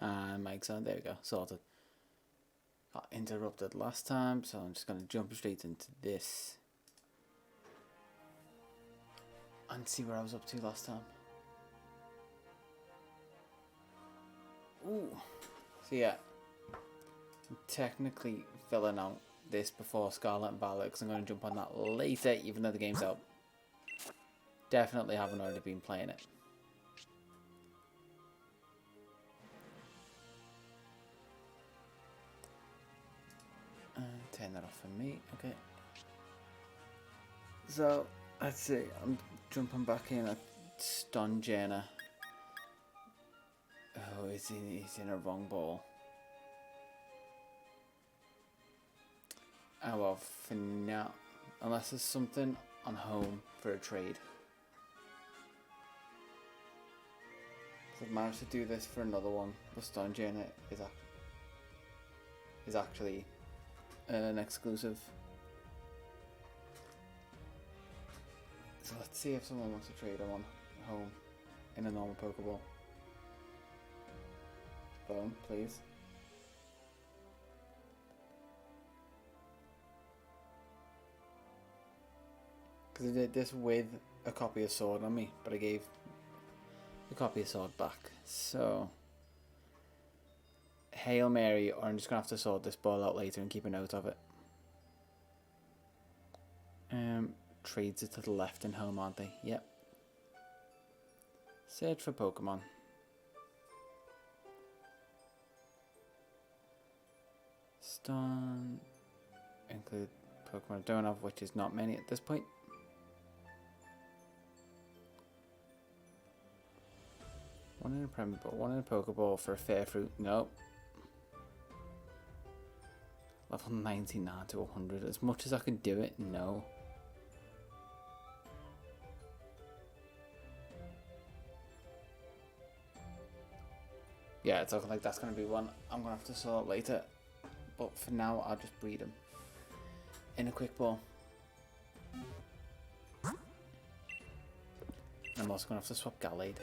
And mic sound, there we go, sorted. Got interrupted last time, so I'm just going to jump straight into this. And see where I was up to last time. Ooh. So yeah. I'm technically filling out this before Scarlet and Violet because I'm going to jump on that later even though the game's out. Definitely haven't already been playing it. Turn that off for me, okay. So, let's see, I'm jumping back in at Stonjana. Oh, he's in a wrong ball. Oh well, for now, unless there's something on home for a trade. So I've managed to do this for another one, but Stonjana is actually an exclusive. So let's see if someone wants to trade on home in a normal Pokeball. Phone, please. Because I did this with a copy of Sword on me, but I gave the copy of Sword back. So, Hail Mary, or I'm just going to have to sort this ball out later and keep a note of it. Trades it to the left in home, aren't they? Yep. Search for Pokemon. Stun. Include Pokemon I don't have, which is not many at this point. One in a Premier Ball, one in a Pokeball for a Fair Fruit. Nope. Level 99 to 100. As much as I can do it, no. Yeah, it's looking like that's going to be one I'm going to have to sort later. But for now, I'll just breed him in a quick ball. I'm also going to have to swap Gallade.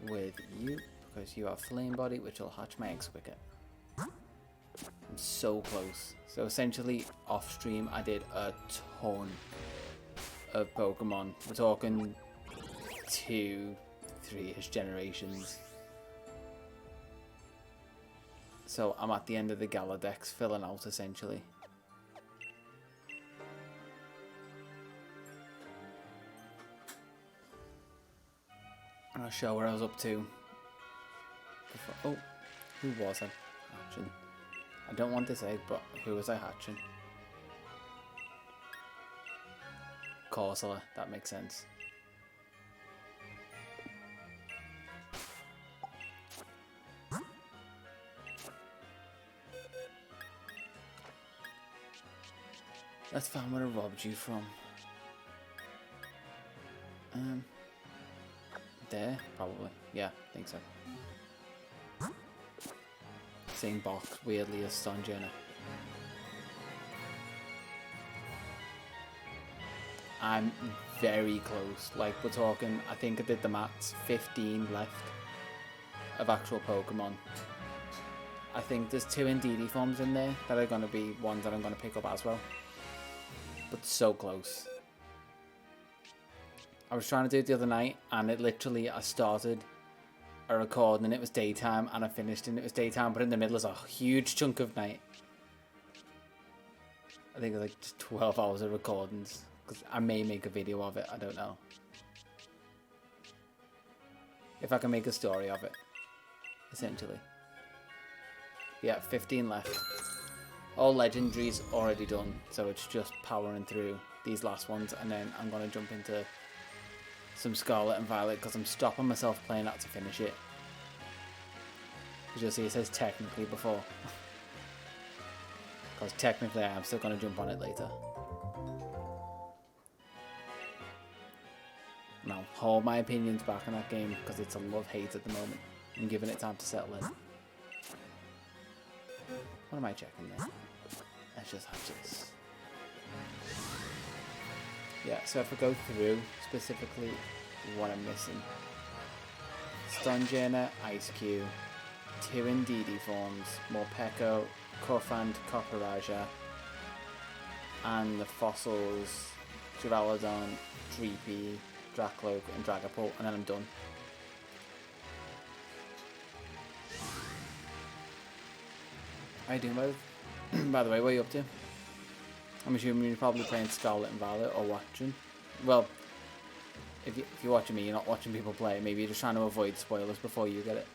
With you, because you have Flame Body, which will hatch my eggs quicker. I'm so close. So essentially, off stream, I did a ton of Pokemon. We're talking 2, 3-ish generations. So I'm at the end of the Galadex, filling out essentially. And I'll show where I was up to. Before. Oh, who was I hatching? I don't want this egg, but who was I hatching? Corsola, that makes sense. Let's find where I robbed you from. There, probably. Yeah, I think so. Same box, weirdly, as Stonjana. I'm very close. Like, we're talking, I think I did the maths, 15 left of actual Pokemon. I think there's 2 Indeedee forms in there that are going to be ones that I'm going to pick up as well. But so close. I was trying to do it the other night, and it literally, I started a record and it was daytime, and I finished and it was daytime, but in the middle was a huge chunk of night. I think it was like just 12 hours of recordings, because I may make a video of it, I don't know. If I can make a story of it, essentially. Yeah, 15 left. All legendaries already done, so it's just powering through these last ones, and then I'm going to jump into some Scarlet and Violet because I'm stopping myself playing that to finish it. As you'll see, it says technically before. Because technically I am still going to jump on it later. Now, hold my opinions back on that game because it's a love-hate at the moment. I'm giving it time to settle in. What am I checking there? Let's just hatch this. Yeah, so if I go through specifically what I'm missing. Stunjana, Ice Cube, 2 in DD forms, Morpeko, Corfand, Copperaja, and the fossils, Duraludon, Dreepy, Dracloak, and Dragapult, and then I'm done. How you doing, by the way, what are you up to? I'm assuming you're probably playing Scarlet and Violet or watching. Well, if you're watching me, you're not watching people play. Maybe you're just trying to avoid spoilers before you get it.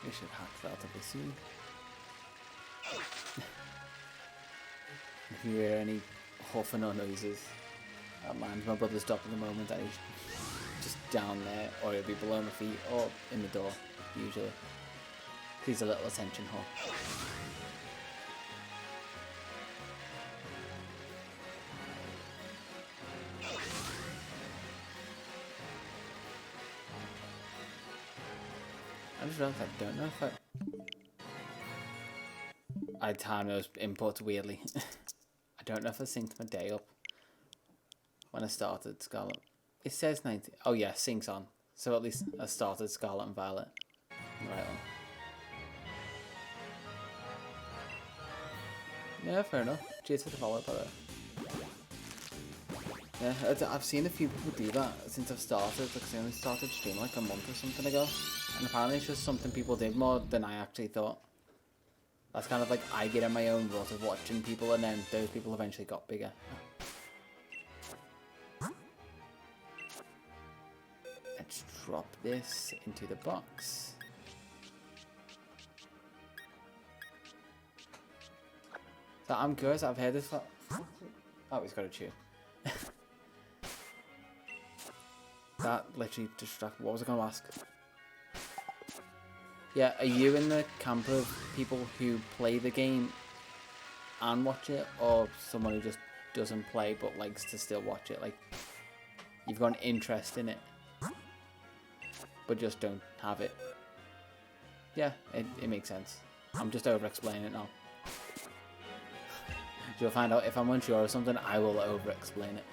We should hack relatively soon. If you hear any huffing or noises, mine's my brother's dog at the moment, and he's just down there, or he'll be below my feet, or in the door, usually. He's a little attention whore. I just realized I don't know if I timed those inputs weirdly. I don't know if I synced my day up when I started Scarlet. It says 90. Oh yeah, sync's on. So at least I started Scarlet and Violet. Right on. Yeah, fair enough. Cheers for the follow, by the way. Yeah, I've seen a few people do that since I've started, because I only started streaming like a month or something ago. And apparently it's just something people did more than I actually thought. That's kind of like I get in my own rut of watching people, and then those people eventually got bigger. Let's drop this into the box. So I'm curious, I've heard this. Oh, he's got a chew. That literally distracted. What was I going to ask? Yeah, are you in the camp of people who play the game and watch it, or someone who just doesn't play but likes to still watch it? Like, you've got an interest in it, but just don't have it. Yeah, it makes sense. I'm just over-explaining it now. You'll find out if I'm unsure of something, I will over-explain it.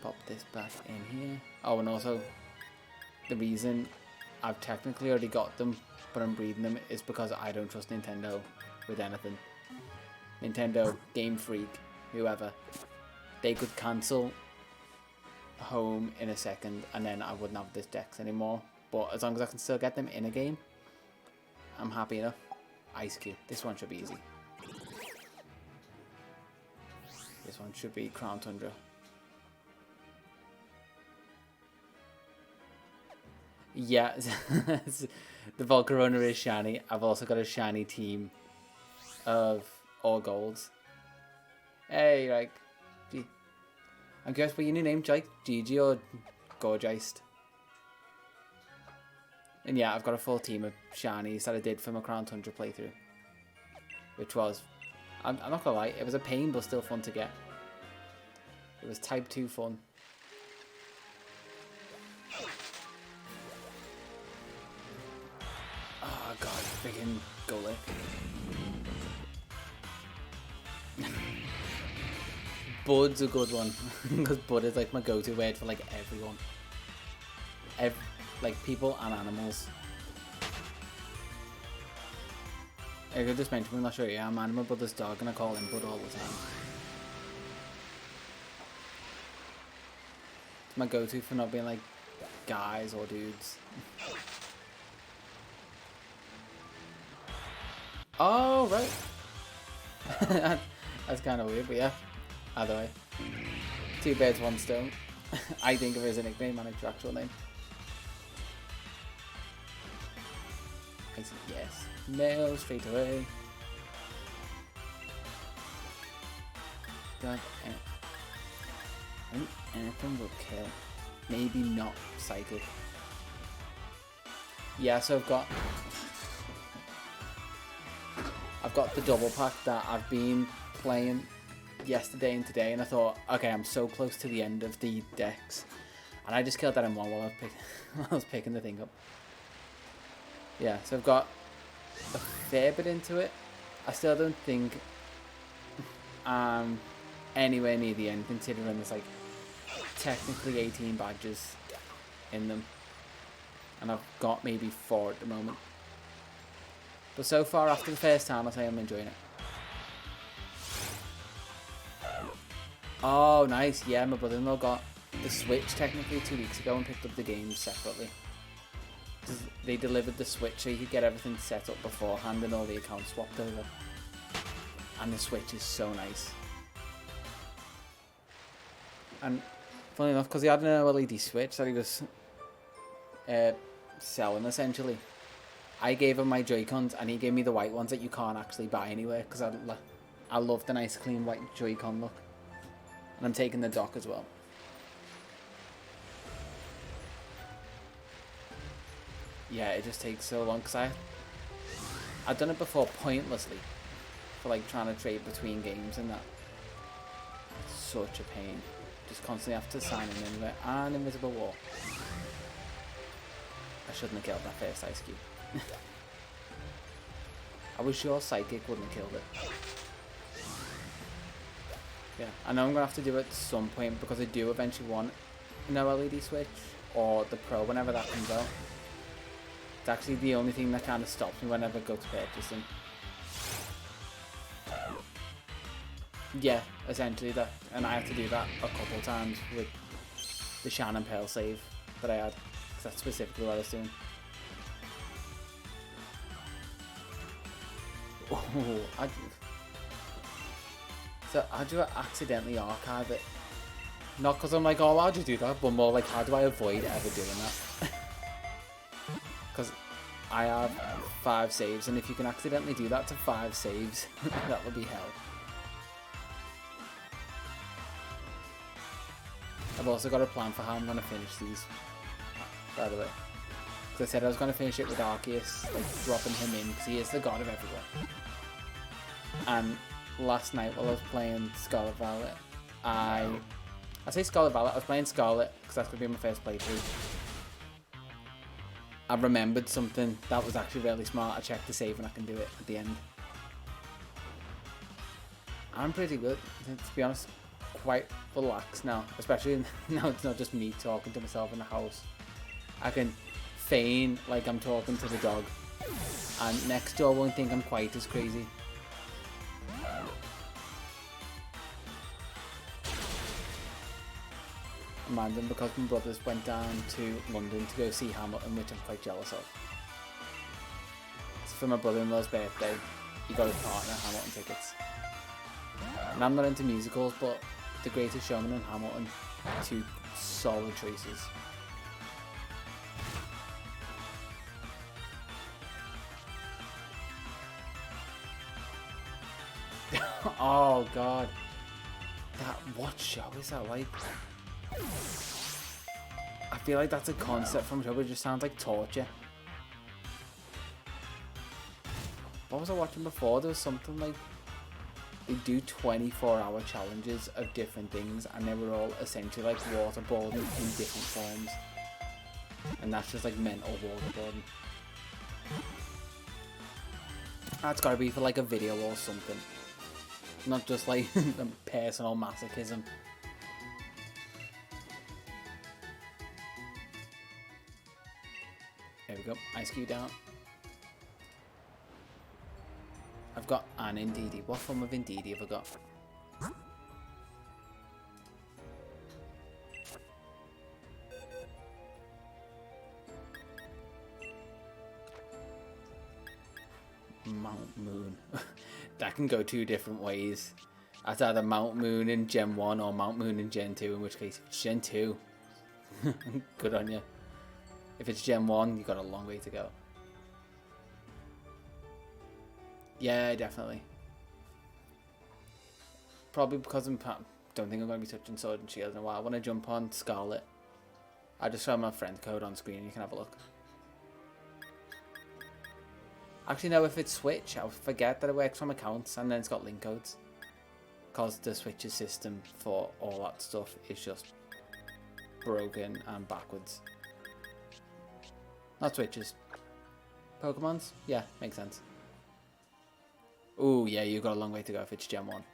Pop this back in here. Oh, and also, the reason I've technically already got them, but I'm breeding them, is because I don't trust Nintendo with anything. Nintendo, Game Freak, whoever, they could cancel home in a second, and then I wouldn't have this Dex anymore. But as long as I can still get them in a game, I'm happy enough. Ice Cube. This one should be easy. This one should be Crown Tundra. Yeah, the Volcarona is shiny. I've also got a shiny team of all golds. Hey, like, I'm curious, but your new name, Jake? Gigi or Gorgeist? And yeah, I've got a full team of shinies that I did for my Crown Tundra playthrough. Which was, I'm not gonna lie, it was a pain, but still fun to get. It was type 2 fun. Oh god, freaking Golek. Bud's a good one, because Bud is like my go-to word for like everyone. Like people and animals. I could just mention, I'm not sure, yeah, I'm my brother's dog and I call him Bud all the time. It's my go-to for not being like guys or dudes. Oh, right. That's kind of weird, but yeah. Either way. 2 birds, 1 stone. I think of it as a nickname and it's your actual name. I said yes. Nail straight away. God, anything will kill. Maybe not psychic. Yeah, so I've got the double pack that I've been playing yesterday and today, and I thought, okay, I'm so close to the end of the Dex, and I just killed that in one while I was picking the thing up. Yeah, so I've got a fair bit into it. I still don't think I'm anywhere near the end, considering there's like technically 18 badges in them, and I've got maybe 4 at the moment. But so far, after the first time, I say I'm enjoying it. Oh, nice. Yeah, my brother-in-law got the Switch technically 2 weeks ago and picked up the games separately. They delivered the Switch so you could get everything set up beforehand and all the accounts swapped over. And the Switch is so nice. And funny enough, because he had an LED Switch that he was selling essentially, I gave him my Joy-Cons and he gave me the white ones that you can't actually buy anywhere, because I love the nice clean white Joy-Con look. And I'm taking the dock as well. Yeah, it just takes so long because I've done it before pointlessly for like trying to trade between games and that. It's such a pain. Just constantly have to sign in anywhere. And invisible wall. I shouldn't have killed that first ice cube. I was sure Psychic wouldn't have killed it. Yeah, I know I'm going to have to do it at some point because I do eventually want an LED Switch or the Pro whenever that comes out. It's actually the only thing that kind of stops me whenever I go to purchase them. Yeah, essentially that. And I had to do that a couple of times with the Shannon Pearl save that I had. Because that's specifically what I was doing. Oh, so how do I accidentally archive it? Not because I'm like, oh, how'd you do that? But more like, how do I avoid ever doing that? Because I have 5 saves, and if you can accidentally do that to 5 saves, that would be hell. I've also got a plan for how I'm going to finish these, by the way. Because I said I was going to finish it with Arceus, like dropping him in, because he is the god of everywhere. And last night while I was playing Scarlet Violet, I say Scarlet Violet, I was playing Scarlet, because that's going to be my first playthrough. I remembered something that was actually really smart. I checked the save and I can do it at the end. I'm pretty good, to be honest. Quite relaxed now, especially now it's not just me talking to myself in the house. I can feign like I'm talking to the dog, and next door won't think I'm quite as crazy. Random because my brothers went down to London to go see Hamilton, which I'm quite jealous of. So for my brother-in-law's birthday, he got his partner Hamilton tickets. And I'm not into musicals, but The Greatest Showman and Hamilton, 2 solid choices. Oh god. What show is that like? I feel like that's a concept from a show, but it just sounds like torture. What was I watching before? There was something like they do 24-hour challenges of different things, and they were all essentially like waterboarding in different forms. And that's just like mental waterboarding. That's gotta be for like a video or something. Not just like personal masochism. There we go, ice cube down. I've got an Indeedee. What form of Indeedee have I got? Mount Moon. That can go 2 different ways. That's either Mount Moon in Gen 1 or Mount Moon in Gen 2, in which case if it's Gen 2, good on you. If it's Gen 1, you've got a long way to go. Yeah, definitely. Probably because I don't think I'm going to be touching Sword and Shield in a while. When I jump on Scarlet, I just show my friend code on screen and you can have a look. Actually, no, if it's Switch, I forget that it works from accounts and then it's got link codes. because the switches system for all that stuff is just broken and backwards. Not switches. Pokemons? Yeah, makes sense. Ooh, yeah, you've got a long way to go if it's Gen 1.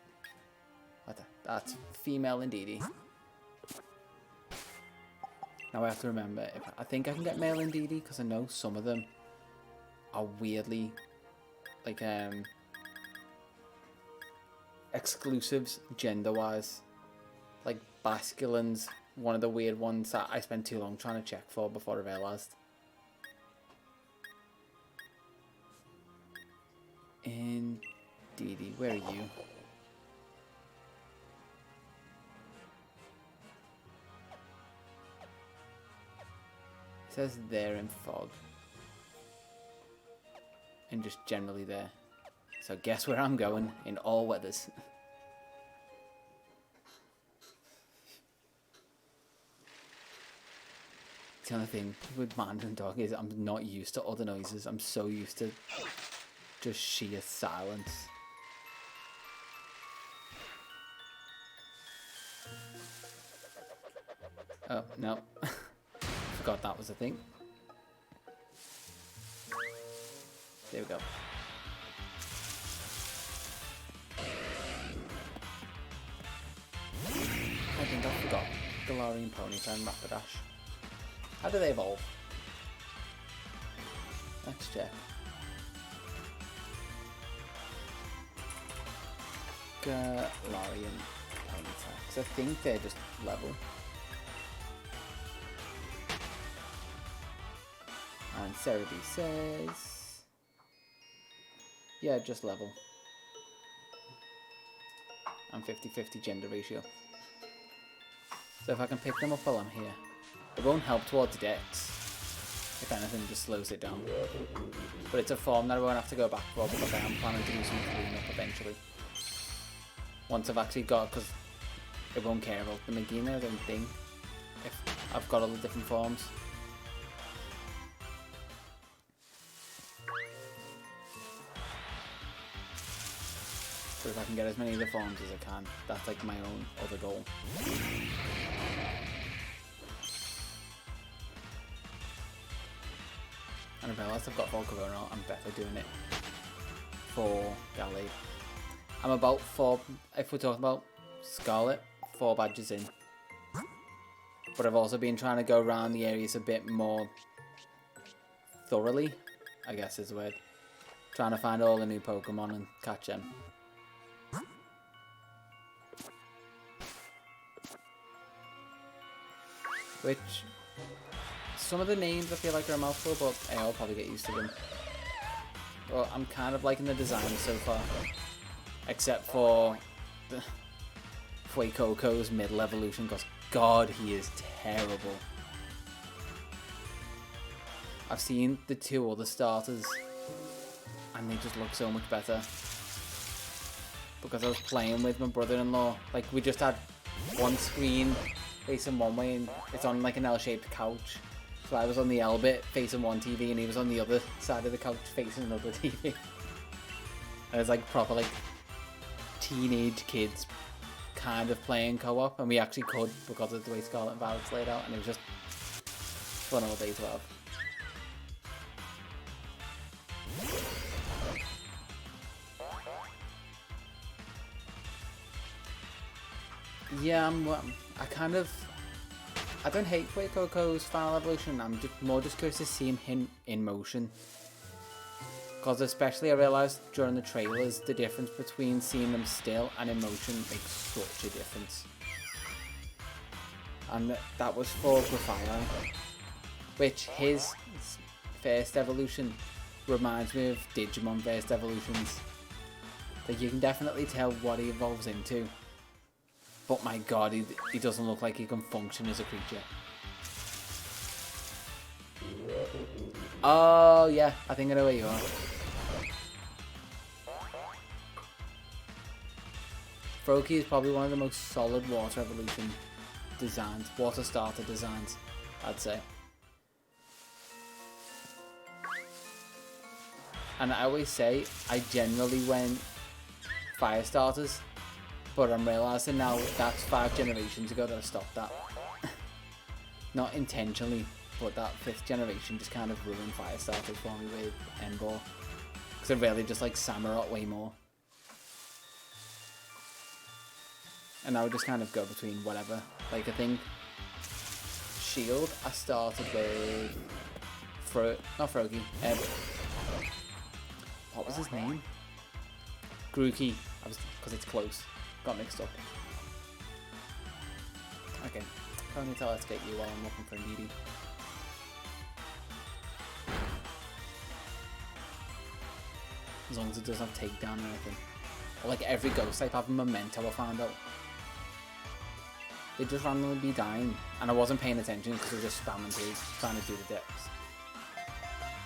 That's female indeedy. Now I have to remember, I think I can get male indeedy because I know some of them are weirdly like exclusives gender-wise. Like Basculin's one of the weird ones that I spent too long trying to check for before I realised. Indeedy, where are you? It says there in fog. And just generally there. So guess where I'm going in all weathers. The only thing with Mandarin Dog is I'm not used to other noises. I'm so used to just sheer silence. Oh, no. Forgot that was a thing. There we go. I think I forgot Galarian Ponyta and Rapidash. How do they evolve? Let's check. Galarian Ponyta. Because I think they're just level. And Cerebi says... yeah, just level. And 50-50 gender ratio. So if I can pick them up while I'm here. It won't help towards Dex. If anything, just slows it down. But it's a form that I won't have to go back for because I am planning to do some cleanup eventually. Once I've actually got, because it won't care about the Magina, I don't think. If I've got all the different forms. So if I can get as many of the forms as I can, that's like my own other goal. And I realised I've got Volcarona, I'm better doing it for Gallade. I'm about 4, if we're talking about Scarlet, 4 badges in. But I've also been trying to go around the areas a bit more thoroughly, I guess is the word. Trying to find all the new Pokemon and catch them. Which... some of the names I feel like are a mouthful, but I'll probably get used to them. Well, I'm kind of liking the design so far. Except for the Fuecoco's middle evolution, because God, he is terrible. I've seen the 2 other starters, and they just look so much better. Because I was playing with my brother-in-law, like we just had one screen facing one way, and it's on like an L-shaped couch. So I was on the L bit facing one TV and he was on the other side of the couch facing another TV. And it was like proper like teenage kids kind of playing co-op, and we actually could because of the way Scarlet and Violet's laid out, and it was just fun all day to have. Yeah, I don't hate Fuecoco's final evolution, I'm just more curious to see him in motion. Because especially I realised during the trailers, the difference between seeing them still and in motion makes such a difference. And that was for Grafaion, which his first evolution reminds me of Digimon first evolutions. Like you can definitely tell what he evolves into. But my God, he doesn't look like he can function as a creature. Oh yeah, I think I know where you are. Froakie is probably one of the most solid water evolution designs, water starter designs, I'd say. And I always say, I generally went fire starters But I'm realising now that's 5 generations ago that I stopped that. Not intentionally, but that 5th generation just kind of ruined fire starters for me with Ember. Because I really just like Samurott way more. And I would just kind of go between whatever. Like I think Shield I started with not Froakie. What was his name? Grookey. Because it's close. Got mixed up. Okay. Ponytail, let's get you while I'm looking for a needy. As long as it doesn't have takedown or anything. Or like every ghost type have a memento, I found out. They'd just randomly be dying. And I wasn't paying attention because I was just spamming through, trying to do the dips.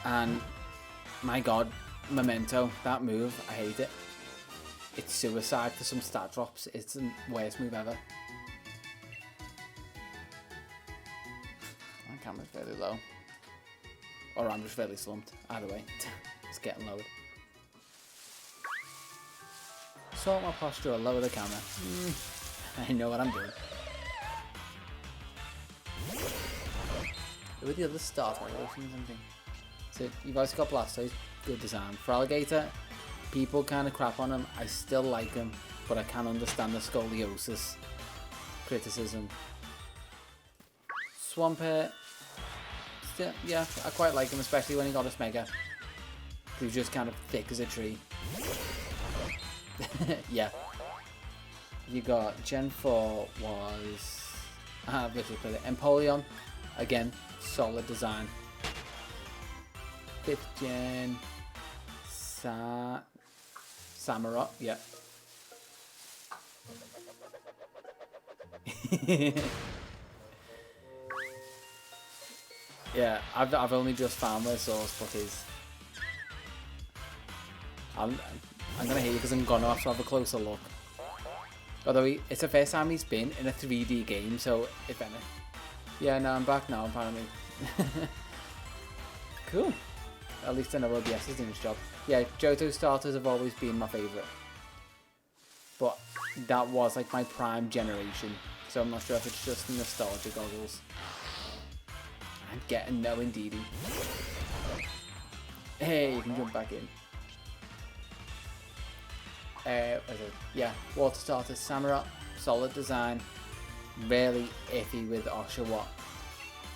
And my god, memento, that move, I hate it. It's suicide for some stat drops. It's the worst move ever. My camera's fairly low. Or I'm just fairly slumped. Either way, it's getting lowered. Sort my posture or lower the camera. I know what I'm doing. Who are the other starter evolutions and things? So you've also got Blastoise, good design. For Alligator, people kind of crap on him. I still like him, but I can understand the scoliosis criticism. Swampert, still, yeah, I quite like him, especially when he got his Mega. He was just kind of thick as a tree. Yeah. You got Gen 4 was... I've literally played it. Empoleon, again, solid design. 5th Gen... Samurott, yeah. Yeah, I've only just found where Sourceput is. I'm gonna hate you because I'm gonna have to have a closer look. Although it's the first time he's been in a 3D game, so if any. Yeah, no, I'm back now, apparently. Cool. At least I know OBS is doing its job. Yeah, Johto starters have always been my favourite. But that was like my prime generation, so I'm not sure if it's just nostalgia goggles. I'm getting no indeedy. Hey, you can jump back in. Yeah, water starters, Samurott, solid design. Really iffy with Oshawott.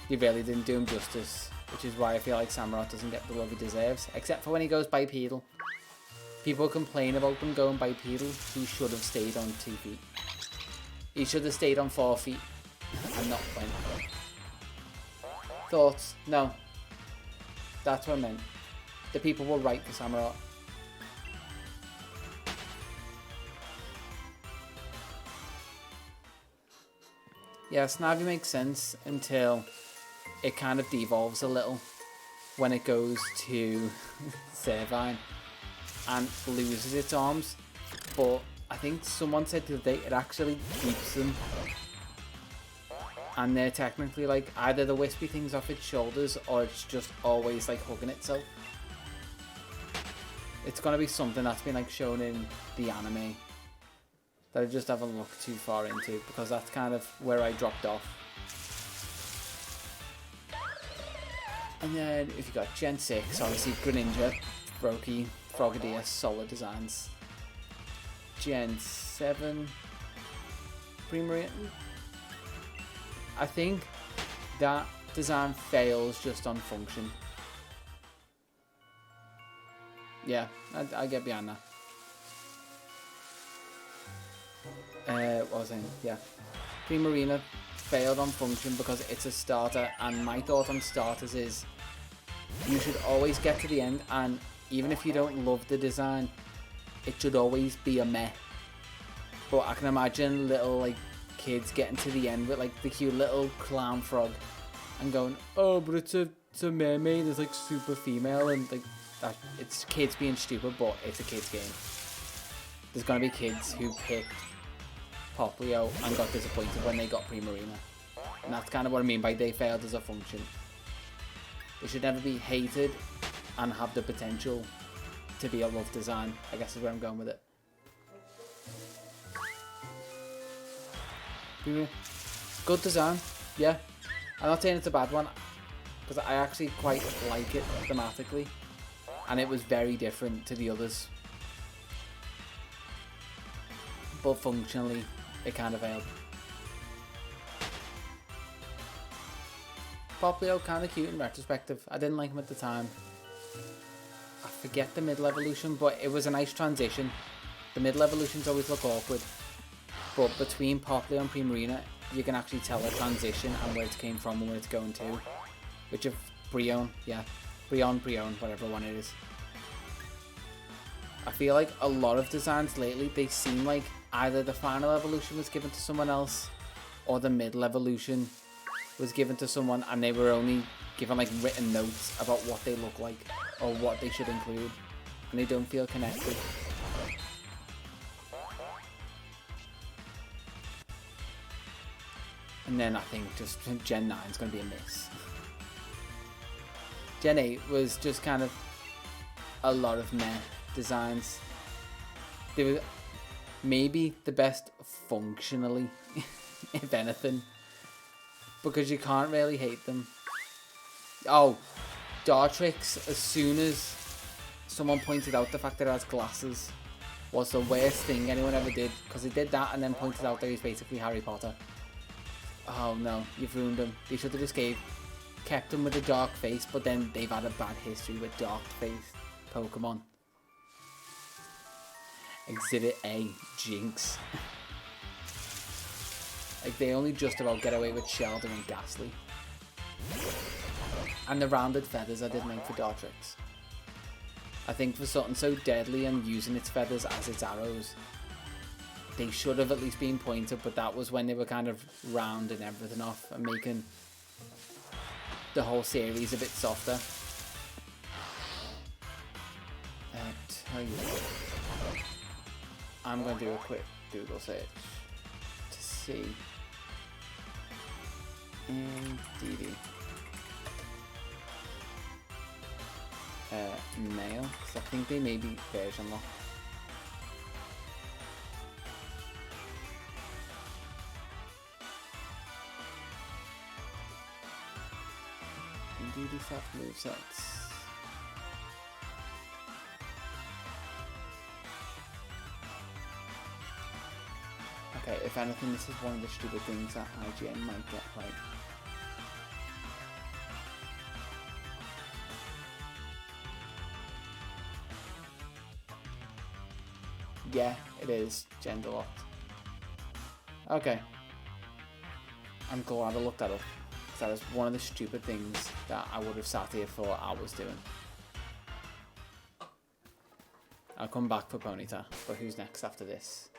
He really didn't do him justice, which is why I feel like Samurott doesn't get the love he deserves, except for when he goes bipedal. People complain about them going bipedal. He should have stayed on 2 feet. He should have stayed on 4 feet and not went. Thoughts? No. That's what I meant. The people were right for Samurott. Yeah, Snivy makes sense until it kind of devolves a little when it goes to Servine and loses its arms. But I think someone said the other day it actually keeps them. And they're technically like either the wispy things off its shoulders or it's just always like hugging itself. It's gonna be something that's been like shown in the anime that I just haven't looked too far into because that's kind of where I dropped off. And then if you got Gen 6, obviously Greninja, Froakie, Frogadier, solid designs. Gen 7, Primarina. I think that design fails just on function. Yeah, I get behind that. What was I saying? Yeah. Primarina failed on function because it's a starter, and my thought on starters is you should always get to the end, and even if you don't love the design, it should always be a meh. But I can imagine little like kids getting to the end with like the cute little clown frog and going, oh, but it's a mermaid, it's like super female, and like that, it's kids being stupid, but it's a kids game. There's gonna be kids who picked Poplio and got disappointed when they got Primarina, and that's kind of what I mean by they failed as a function. They should never be hated and have the potential to be a love design, I guess is where I'm going with it. Good design, yeah. I'm not saying it's a bad one, because I actually quite like it thematically, and it was very different to the others. But functionally, it kind of failed. Poplio, kind of cute in retrospective. I didn't like him at the time. I forget the middle evolution, but it was a nice transition. The middle evolutions always look awkward, but between Poplio and Primarina, you can actually tell the transition and where it came from and where it's going to. Which of Brion, yeah. Brion, whatever one it is. I feel like a lot of designs lately, they seem like either the final evolution was given to someone else, or the middle evolution was given to someone, and they were only given like written notes about what they look like or what they should include, and they don't feel connected. And then I think just Gen 9 is going to be a miss. Gen 8 was just kind of a lot of meh designs. They were maybe the best functionally, if anything, because you can't really hate them. Oh, Dartrix, as soon as someone pointed out the fact that it has glasses, was the worst thing anyone ever did, because he did that and then pointed out that he's basically Harry Potter. Oh no, you've ruined him. They should have just kept him with a dark face, but then they've had a bad history with dark face Pokemon. Exhibit A, Jinx. Like, they only just about get away with Sheldon and Ghastly. And the rounded feathers I didn't like for Dartrix. I think for something so deadly and using its feathers as its arrows, they should have at least been pointed, but that was when they were kind of rounding everything off and making the whole series a bit softer. Tell you what, I'm going to do a quick Google search to see MDD male, because I think they may be version locked. MDD soft movesets. Okay, if anything, this is one of the stupid things that IGN might get right. Yeah, it is gender locked. Okay. I'm glad I looked that up, because that is one of the stupid things that I would have sat here for hours doing. I'll come back for Ponyta, but who's next after this?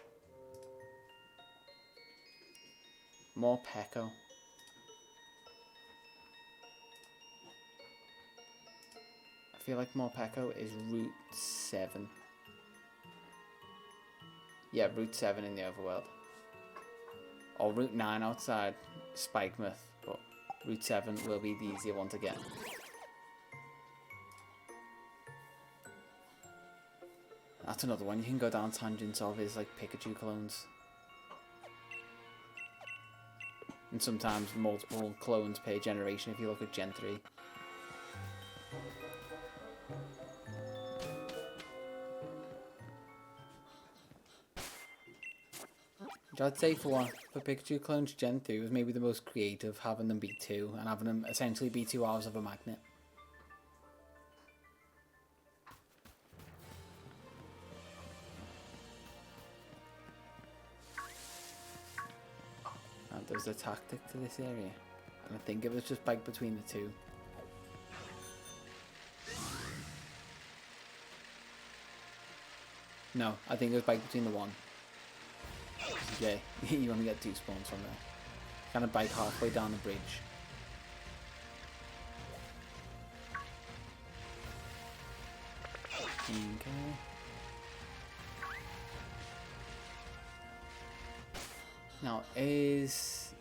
More Peko. I feel like more Peko is Route 7. Yeah, Route 7 in the overworld. Or Route 9 outside Spikemouth, but Route 7 will be the easier one to get. That's another one you can go down tangents of, is like Pikachu clones. And sometimes multiple clones per generation if you look at Gen 3. Which I'd say for Pikachu clones, Gen 3 was maybe the most creative, having them be 2 and having them essentially be 2 hours of a magnet. And there's a tactic to this area, and I think it was just bike between the 2. No, I think it was bike between the 1. Yeah, you only get 2 spawns from there. Kind of bike halfway down the bridge. Okay. Now, is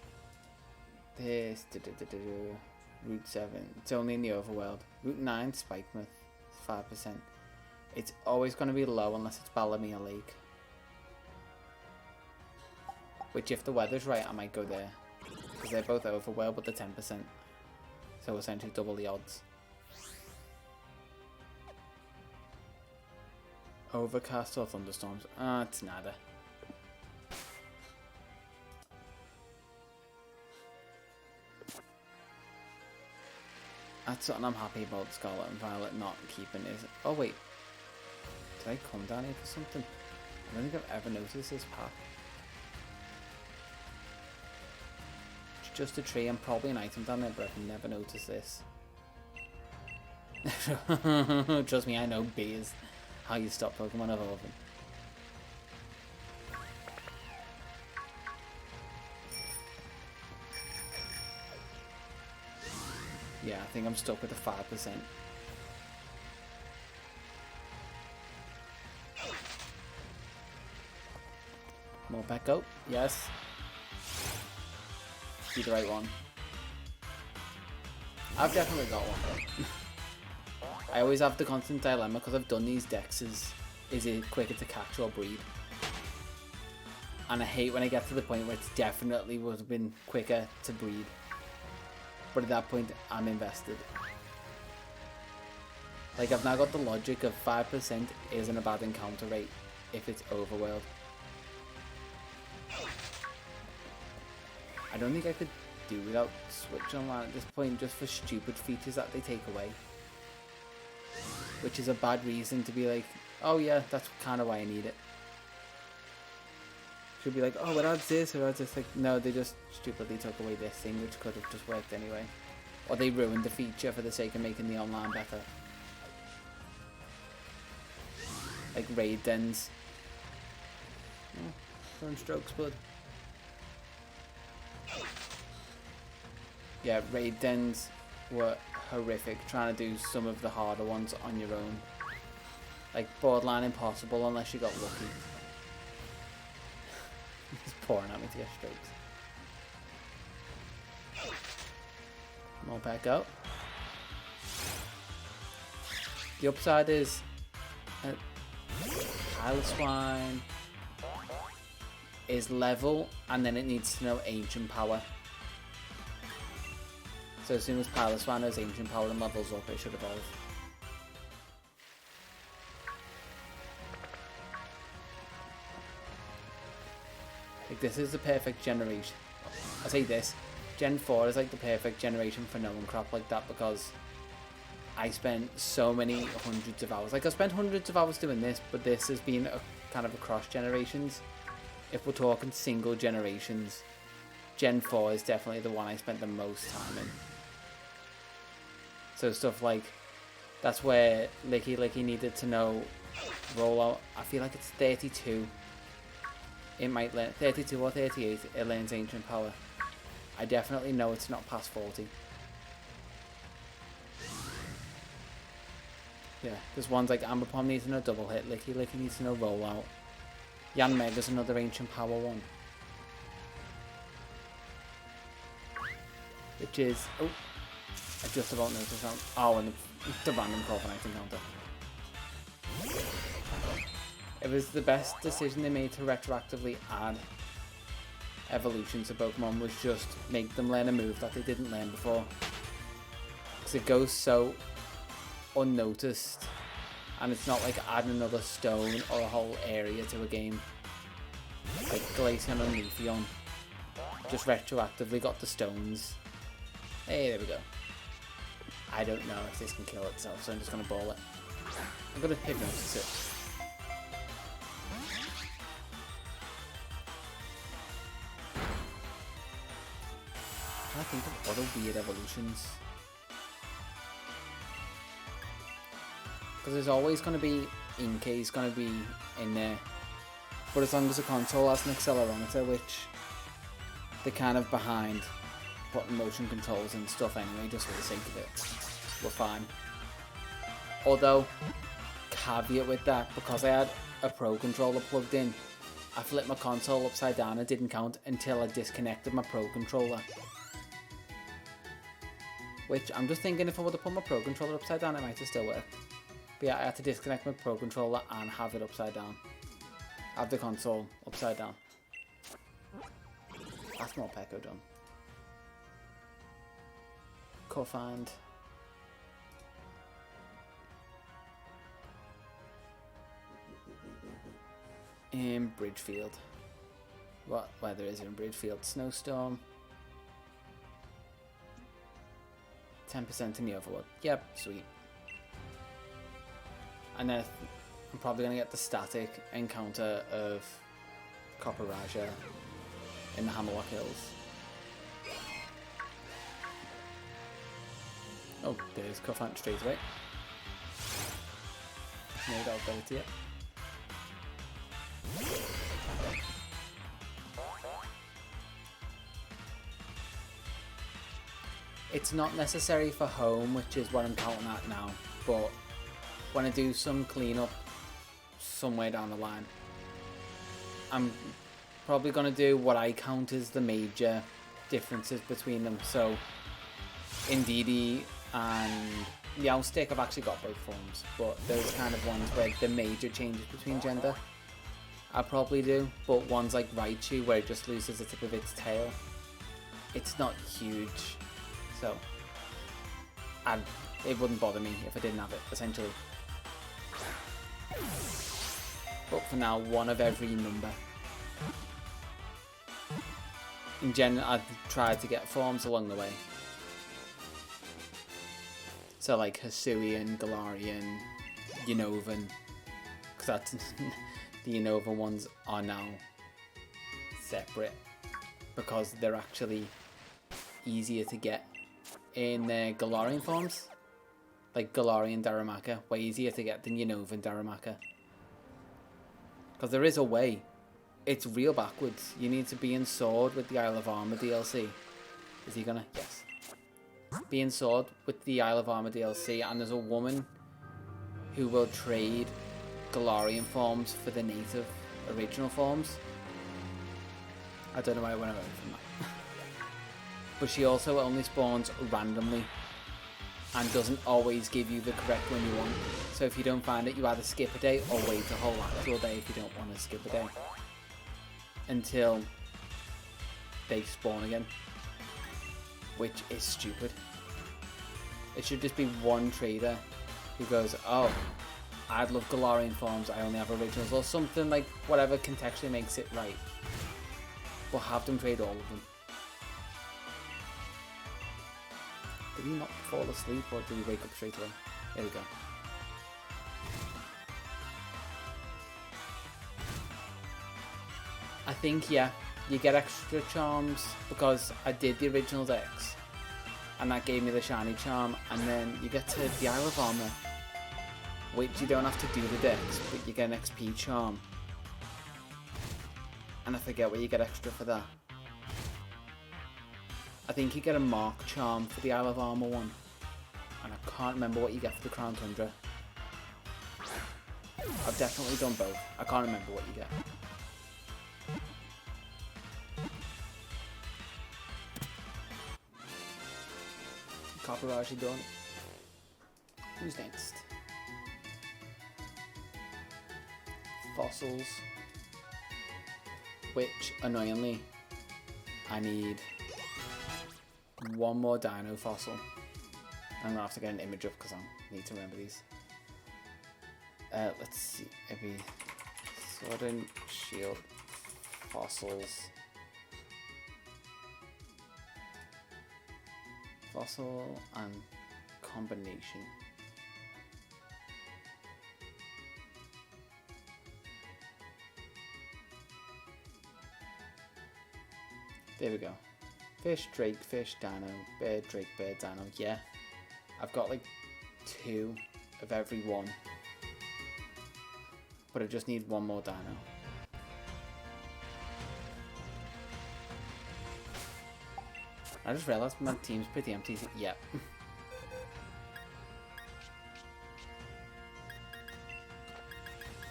this Route 7? It's only in the overworld. Route 9, Spikemouth, 5%. It's always going to be low unless it's Balamia Lake. Which, if the weather's right, I might go there. Because they're both overworld, but they're 10%. So essentially double the odds. Overcast or thunderstorms? Ah, it's nada. That's something I'm happy about Scarlet and Violet not keeping is... Oh wait. Did I come down here for something? I don't think I've ever noticed this path. It's just a tree and probably an item down there, but I've never noticed this. Trust me, I know B is how you stop Pokemon evolving. Yeah, I think I'm stuck with the 5%. More back out. Yes. Be the right one. I've definitely got one. I always have the constant dilemma because I've done these dexes. Is it quicker to catch or breed? And I hate when I get to the point where it's definitely would have been quicker to breed. But at that point, I'm invested. Like, I've now got the logic of 5% isn't a bad encounter rate if it's overworld. I don't think I could do without Switch Online at this point, just for stupid features that they take away. Which is a bad reason to be like, oh yeah, that's kind of why I need it. Should be like, oh, it adds this, or adds this. Like, no, they just stupidly took away this thing, which could have just worked anyway. Or they ruined the feature for the sake of making the online better. Like raid dens. Oh, throwing strokes, bud. Yeah, raid dens were horrific, trying to do some of the harder ones on your own. Like, borderline impossible unless you got lucky. He's pouring at me to get strokes. More back out. The upside is Piloswine is level, and then it needs to know Ancient Power. So as soon as Piloswine has Ancient Power and levels up, it should evolve. Like, this is the perfect generation. I say this, Gen 4 is like the perfect generation for knowing crap like that, because I spent so many hundreds of hours. Like, I spent hundreds of hours doing this, but this has been a kind of across generations. If we're talking single generations, Gen 4 is definitely the one I spent the most time in. So stuff like, that's where Licky Licky needed to know rollout. I feel like it's 32. It might learn 32 or 38. It learns Ancient Power. I definitely know it's not past 40. Yeah, there's ones like Amberpom needs to know Double Hit. Licky Licky needs to know Rollout. Yanmega's another Ancient Power one. Which is... Oh, I just about noticed that. Oh, and the random Corviknight encounter. It was the best decision they made to retroactively add evolution to Pokemon, was just make them learn a move that they didn't learn before. Because it goes so unnoticed, and it's not like adding another stone or a whole area to a game. Like Glaceon and Leafeon just retroactively got the stones. Hey, there we go. I don't know if this can kill itself, so I'm just going to ball it. I'm going to hypnosis it. I think of other weird evolutions. Because there's always going to be Inkay's going to be in there. But as long as the console has an accelerometer, which they're kind of behind putting motion controls and stuff anyway, just for the sake of it, we're fine. Although, caveat with that, because I had a Pro Controller plugged in, I flipped my console upside down. It didn't count until I disconnected my Pro Controller. Which, I'm just thinking if I would have put my Pro Controller upside down, it might have still worked. But yeah, I had to disconnect my Pro Controller and have it upside down. Have the console upside down. That's more Peko done. Cuffhand. In Bridgefield. What weather is it in Bridgefield? Snowstorm. 10% in the Overwood. Yep, sweet. And then I'm probably going to get the static encounter of Copper Raja in the Hammerlock Hills. Oh, there's Cuffhand straight away. No doubt ability yet. It's not necessary for home, which is what I'm counting at now, but when I do some cleanup somewhere down the line, I'm probably going to do what I count as the major differences between them. So Indeedee and Meowstic, I've actually got both forms, but those kind of ones where the major changes between gender, I'll probably do. But ones like Raichu, where it just loses the tip of its tail, it's not huge, so it wouldn't bother me if I didn't have it, essentially. But for now, one of every number. In general, I've tried to get forms along the way. So like Hisuian, Galarian, Unovan, because that's the Unova ones are now separate because they're actually easier to get in Galarian forms. Like Galarian Darumaka, way easier to get than Unovan Darumaka. Because there is a way. It's real backwards. You need to be in Sword with the Isle of Armor DLC. Is he gonna? Yes. Be in Sword with the Isle of Armor DLC, and there's a woman who will trade Galarian forms for the native original forms. I don't know why I went away from that. But she also only spawns randomly and doesn't always give you the correct one you want. So if you don't find it, you either skip a day or wait a whole actual day if you don't want to skip a day until they spawn again, which is stupid. It should just be one trader who goes, oh, I'd love Galarian forms, I only have originals, or something, like whatever contextually makes it right. But have them trade all of them. Did he not fall asleep, or did he wake up straight away? There we go. I think, yeah, you get extra charms because I did the original Dex and that gave me the shiny charm, and then you get to the Isle of Armor, which you don't have to do the Dex, but you get an XP charm, and I forget what you get extra for that. I think you get a Mark charm for the Isle of Armor one, and I can't remember what you get for the Crown Tundra. I've definitely done both. I can't remember what you get. Copper Raja done. Who's next? Fossils. Which, annoyingly, I need one more dino fossil. I'm gonna have to get an image up because I need to remember these. Let's see, maybe Sword and Shield fossils. Fossil and combination. There we go. Fish, Drake, fish, Dino, bird, Drake, bird, Dino. Yeah, I've got like 2 of every one, but I just need one more Dino. I just realised my team's pretty empty. Yep.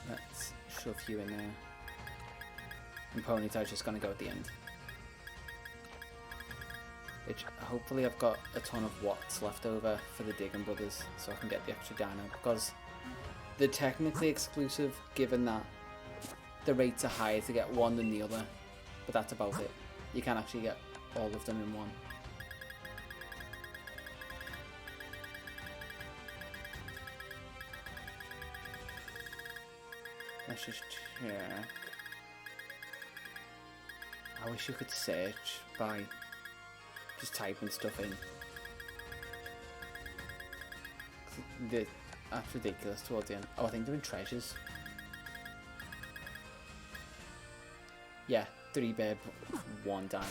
Let's shove you in there. And Ponyta's just gonna go at the end. Which, hopefully I've got a ton of watts left over for the Digging Brothers, so I can get the extra Dino, because they're technically exclusive, given that the rates are higher to get one than the other, but that's about it. you can actually get all of them in one. Let's just check. I wish you could search by just typing stuff in. That's ridiculous towards the end. Oh, I think they're in treasures. Yeah, 3 bear, 1 dino.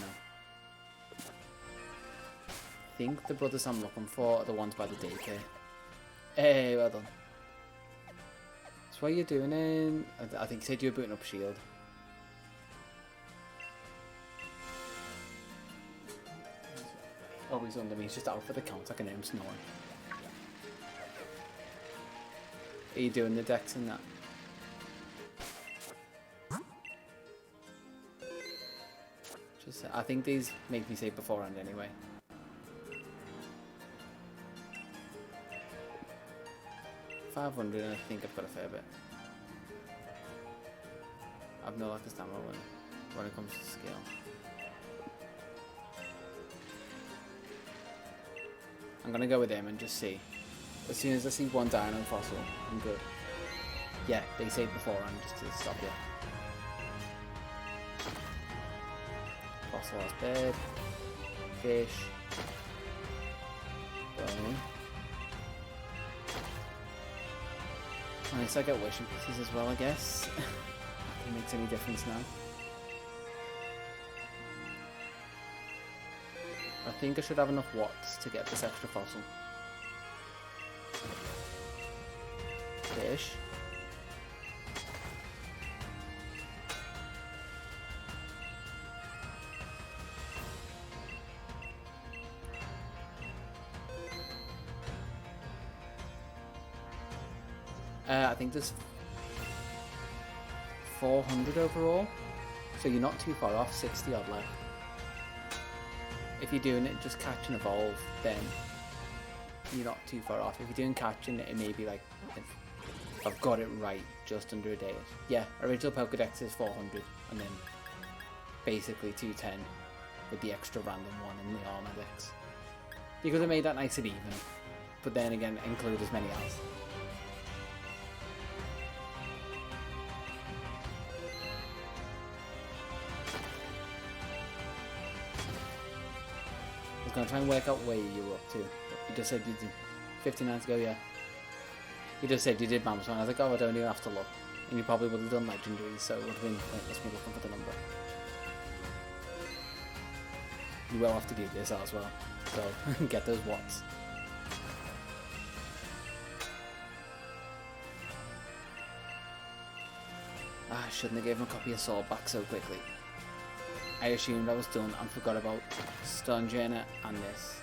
I think the brothers I'm looking for are the ones by the daycare. Hey, well done. So what are you doing in? I think you said you were booting up shield. Oh, he's under me. He's just out for the count. I can hear him snoring. Are you doing the decks in that? Just, I think these make me say beforehand anyway. $500, and I think I've got a fair bit. I've no lack of stamina when it comes to skill. I'm gonna go with him and just see. As soon as I see 1 dino fossil, I'm good. Yeah, they say beforehand just to stop you. Fossilized bed, fish, bone. Nice, I get wishing pieces as well, I guess. If it makes any difference now. I think I should have enough watts to get this extra fossil. Fish. I think there's 400 overall, so you're not too far off, 60 odd left. If you're doing it just catch and evolve, then you're not too far off. If you're doing catching, it may be like, if I've got it right, just under a day. Yeah, original Pokedex is 400, and then basically 210 with the extra random one in the armor dex. You could have made that nice and even, but then again, include as many as. I was going to try and work out where you were up to. You just said you did 59 to go, yeah. You just said you did Mammoth one. I was like, oh, I don't even have to look. And you probably would have done legendaries, so it would have been pointless me looking for the number. You will have to do this as well, so get those watts. I shouldn't have given a copy of Sword back so quickly. I assumed I was done and forgot about Stun Drainer and this.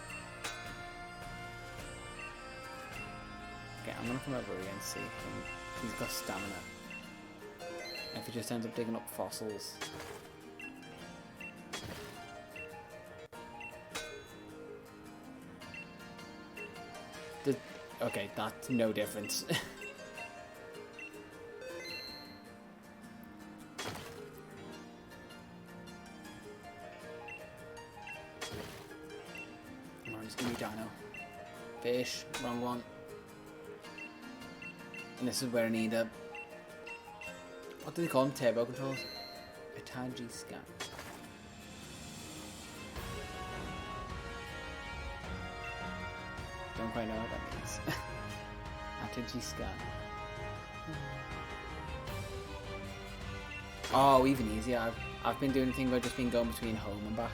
Okay, I'm gonna come over here and see if he's got stamina. And if he just ends up digging up fossils. Okay, that's no difference. Give me dino. Fish, wrong one. And this is where I need a... What do they call them? Turbo controls? Itachi scan. Don't quite know what that means. Itachi scan. Oh, even easier. I've been doing a thing where I've just been going between home and back.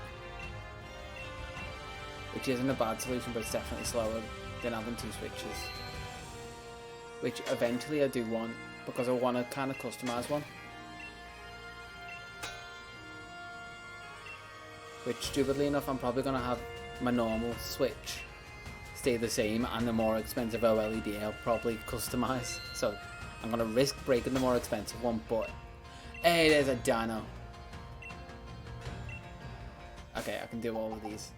Which isn't a bad solution, but it's definitely slower than having 2 switches. Which eventually I do want, because I want to kind of customise one. Which, stupidly enough, I'm probably going to have my normal switch stay the same, and the more expensive OLED I'll probably customise. So I'm going to risk breaking the more expensive one, but hey, there's a dino. Okay, I can do all of these.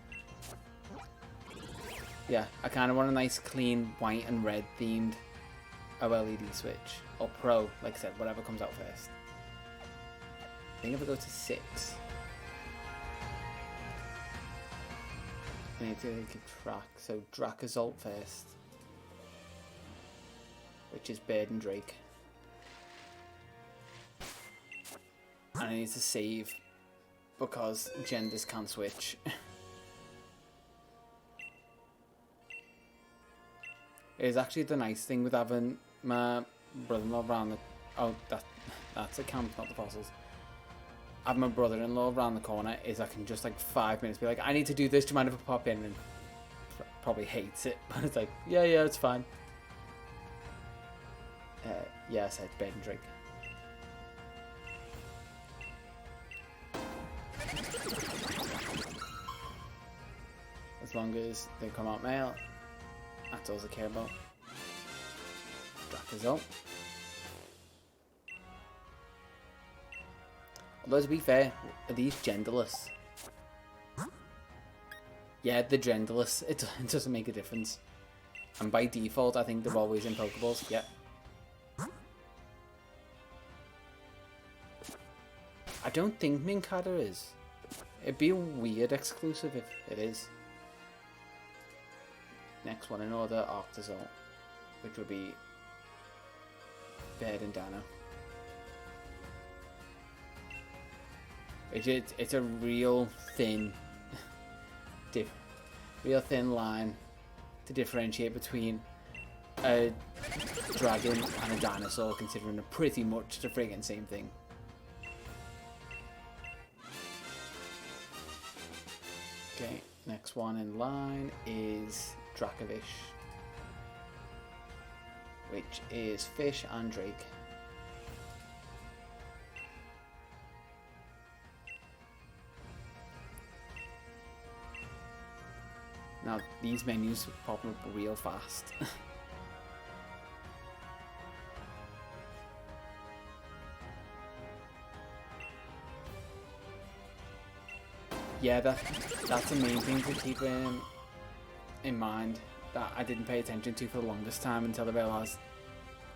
Yeah, I kind of want a nice clean white and red themed OLED switch. Or Pro, like I said, whatever comes out first. I think if I go to 6. I need to keep track. So Drakazult first, which is Bird and Drake. And I need to save because genders can't switch. It is actually the nice thing with having my brother-in-law around the... Oh, that's a camp, not the fossils. Having my brother-in-law around the corner is I can just like 5 minutes be like, I need to do this, do you mind if I pop in? And probably hates it, but it's like, yeah, it's fine. Yeah, I said Bird and Drake. As long as they come out male, that's all I care about. Drakazult. Although to be fair, are these genderless? Yeah, they're genderless. It doesn't make a difference. And by default, I think they're always in Pokeballs. Yep. I don't think Minkata is. It'd be a weird exclusive if it is. Next one in order, Octazole, which would be Bird and Dino. It's a real thin, line to differentiate between a dragon and a dinosaur, considering they're pretty much the friggin' same thing. Okay, next one in line is Dracovish, which is Fish and Drake. Now, these menus pop up real fast. Yeah, that's the main thing to keep in mind that I didn't pay attention to for the longest time until I realised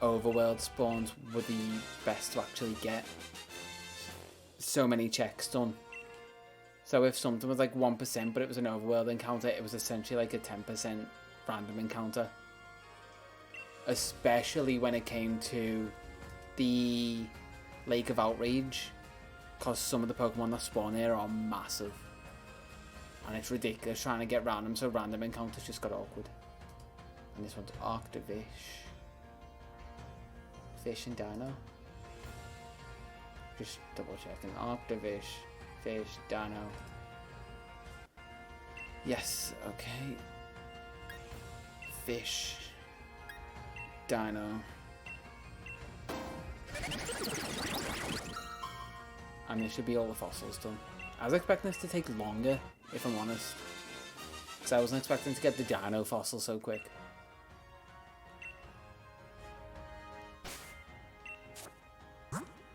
overworld spawns were the best to actually get so many checks done. So if something was like 1% but it was an overworld encounter, it was essentially like a 10% random encounter. Especially when it came to the Lake of Outrage, because some of the Pokemon that spawn here are massive. And it's ridiculous trying to get random, so random encounters just got awkward. And this one's Octavish. Fish and Dino. Just double checking. Octavish, Fish, Dino. Yes, okay. Fish, Dino. And this should be all the fossils done. I was expecting this to take longer, if I'm honest. Because I wasn't expecting to get the Dino fossil so quick.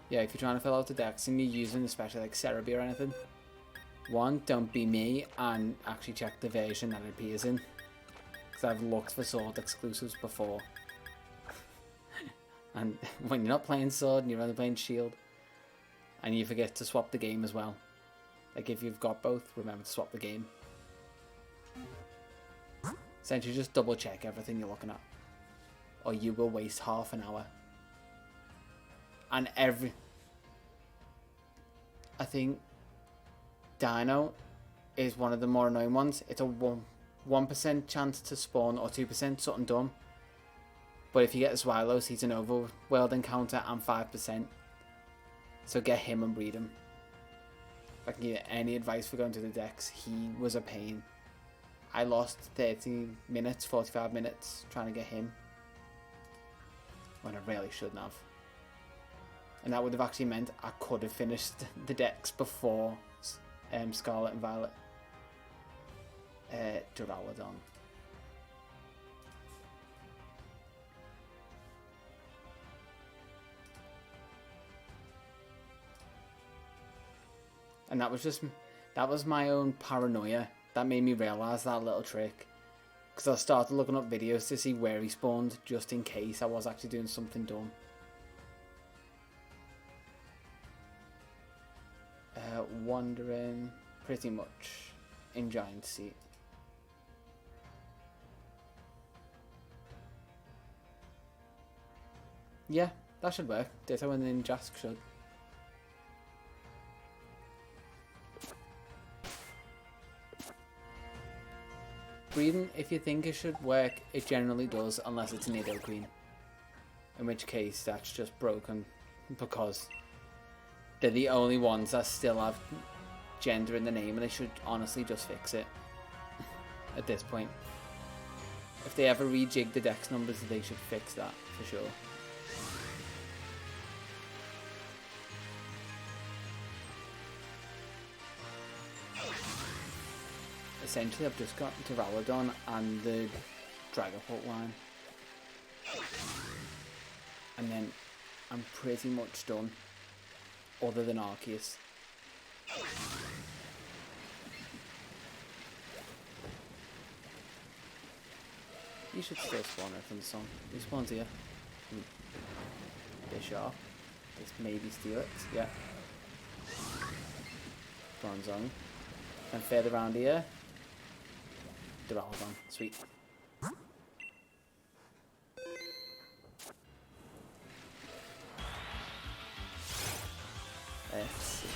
Yeah, if you're trying to fill out the dex and you're using especially like Cerebi or anything, one, don't be me and actually check the version that it appears in. Because I've looked for Sword exclusives before. And when you're not playing Sword and you're only playing Shield, and you forget to swap the game as well. Like if you've got both, remember to swap the game. Essentially just double check everything you're looking at, or you will waste half an hour. And I think Dino is one of the more annoying ones. It's a 1% chance to spawn, or 2%, something dumb. But if you get Zweilos, he's an overworld encounter and 5%. So get him and breed him. If I can give any advice for going to the Dex, he was a pain. I lost 30 minutes, 45 minutes trying to get him, when I really shouldn't have. And that would have actually meant I could have finished the Dex before Scarlet and Violet. Duraludon. And that was my own paranoia that made me realise that little trick. Because I started looking up videos to see where he spawned, just in case I was actually doing something dumb. Wandering, pretty much, in Giant Sea. Yeah, that should work. Ditto and then Jask should. Breeding, if you think it should work, it generally does, unless it's an Nido Queen. In which case, that's just broken, because they're the only ones that still have gender in the name, and they should honestly just fix it at this point. If they ever rejig the dex numbers, they should fix that, for sure. Essentially, I've just got Duraludon and the Dragapult line. And then I'm pretty much done, other than Arceus. You should still spawn her from the song. He spawns here. Bit sharp. Just maybe steal it. Yeah. Bronzong. And further around here. Duraludon. Sweet. Let's see.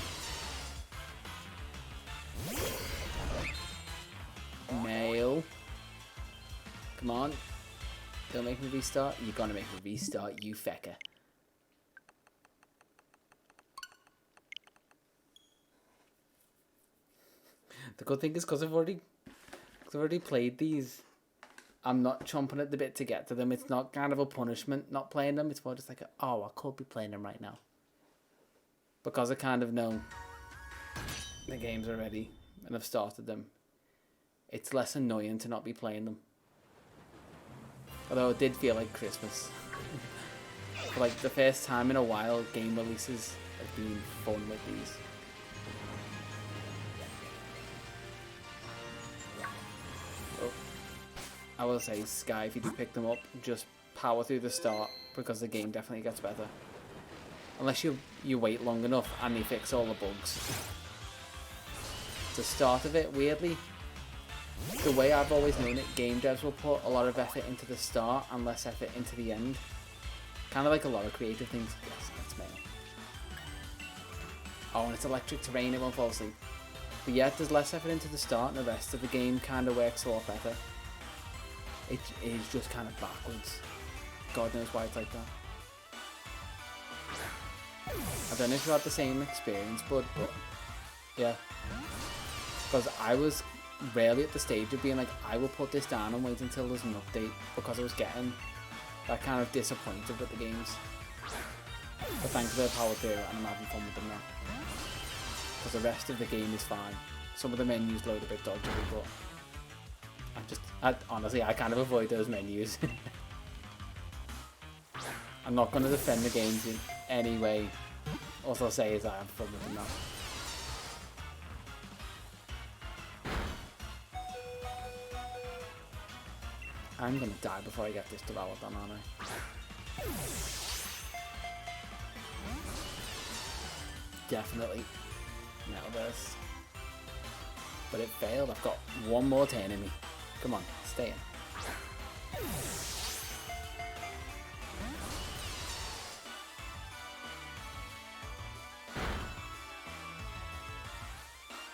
Mail. Come on. Don't make me restart. You're gonna make me restart, you fecker. The good thing is because I've already played these, I'm not chomping at the bit to get to them. It's not kind of a punishment not playing them. It's more just like, oh, I could be playing them right now. Because I kind of know the games already and I've started them, it's less annoying to not be playing them. Although it did feel like Christmas. For like the first time in a while, game releases have been fun with these. Oh. I will say, Sky, if you do pick them up, just power through the start, because the game definitely gets better. Unless you wait long enough and they fix all the bugs. The start of it, weirdly, the way I've always known it, game devs will put a lot of effort into the start and less effort into the end. Kind of like a lot of creative things. Yes, that's me. Oh, and it's electric terrain, it won't fall asleep. But yet, there's less effort into the start and the rest of the game kind of works a lot better. It is just kind of backwards. God knows why it's like that. I don't know if you had the same experience, but yeah. Because I was rarely at the stage of being like, I will put this down and wait until there's an update, because I was getting that kind of disappointed with the games. But thankfully I powered through and I'm having fun with them now. Because the rest of the game is fine. Some of the menus load a bit dodgy, but honestly, I kind of avoid those menus. I'm not going to defend the games in any way. All I'll say is I have fun with them now. I'm going to die before I get this developed on, aren't I? Definitely. Now this. But it failed. I've got one more turn in me. Come on, stay in.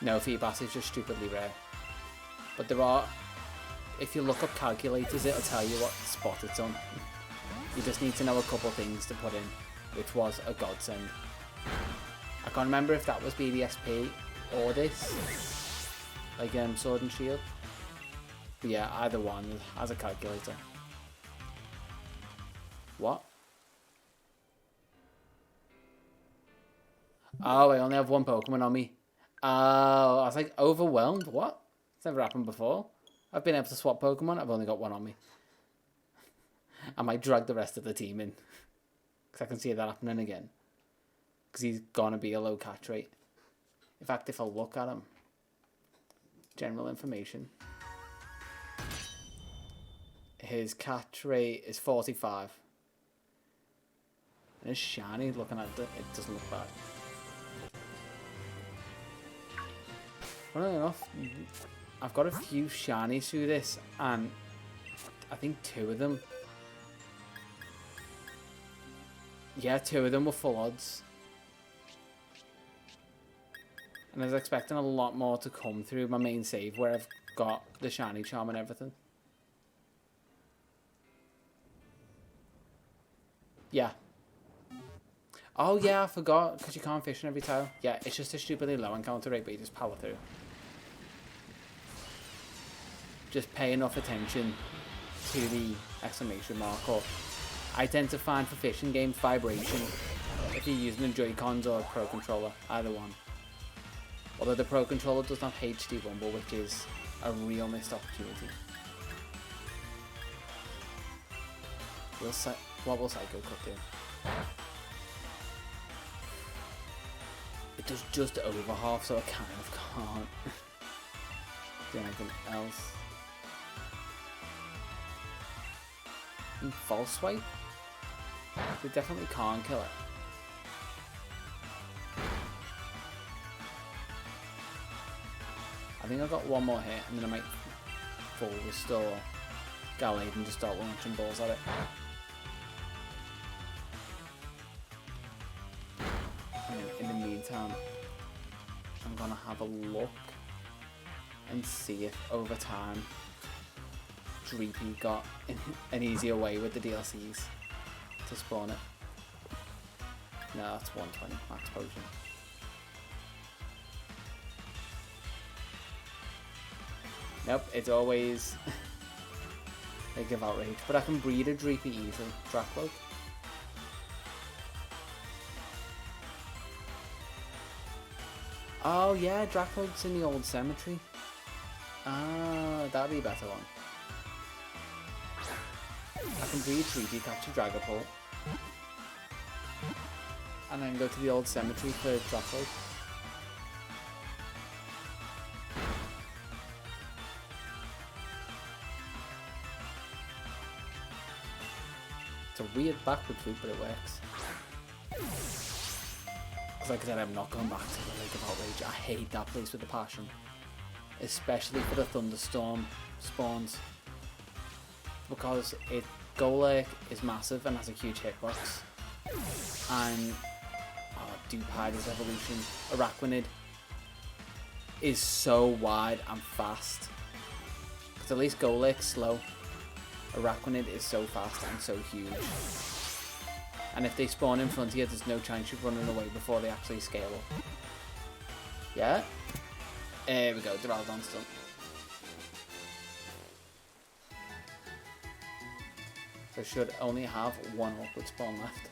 No, Feedbass is just stupidly rare. But there are, if you look up calculators, it'll tell you what spot it's on. You just need to know a couple things to put in, which was a godsend. I can't remember if that was BDSP or this, like Sword and Shield. But yeah, either one has a calculator. What? Oh, I only have one Pokemon on me. Oh, I was like, overwhelmed? What? It's never happened before. I've been able to swap Pokemon, I've only got one on me. I might drag the rest of the team in, because I can see that happening again. Because he's going to be a low catch rate. In fact, if I look at him, general information, his catch rate is 45. And it's shiny, looking at it, it doesn't look bad. Funnily enough, I've got a few shinies through this, and I think 2 of them Yeah, 2 of them were full odds. And I was expecting a lot more to come through my main save where I've got the shiny charm and everything. Yeah. Oh yeah, I forgot, because you can't fish in every tile. Yeah, it's just a stupidly low encounter rate, but you just power through. Just pay enough attention to the exclamation mark, or I tend to find for fishing games vibration if you're using a Joy-Cons or a Pro Controller, either one. Although the Pro Controller does not have HD Rumble, which is a real missed opportunity. What will Psycho Cut do? It does just over half, so I kind of can't do anything else. And false swipe? We definitely can't kill it. I think I've got one more hit, and then I might full restore Gallade and just start launching balls at it. And in the meantime, I'm gonna have a look and see if over time Dreepy got an easier way with the DLCs to spawn it. No, that's 120 max potion. Nope, it's always they give outrage. But I can breed a Dreepy easily. Dracloak. Oh yeah, Dracloak's in the old cemetery. Ah, that'd be a better one. I can breed Dreepy, catch a Dragapult, and then go to the old cemetery for Dracloak. It's a weird backward route, but it works. Because like I said, I'm not going back to the Lake of Outrage. I hate that place with a passion. Especially for the Thunderstorm spawns. Because Golurk is massive and has a huge hitbox. And Dupider's evolution, Araquanid, is so wide and fast. Because at least Golurk's slow. Araquanid is so fast and so huge. And if they spawn in front of you, there's no chance you're running away before they actually scale up. Yeah? There we go, Duraludon's done. So I should only have one awkward spawn left.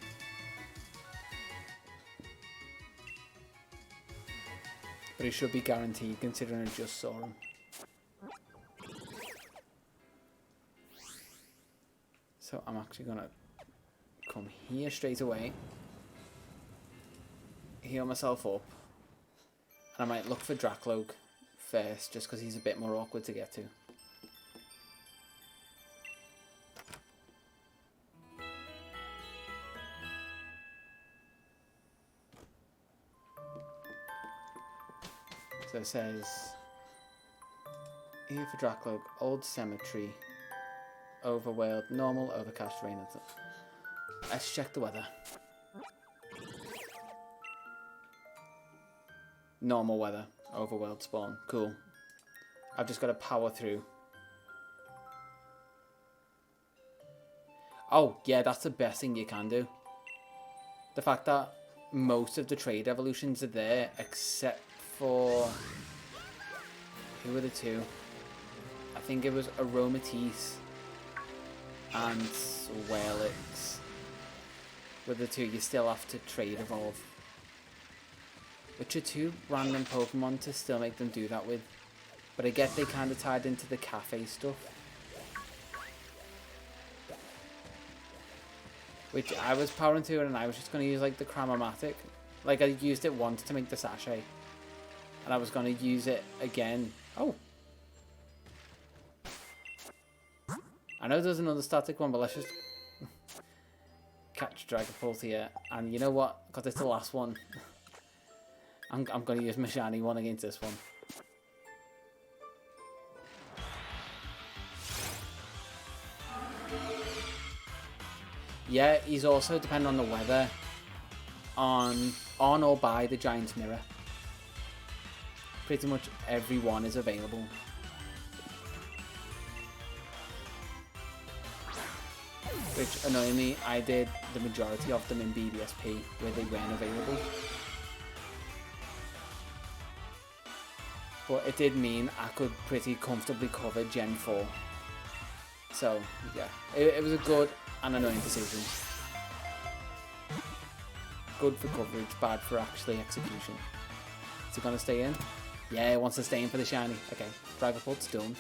But it should be guaranteed considering I just saw him. So I'm actually going to come here straight away, heal myself up, and I might look for Dracloak first just because he's a bit more awkward to get to. So it says here for Dracloak, Old Cemetery, Overworld, Normal, Overcast, Rain. Let's check the weather. Normal weather, Overworld spawn, cool. I've just got to power through. Oh yeah, that's the best thing you can do. The fact that most of the trade evolutions are there except for, who were the two? I think it was Aromatisse and Swellix were the two you still have to trade evolve. Which are two random Pokemon to still make them do that with. But I get they kind of tied into the cafe stuff. Which I was powering through and I was just going to use like the Cramomatic. Like I used it once to make the sachet. And I was going to use it again. Oh! I know there's another static one, but let's just catch Dragapult here. And you know what? Because it's the last one. I'm going to use my shiny one against this one. Yeah, he's also, depending on the weather, on or by the Giant's Mirror. Pretty much everyone is available. Which, annoyingly, I did the majority of them in BDSP, where they weren't available. But it did mean I could pretty comfortably cover Gen 4. So, yeah, it was a good and annoying decision. Good for coverage, bad for actually execution. Is it going to stay in? Yeah, it wants to stay in for the shiny. Okay, Dragapult's done.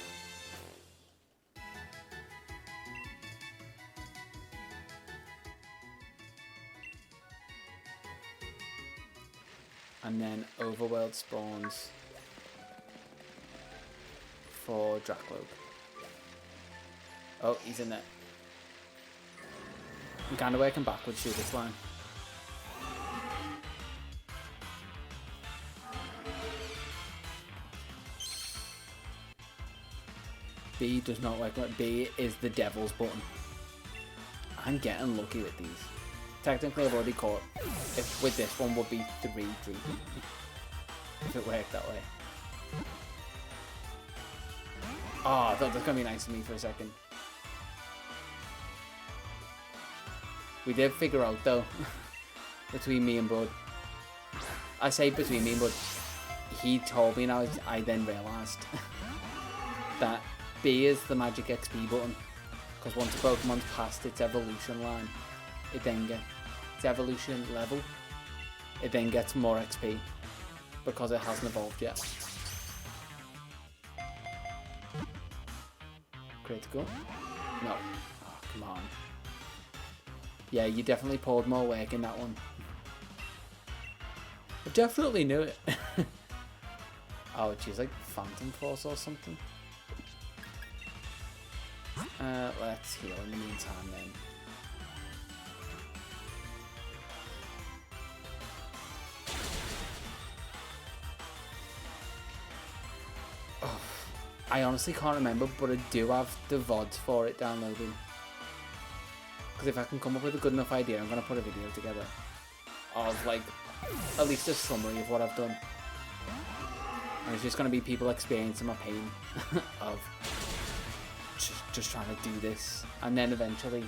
And then Overworld spawns for Dracloak. Oh, he's in there. I'm kind of working backwards through this line. B does not work. B is the devil's button. I'm getting lucky with these. Technically, I've already caught. If with this one would be 3 Dream. If it worked that way. Oh, I thought that was gonna be nice of me for a second. We did figure out though, between me and Bud. I say between me and Bud. He told me, and I then realised that B is the magic XP button, because once a Pokemon's past its evolution line, it then gets its evolution level. It then gets more XP because it hasn't evolved yet. Critical? No. Oh, come on. Yeah, you definitely poured more work in that one. I definitely knew it. Oh, she's like Phantom Force or something. Let's heal in the meantime then. Oh, I honestly can't remember, but I do have the VODs for it downloaded. Because if I can come up with a good enough idea, I'm going to put a video together of like at least a summary of what I've done. And it's just going to be people experiencing my pain of just trying to do this, and then eventually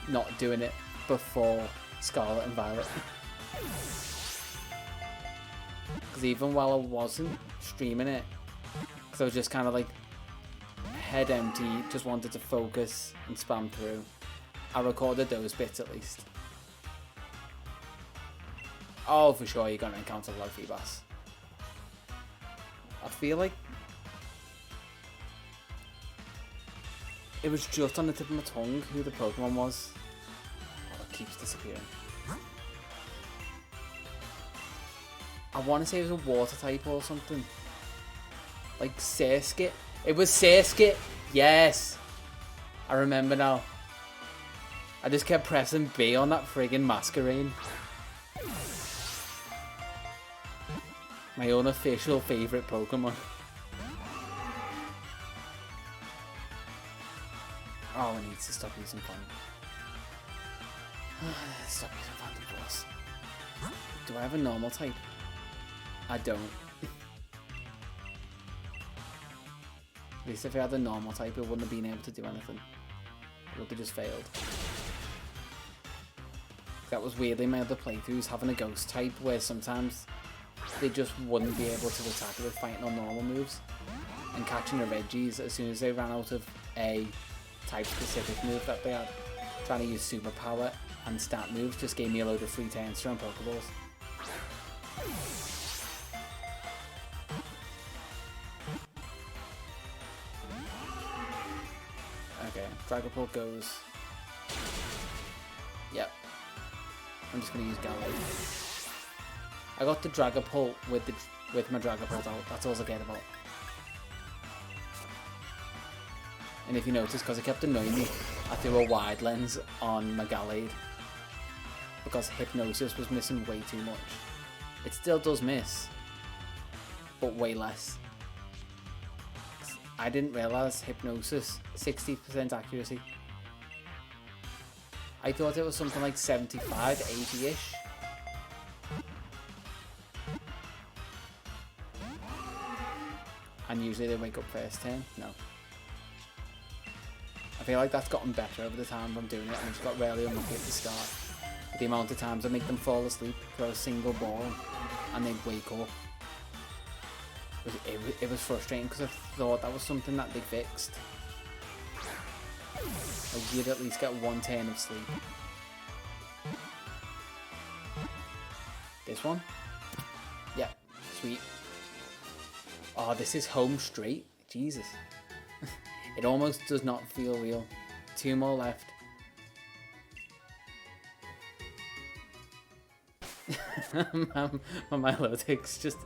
not doing it before Scarlet and Violet. Because even while I wasn't streaming it, because I was just kind of like head empty, just wanted to focus and spam through, I recorded those bits at least. Oh, for sure you're going to encounter low Feebas. I feel like it was just on the tip of my tongue who the Pokemon was. Oh, it keeps disappearing. I want to say it was a water type or something. Like Surskit. It was Surskit. Yes. I remember now. I just kept pressing B on that friggin' Masquerain. My unofficial favourite Pokemon. Oh, it needs to stop using Phantom. Stop using Phantom Force. Do I have a normal type? I don't. At least if I had a normal type, it wouldn't have been able to do anything. It would have just failed. That was weirdly my other playthroughs, having a ghost type where sometimes they just wouldn't be able to attack it with fighting on normal moves. And catching the Reggies as soon as they ran out of a type specific move that they had. Trying to use superpower and stat moves just gave me a load of free turns to run Pokeballs. Okay, Dragapult goes. Yep. I'm just gonna use Gallade. I got the Dragapult with my Dragapult out. That's all I cared about. And if you notice, because it kept annoying me, I threw a wide lens on my Gallade because Hypnosis was missing way too much. It still does miss, but way less. I didn't realise Hypnosis, 60% accuracy. I thought it was something like 75, 80-ish. And usually they wake up first turn. No. I feel like that's gotten better over the time I'm doing it, and I just got really unlucky at the start. The amount of times I make them fall asleep for a single ball, and they'd wake up. It was frustrating because I thought that was something that they fixed. Like you'd at least get one turn of sleep. This one? Yeah, sweet. Oh, this is home straight. Jesus. It almost does not feel real. 2 more left. My Milotic's just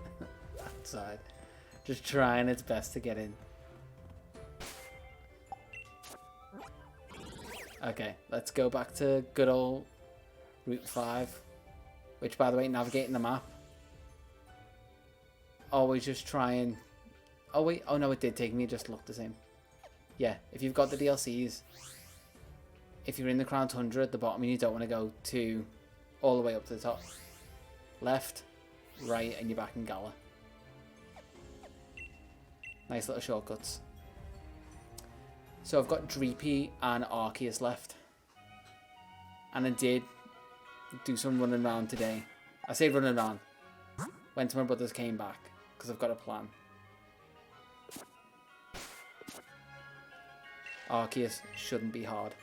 outside. Just trying its best to get in. Okay, let's go back to good old Route 5. Which, by the way, navigating the map. Always just try and... Oh, wait. Oh, no, it did take me. It just looked the same. Yeah, if you've got the DLCs, if you're in the Crown Tundra at the bottom and you don't want to go to all the way up to the top, left, right, and you're back in Gala. Nice little shortcuts. So I've got Dreepy and Arceus left. And I did do some running around today. I say running around. Went to my brother's, came back, because I've got a plan. Arceus shouldn't be hard.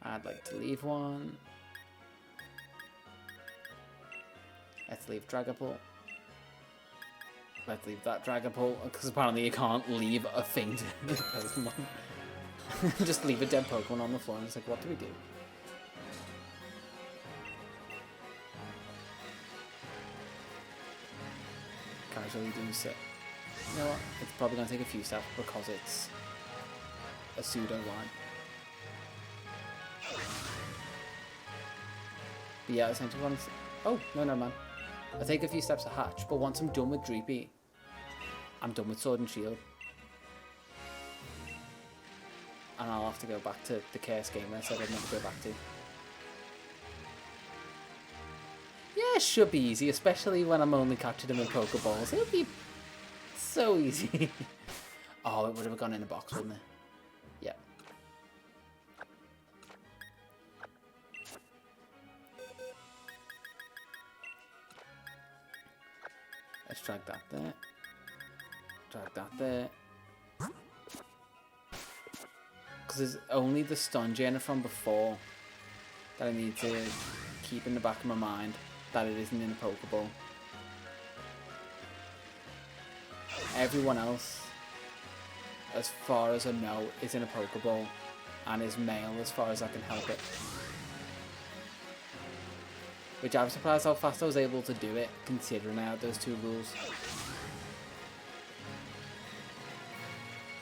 I'd like to leave one. Let's leave Dragapult. Let's leave that Dragapult, because apparently you can't leave a fainted Pokemon. Just leave a dead Pokemon on the floor and it's like, what do we do? Casually do sit. You know what? It's probably going to take a few steps because it's a pseudo line. But yeah, essentially once... Oh, no, man. I'll take a few steps to hatch, but once I'm done with Dreepy, I'm done with Sword and Shield. And I'll have to go back to the Chaos game I said I'd never go back to. Yeah, it should be easy, especially when I'm only catching them in Pokeballs. It'll be so easy. Oh, it would have gone in a box, wouldn't it? Yeah. Let's drag that there. Drag that there. Because there's only the stun gen from before that I need to keep in the back of my mind that it isn't in a Pokeball. Everyone else, as far as I know, is in a Pokeball and is male as far as I can help it. Which I'm surprised how fast I was able to do it, considering I had those 2 rules.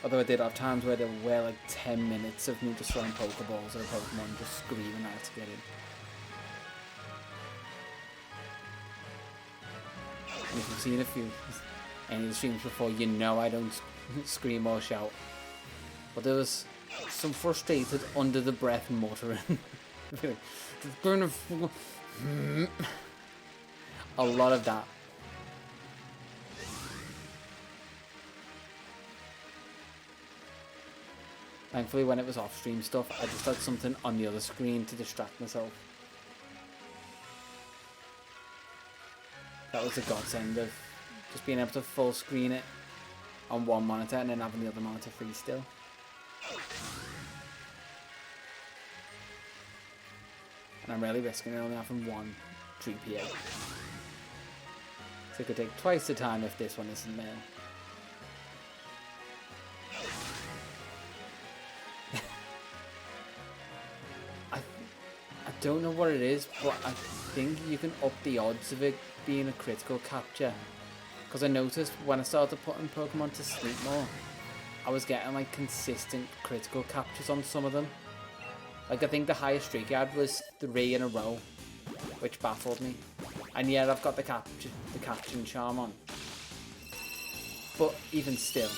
Although I did have times where there were like 10 minutes of me just throwing Pokeballs at a Pokemon, just screaming out to get in. And if you've seen any of the streams before, you know I don't scream or shout. But there was some frustrated, under the breath muttering. A lot of that. Thankfully, when it was off-stream stuff, I just had something on the other screen to distract myself. That was the godsend of just being able to full screen it on one monitor and then having the other monitor free still. And I'm really risking only having one 3PA. So it could take twice the time if this one isn't male. I don't know what it is, but I think you can up the odds of it being a critical capture. Because I noticed when I started putting Pokemon to sleep more, I was getting like consistent critical captures on some of them. Like I think the highest streak I had was 3 in a row, which baffled me. And yeah, I've got the catching charm on. But even still.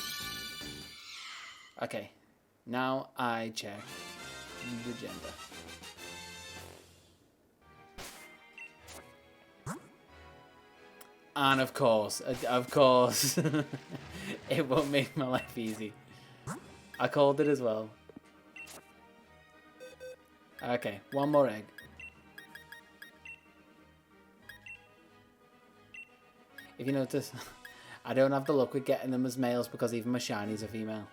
Okay, now I check the gender. And of course, it won't make my life easy. I called it as well. Okay, one more egg. If you notice, I don't have the luck with getting them as males because even my shinies are female.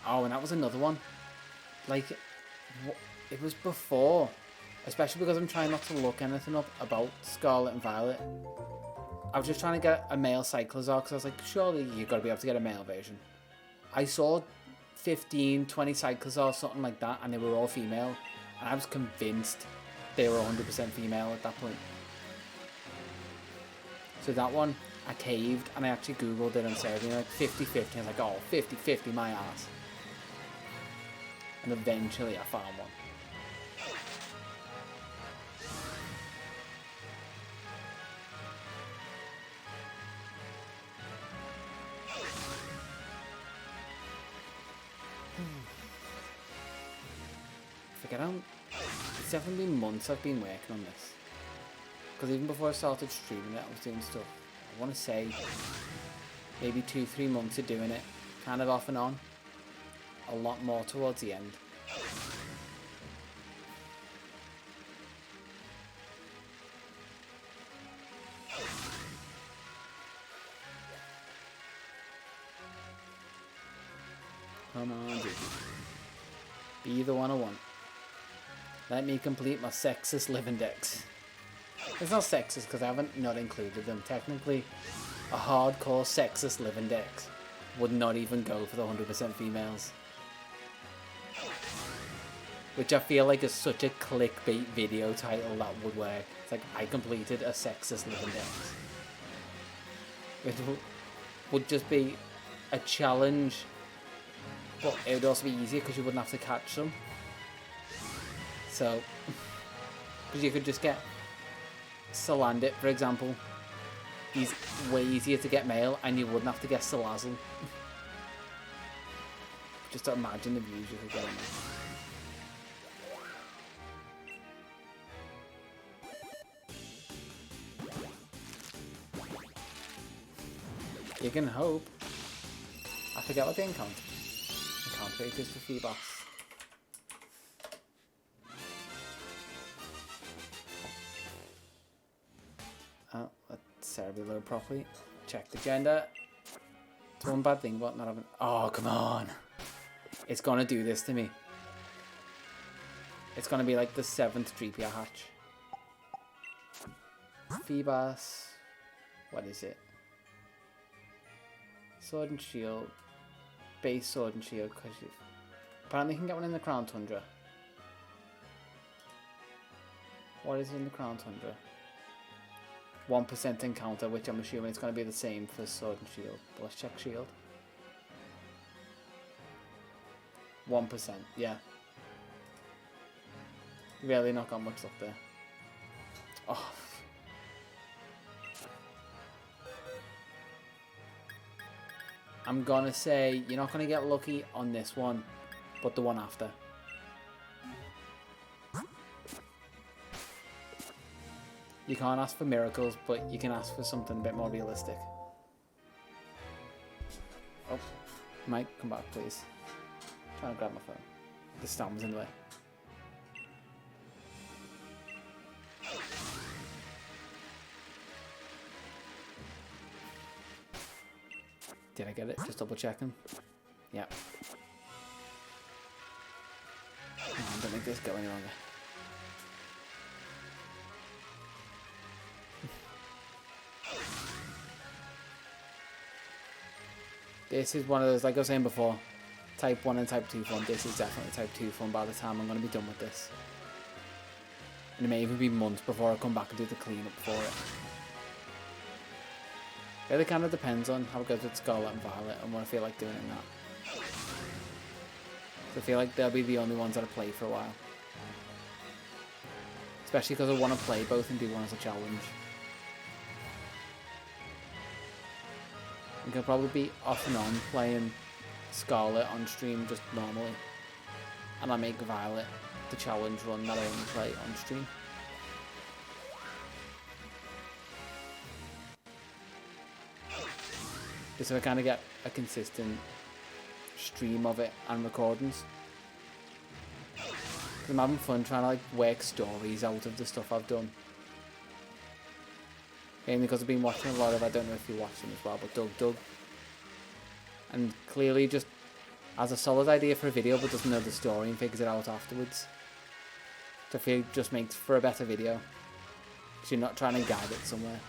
Oh, and that was another one. Like, it was before. Especially because I'm trying not to look anything up about Scarlet and Violet. I was just trying to get a male Cyclizar because I was like, surely you've got to be able to get a male version. I saw 15, 20 Cyclizars, something like that, and they were all female. And I was convinced they were 100% female at that point. So that one, I caved, and I actually googled it and said, like 50-50. I was like, oh, 50-50, my ass. And eventually I found one. It's definitely been months I've been working on this. Because even before I started streaming it, I was doing stuff. I want to say maybe 2-3 months of doing it, kind of off and on. A lot more towards the end. Come on, dude. Be the one I want. Let me complete my sexist living dex. It's not sexist because I haven't not included them. Technically, a hardcore sexist living dex would not even go for the 100% females. Which I feel like is such a clickbait video title that would work. It's like, I completed a sexist living dex. It would just be a challenge, but it would also be easier because you wouldn't have to catch them. So, because you could just get Salandit, for example. He's way easier to get male, and you wouldn't have to get Salazzle. Just to imagine the views you could get on it. You can hope. I forget what the encounter rate is for Feebas. Let's reload properly. Check the gender. It's one bad thing about not having. Oh, come on! It's gonna do this to me. It's gonna be like the 7th Dreepia hatch. Feebas. What is it? Sword and Shield. Base Sword and Shield. Because apparently you can get one in the Crown Tundra. What is it in the Crown Tundra? 1% encounter, which I'm assuming it's going to be the same for Sword and Shield. But let's check Shield. 1%, yeah. Really not got much up there. Oh. I'm going to say you're not going to get lucky on this one, but the one after. You can't ask for miracles, but you can ask for something a bit more realistic. Oh, Mike, come back, please. I'm trying to grab my phone. The stand was in the way. Did I get it? Just double checking. Yeah. Oh, don't make this go any longer. This is one of those, like I was saying before, type 1 and type 2 fun. This is definitely type 2 fun by the time I'm going to be done with this. And it may even be months before I come back and do the cleanup for it. It really kind of depends on how it goes with Scarlet and Violet and what I feel like doing in that. So I feel like they'll be the only ones that I play for a while. Especially because I want to play both and do one as a challenge. I could probably be off and on playing Scarlet on stream just normally. And I make Violet the challenge run that I only play on stream. Just so I kind of get a consistent stream of it and recordings. Because I'm having fun trying to like work stories out of the stuff I've done. Mainly because I've been watching a lot of, I don't know if you watch them as well, but Doug. And clearly just has a solid idea for a video but doesn't know the story and figures it out afterwards. So I feel it just makes for a better video. Because you're not trying to guide it somewhere.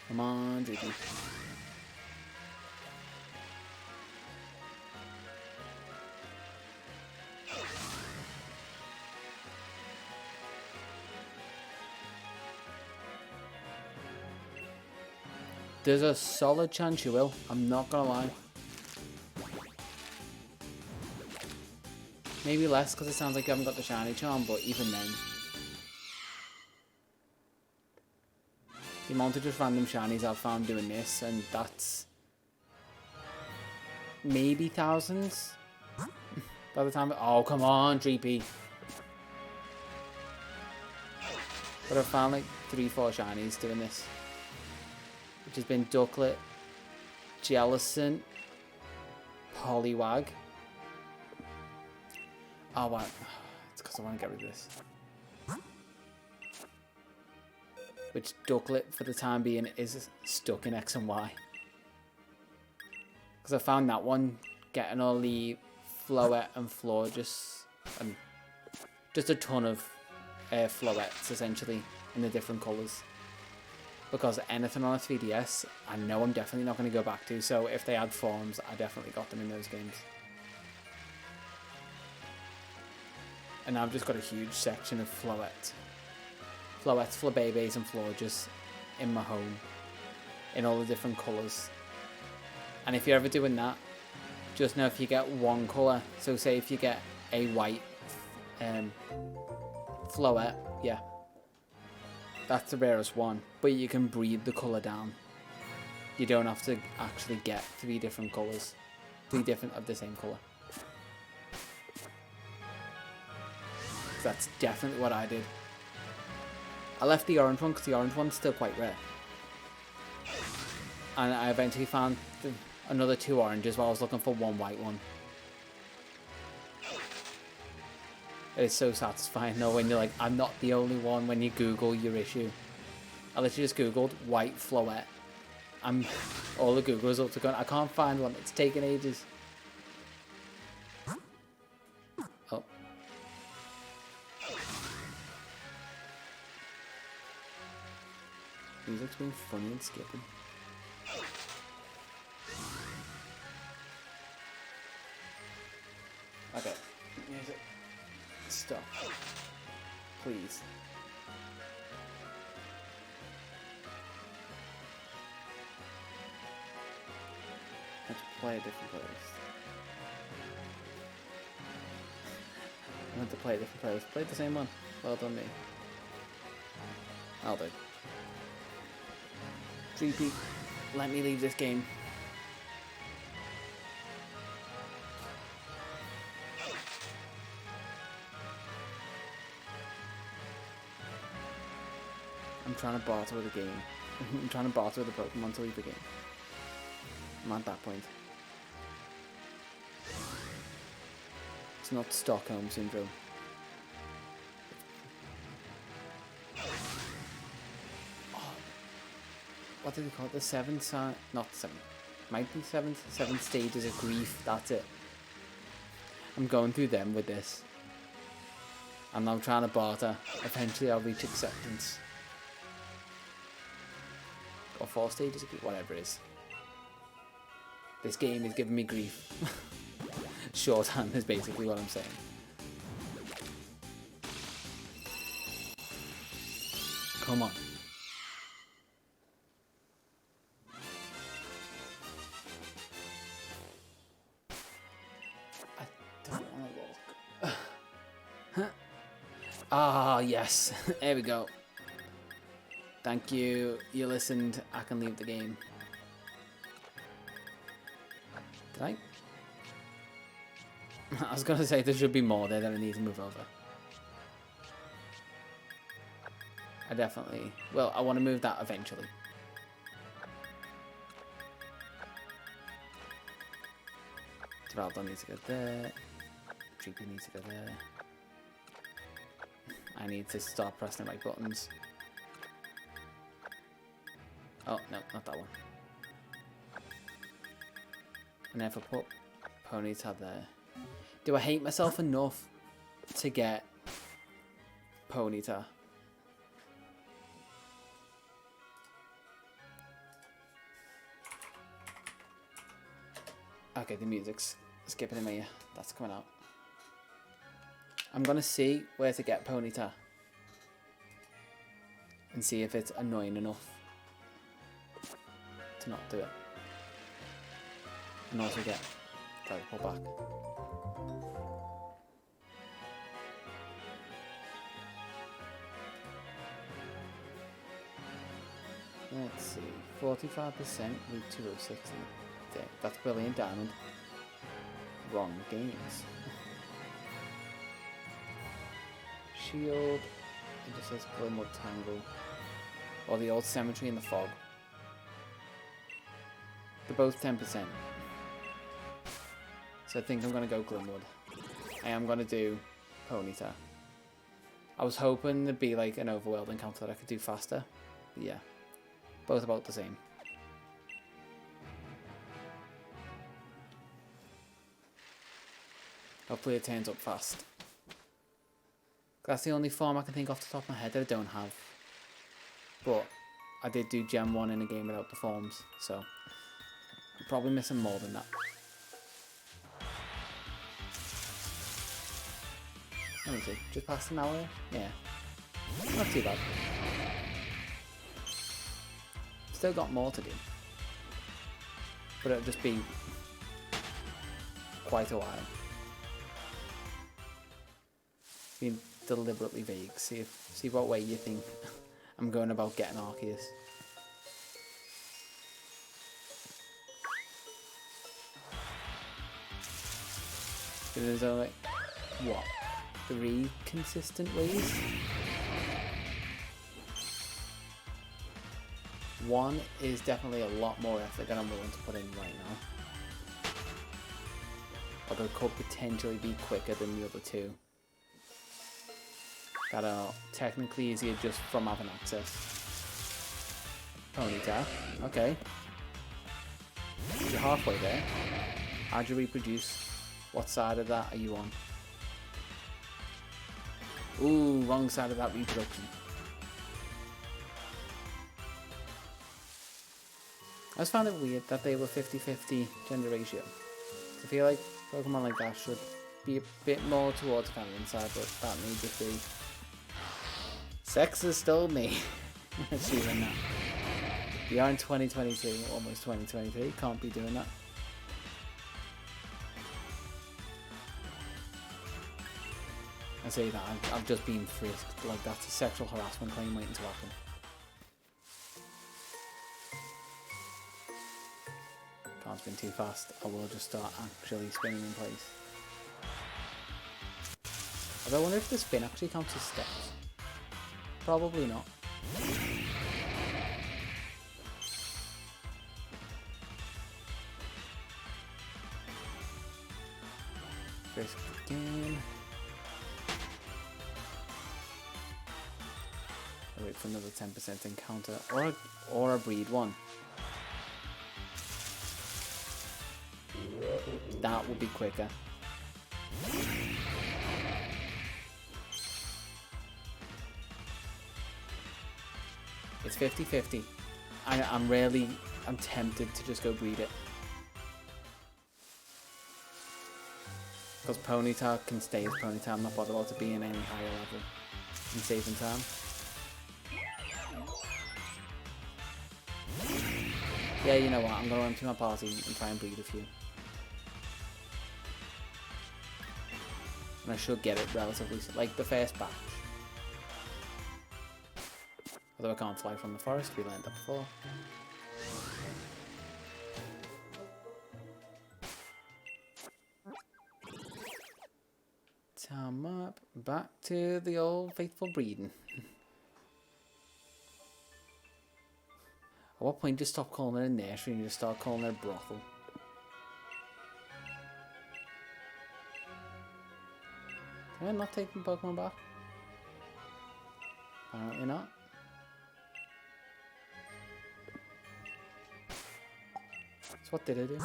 Come on, Droopy. There's a solid chance you will. I'm not gonna lie. Maybe less because it sounds like you haven't got the shiny charm, but even then. The amount of just random shinies I've found doing this, and that's maybe thousands by the time. Oh, come on, Dreepy. But I've found like 3-4 shinies doing this, which has been Ducklet, Jellicent, Poliwag. Oh, wow. It's because I want to get rid of this. Which Ducklet, for the time being, is stuck in X and Y. Because I found that one getting all the Floette and Florges, and just a ton of Floettes, essentially, in the different colours. Because anything on a 3DS, I know I'm definitely not going to go back to, so if they add forms, I definitely got them in those games. And now I've just got a huge section of Floettes, Flabébés and Florges in my home, in all the different colours. And if you're ever doing that, just know if you get one colour, so say if you get a white Floette, yeah, that's the rarest one, but you can breed the colour down. You don't have to actually get 3 different colours, 3 different of the same colour. That's definitely what I did. I left the orange one because the orange one's still quite rare. And I eventually found another 2 oranges while I was looking for 1 white one. It's so satisfying though when you're like, I'm not the only one when you Google your issue. I literally just Googled white Floette. All the Google results are gone. I can't find one. It's taken ages. Oh. Music's being funny and skipping. Okay. Music. Stop. Please. Let's play a different playlist. I want to play a different playlist. Play the same one. Well done, me. I'll do. 3P. Let me leave this game. I'm trying to barter with a game. I'm trying to barter with a Pokemon to leave the game. I'm at that point. It's not Stockholm Syndrome. Oh, what did they call it? The 7 sign? Not 7. Might be 7. 7 stages of grief. That's it. I'm going through them with this. And I'm trying to barter. Eventually I'll reach acceptance. Or 4 stages of grief, whatever it is. This game is giving me grief. Shorthand is basically what I'm saying. Come on. I don't want to walk. Ah, yes. There we go. Thank you. You listened. I can leave the game. Did I? I was going to say there should be more there that I need to move over. I definitely... Well, I want to move that eventually. Development needs to go there. Treepy needs to go there. I need to start pressing the right buttons. Oh, no, not that one. And if I put Ponyta there. Do I hate myself enough to get Ponyta? Okay, the music's skipping in my ear. That's coming out. I'm gonna see where to get Ponyta and see if it's annoying enough to not do it. And also get teleport back. Let's see, 45% Route 206. That's Brilliant Diamond. Wrong games. Shield. It just says Glimwood Tangle. Or the old cemetery in the fog. They're both 10%. So I think I'm going to go Glimwood. I am going to do Ponyta. I was hoping there'd be like an overworld encounter that I could do faster. But yeah. Both about the same. Hopefully it turns up fast. That's the only form I can think off the top of my head that I don't have. But I did do Gem 1 in a game without the forms, so I'm probably missing more than that. Let me see, just past an hour? Yeah. Not too bad. Still got more to do. But it'll just be quite a while. Being deliberately vague. See what way you think I'm going about getting Arceus. There's only what? 3 consistent ways? One is definitely a lot more effort than I'm willing to put in right now. Although it could potentially be quicker than the other 2. That are technically easier just from having access. Ponyta, okay. You're halfway there. How'd you reproduce? What side of that are you on? Ooh, wrong side of that reproduction. I just found it weird that they were 50-50 gender ratio. I feel like Pokemon like that should be a bit more towards the feminine side, but that may just be... Sex is still me. Assuming that. We are in 2022, almost 2023. Can't be doing that. I say that, I've just been frisked. Like, that's a sexual harassment claim waiting to happen. Can't spin too fast. I will just start actually spinning in place. Although I wonder if the spin actually counts as steps. Probably not. Frisk again. I'll wait for another 10% encounter or a breed one. That will be quicker. It's 50-50. I'm tempted to just go breed it. Because Ponyta can stay as Ponyta. I'm not bothered about to be in any higher level in saving time. Yeah, you know what? I'm going to empty my party and try and breed a few. And I should get it relatively soon, like the first batch. Although I can't fly from the forest, we learned that before. Town map. Back to the old faithful breeding. At what point do you stop calling it a nursery and you just start calling it a brothel? Am I not taking Pokemon back? Apparently not. So what did I do?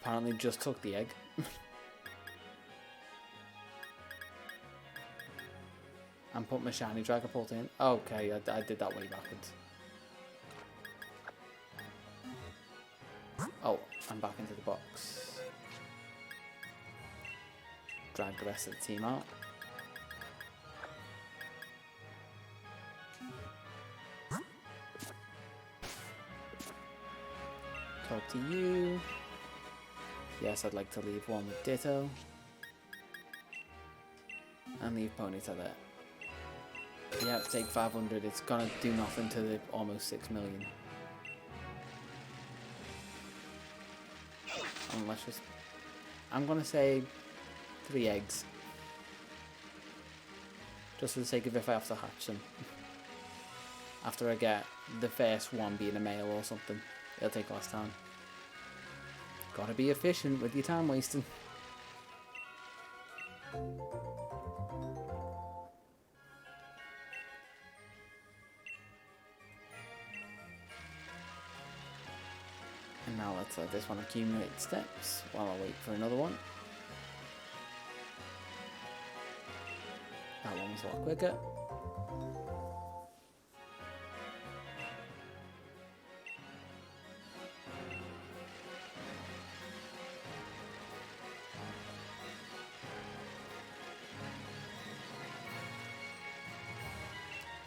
Apparently just took the egg. And put my shiny Dragapult in. Okay, I did that way backwards. Oh, I'm back into the box. Drag the rest of the team out. Talk to you. Yes, I'd like to leave one with Ditto. And leave Ponyta there. Yeah, take 500. It's gonna do nothing to the almost 6 million. Unless just... I'm gonna say 3 eggs. Just for the sake of if I have to hatch them. After I get the first one being a male or something. It'll take less time. Gotta be efficient with your time wasting. And now let's let this one accumulate steps while I wait for another one. That one was a lot quicker.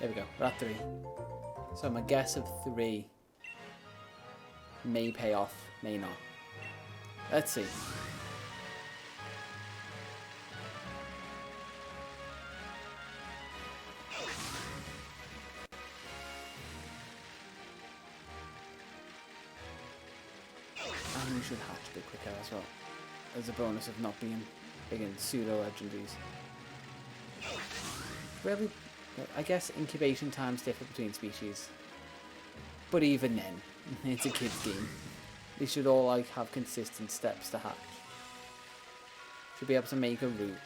There we go, we're at 3. So my guess of 3 may pay off, may not. Let's see. And we should hatch a bit quicker as well. As a bonus of not being big in pseudo legendaries. Really, I guess incubation times differ between species. But even then, it's a kid's game. They should all like have consistent steps to hatch. Should be able to make a route,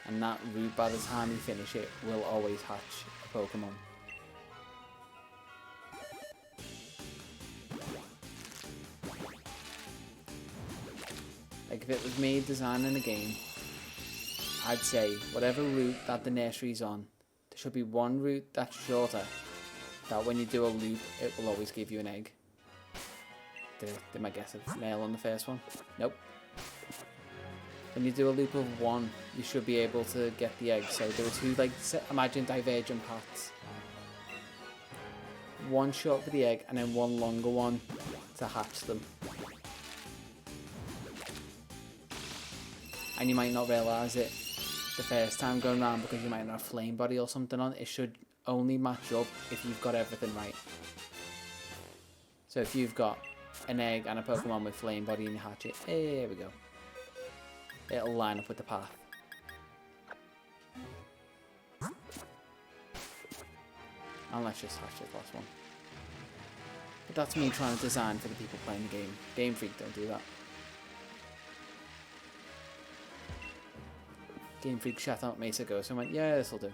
and that route by the time you finish it will always hatch a Pokemon. Like if it was me designing a game, I'd say whatever route that the nursery's on, there should be one route that's shorter, that when you do a loop, it will always give you an egg. Did my guess of male on the first one? Nope. When you do a loop of 1, you should be able to get the egg. So there are 2, like, imagine divergent paths. 1 short for the egg, and then 1 longer one to hatch them. And you might not realise it the first time going around because you might not have Flame Body or something on. It should only match up if you've got everything right. So if you've got an egg and a Pokemon with Flame Body and you hatch it, there we go. It'll line up with the path. And let's just hatch this last one. But that's me trying to design for the people playing the game. Game Freak don't do that. Game Freak shut out Mesa Ghost and went, yeah, this'll do.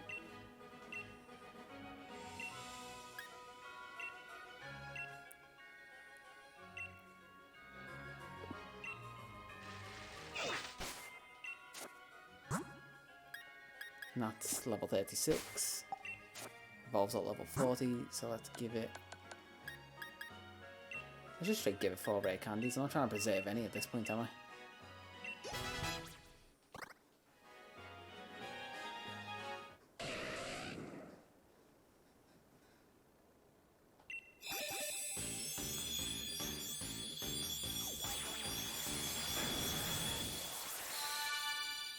And that's level 36. Evolves at level 40, so let's give it... Let's just straight give it 4 rare candies. I'm not trying to preserve any at this point, am I?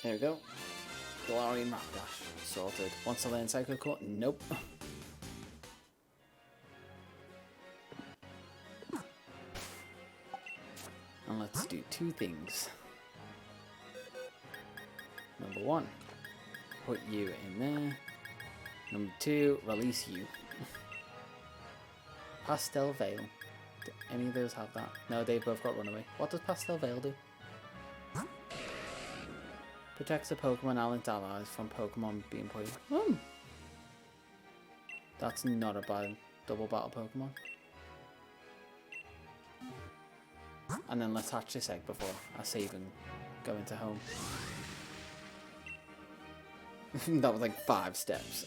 There we go. Galarian Rapidash. Sorted. Wants to learn Psycho Cut? Nope. And let's do 2 things. Number 1, put you in there. Number 2, release you. Pastel Veil. Do any of those have that? No, they both got Runaway. What does Pastel Veil do? Protects the Pokemon and its allies from Pokemon being poisoned. That's not a bad double battle Pokemon. And then let's hatch this egg before I save and go into home. That was like 5 steps.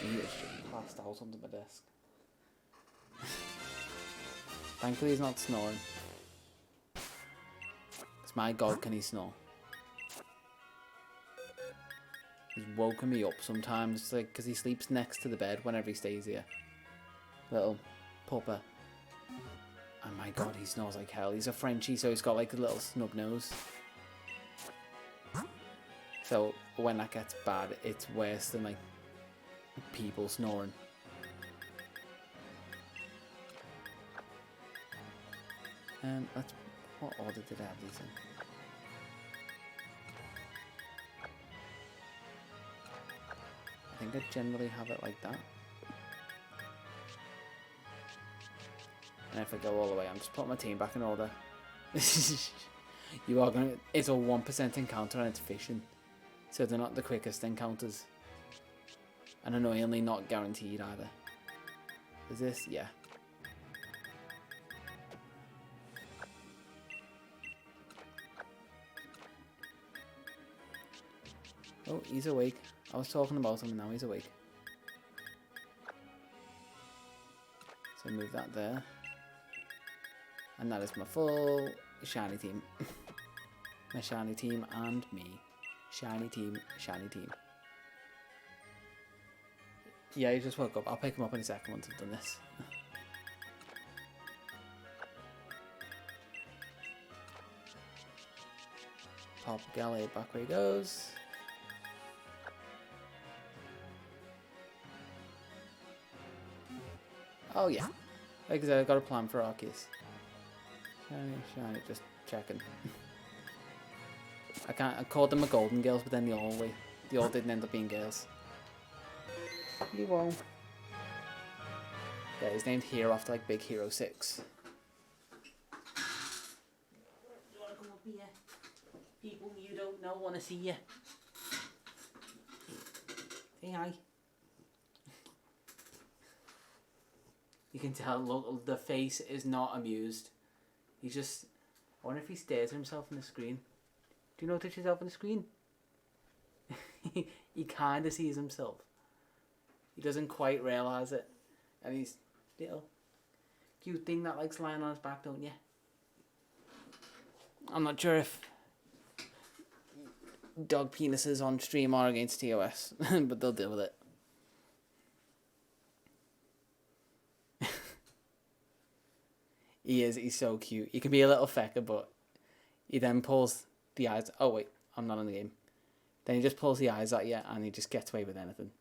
He just passed out onto my desk. Thankfully he's not snoring. Because my god, can he snore. He's woken me up sometimes, like, because he sleeps next to the bed whenever he stays here. Little pupper. And my god, he snores like hell. He's a Frenchie, so he's got like a little snub nose. So when that gets bad, it's worse than like people snoring. What order did I have these in? I think I generally have it like that. And if I go all the way, I'm just putting my team back in order. You are gonna. It's a 1% encounter and it's fishing, so they're not the quickest encounters. And annoyingly, not guaranteed either. Is this? Yeah. Oh, he's awake. I was talking about him and now he's awake. So move that there. And that is my full shiny team. My shiny team and me. Shiny team, shiny team. Yeah, he just woke up. I'll pick him up in a second once I've done this. Pop Gallade back where he goes. Oh yeah, like I said, I got a plan for Arceus. Shiny, just checking. I called them a golden girls, but then they all didn't end up being girls. You won't. Yeah, he's named Hero after like Big Hero 6. Do you want to come up here? People you don't know want to see you. Say hi. You can tell, look, the face is not amused. He's just... I wonder if he stares at himself in the screen. Do you notice yourself in the screen? He kind of sees himself. He doesn't quite realise it. And he's little cute thing that likes lying on his back, don't you? I'm not sure if dog penises on stream are against TOS, but they'll deal with it. He's so cute. He can be a little fecker, but he then pulls the eyes. Oh wait, I'm not on the game. Then he just pulls the eyes at you and he just gets away with anything.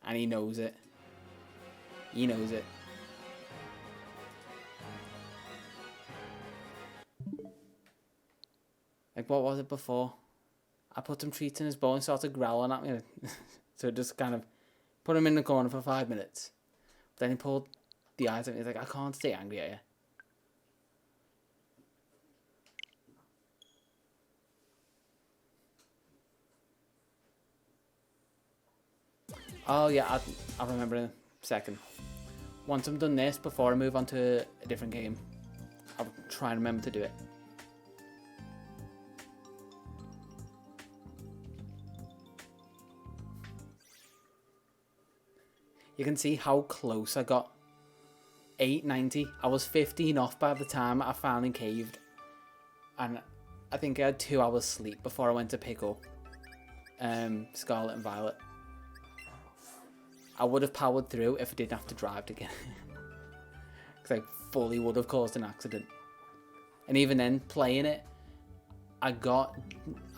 And he knows it. He knows it. Like, what was it before? I put some treats in his bowl and started growling at me. So just kind of put him in the corner for 5 minutes. Then he pulled the eyes at me. He's like, I can't stay angry at you. Oh yeah, I'll remember in a second. Once I'm done this, before I move on to a different game, I'll try and remember to do it. You can see how close I got. 890. I was 15 off by the time I finally caved. And I think I had 2 hours sleep before I went to pick up Scarlet and Violet. I would have powered through if I didn't have to drive to get it. Because I fully would have caused an accident. And even then, playing it, I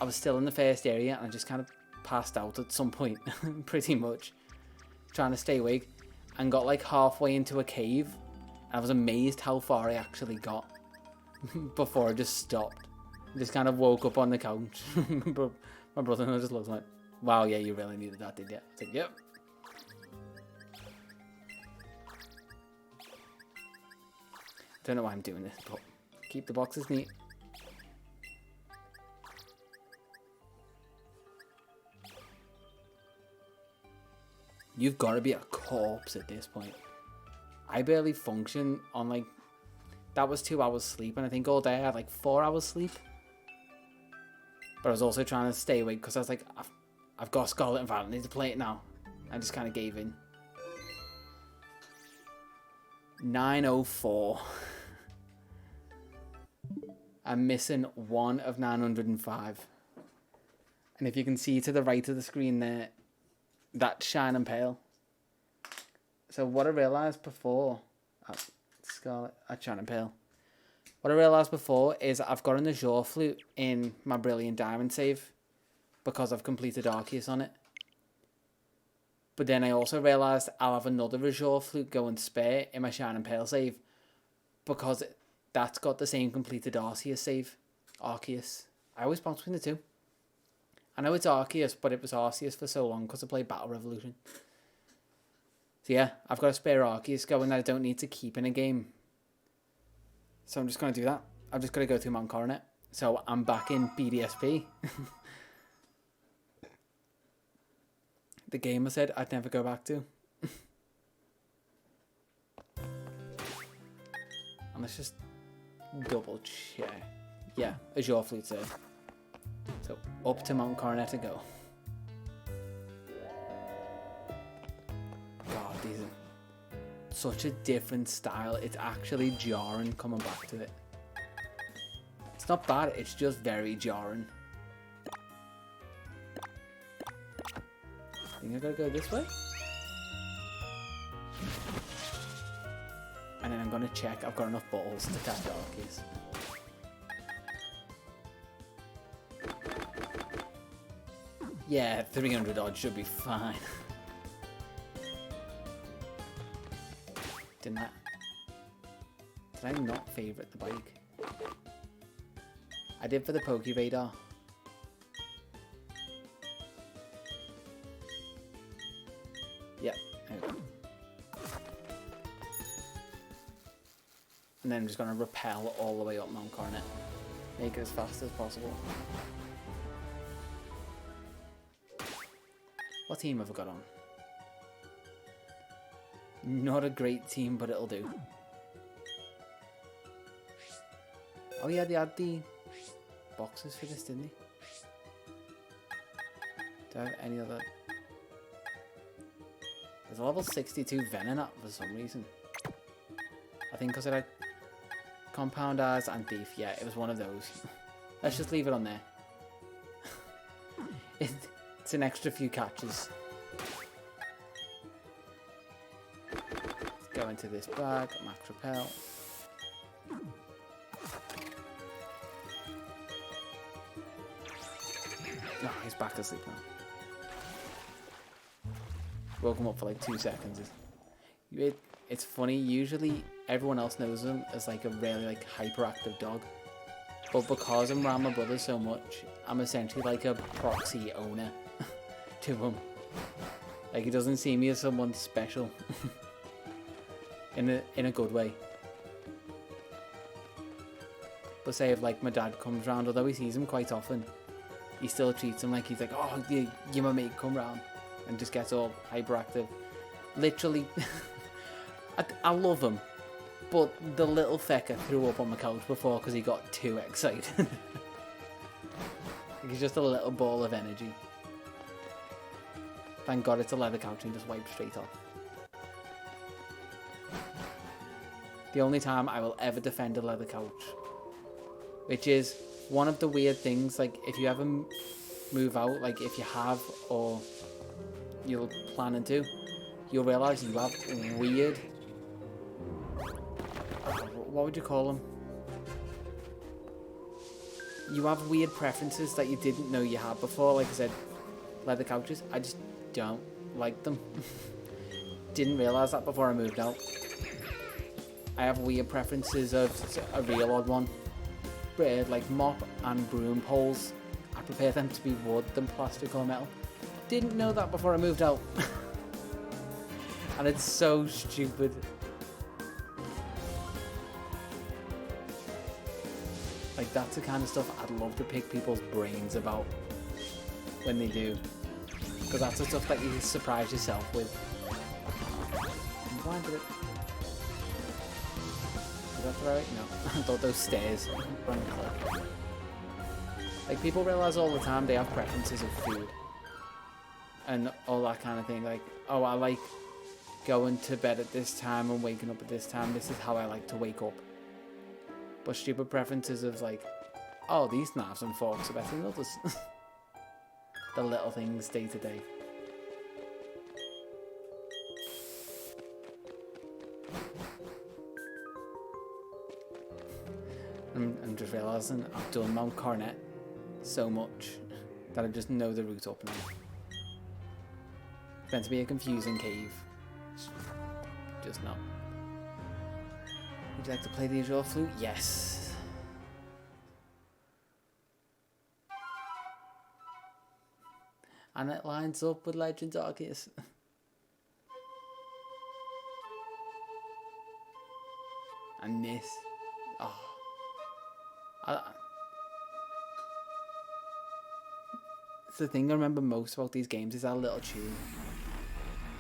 was still in the first area and I just kind of passed out at some point, pretty much, trying to stay awake, and got like halfway into a cave. I was amazed how far I actually got before I just stopped. Just kind of woke up on the couch. My brother just looked like, wow, yeah, you really needed that, did you? I was like, yep. Don't know why I'm doing this, but keep the boxes neat. You've got to be a corpse at this point. I barely function on like, that was 2 hours sleep, and I think all day I had like 4 hours sleep. But I was also trying to stay awake because I was like, I've got Scarlet and Violet, I need to play it now. I just kind of gave in. 904. I'm missing 1 of 905. And if you can see to the right of the screen there, that's Shine and Pale. So what I realised before... Scarlet, Shine and Pale. What I realised before is I've got an Azure Flute in my Brilliant Diamond save because I've completed Arceus on it. But then I also realised I'll have another Azure Flute going spare in my Shine and Pale save because that's got the same completed Arceus save. Arceus. I always bounce between the two. I know it's Arceus, but it was Arceus for so long because I played Battle Revolution. So yeah, I've got a spare Arceus going that I don't need to keep in a game. So I'm just going to do that. I'm just going to go through Mount Coronet. So I'm back in BDSP. The game I said I'd never go back to. And let's just double check. Yeah, Azure Fleet save. So up to Mount Coronet to go. God, these are such a different style. It's actually jarring coming back to it. It's not bad, it's just very jarring. I think I gotta go this way. And then I'm gonna check I've got enough balls to catch Arceus. Yeah, 300 odds should be fine. Did I not favourite the bike? I did for the Poke Radar. Yep, there we go. And then I'm just going to rappel all the way up Mount Coronet. Make it as fast as possible. What team have I got on? Not a great team, but it'll do. Oh yeah, they had the boxes for this, didn't they? Do I have any other? There's a level 62 Venonat for some reason. I think because it had Compound Eyes and Thief. Yeah, it was one of those. Let's just leave it on there. It's an extra few catches. Let's go into this bag. Max Repel. Oh, he's back asleep now. Woke him up for like 2 seconds. It's funny, usually everyone else knows him as like a really like hyperactive dog. But because I'm around my brother so much, I'm essentially like a proxy owner to him. Like he doesn't see me as someone special. in a good way. But say if like my dad comes round, although he sees him quite often, he still treats him like he's like, oh, you my mate, come round. And just gets all hyperactive. Literally, I love him. But the little fecker threw up on my couch before because he got too excited. He's just a little ball of energy. Thank God it's a leather couch and just wiped straight off. The only time I will ever defend a leather couch. Which is one of the weird things, like if you ever move out, like if you have or you're planning to, you'll realise you have weird... What would you call them? You have weird preferences that you didn't know you had before. Like I said, leather couches. I just don't like them. Didn't realise that before I moved out. I have weird preferences of a real odd one. Like mop and broom poles. I prefer them to be wood than plastic or metal. Didn't know that before I moved out. And it's so stupid. Like, that's the kind of stuff I'd love to pick people's brains about when they do. Because that's the stuff that you surprise yourself with. Why did it... Is that right? No. I thought those stairs were on the cliff. Like, people realise all the time they have preferences of food. And all that kind of thing. Like, oh, I like going to bed at this time and waking up at this time. This is how I like to wake up. But stupid preferences of like, oh, these knives and forks are better than others. The little things day to day. I'm just realising I've done Mount Coronet so much that I just know the route up now. It's meant to be a confusing cave. Just not. Would you like to play the usual flute? Yes. And it lines up with Legends Arceus. And this. Oh. It's the thing I remember most about these games is that little tune.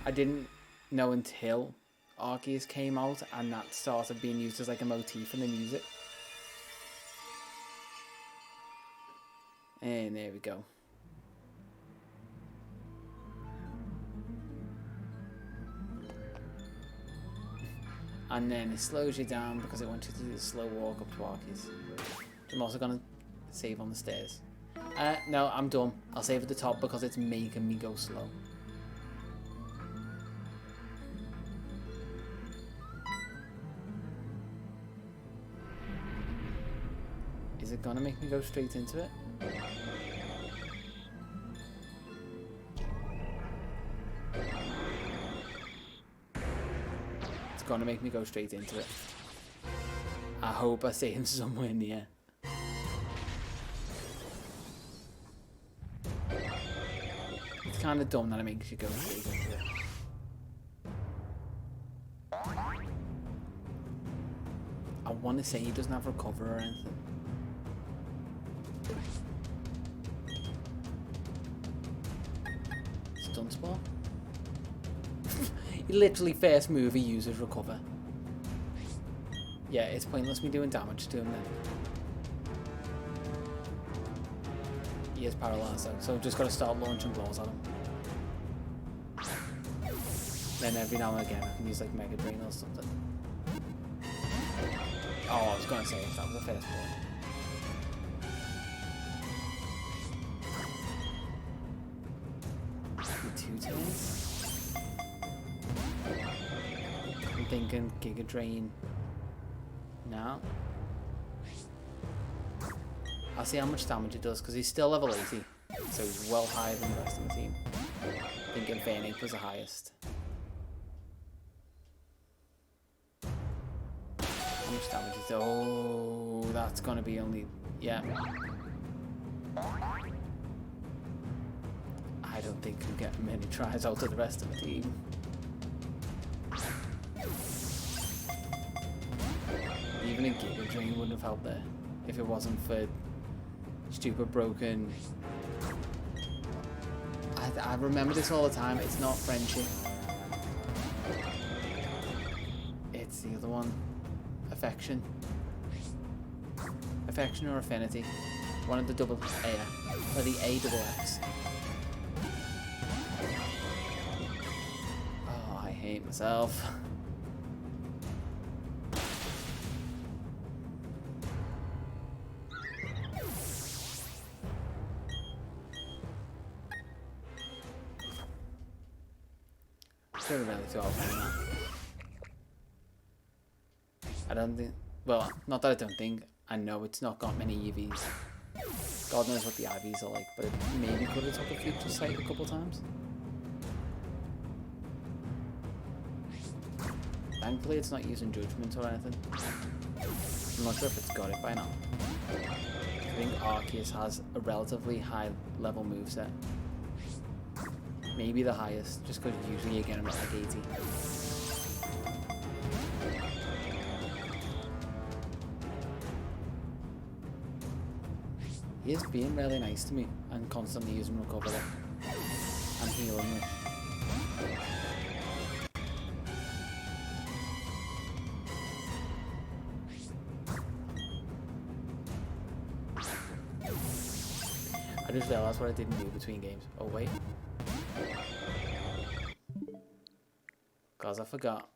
I didn't know until Arceus came out and that started being used as like a motif in the music. And there we go. And then it slows you down because it wants you to do the slow walk up to Arceus. I'm also going to save on the stairs. No, I'm done. I'll save at the top because it's making me go slow. Is it gonna make me go straight into it? It's gonna make me go straight into it. I hope I see him somewhere near. It's kind of dumb that it makes you go straight into it. I want to say he doesn't have recover or anything. Stun spell? He literally first move he uses recover. Yeah, it's pointless me doing damage to him then. He is paralysed though, so I've just got to start launching blows at him. Then every now and again I can use like Mega Brain or something. Oh, I was going to say if that was the first one. Two turns. I'm thinking Giga Drain now. I'll see how much damage it does because he's still level 80, so he's well higher than the rest of the team. Thinking Fanape was the highest. How much damage is it? Oh, that's gonna be only, yeah. I don't think he'll get many tries out of the rest of the team. Even a Giga Drain wouldn't have helped there if it wasn't for stupid broken. I remember this all the time. It's not friendship. It's the other one. Affection. Affection or affinity. One of the double A. Or the A double X. Oh, I hate myself. Really too often. I don't think, well, not that I don't think, I know it's not got many EVs. God knows what the IVs are like, but it maybe could have took a future sight a couple times. Thankfully it's not using judgment or anything. I'm not sure if it's got it by now. I think Arceus has a relatively high level moveset. Maybe the highest, just because usually you get him at like 80. He is being really nice to me and constantly using recover and healing me. I just realised what I didn't do between games. Oh wait. Cause I forgot.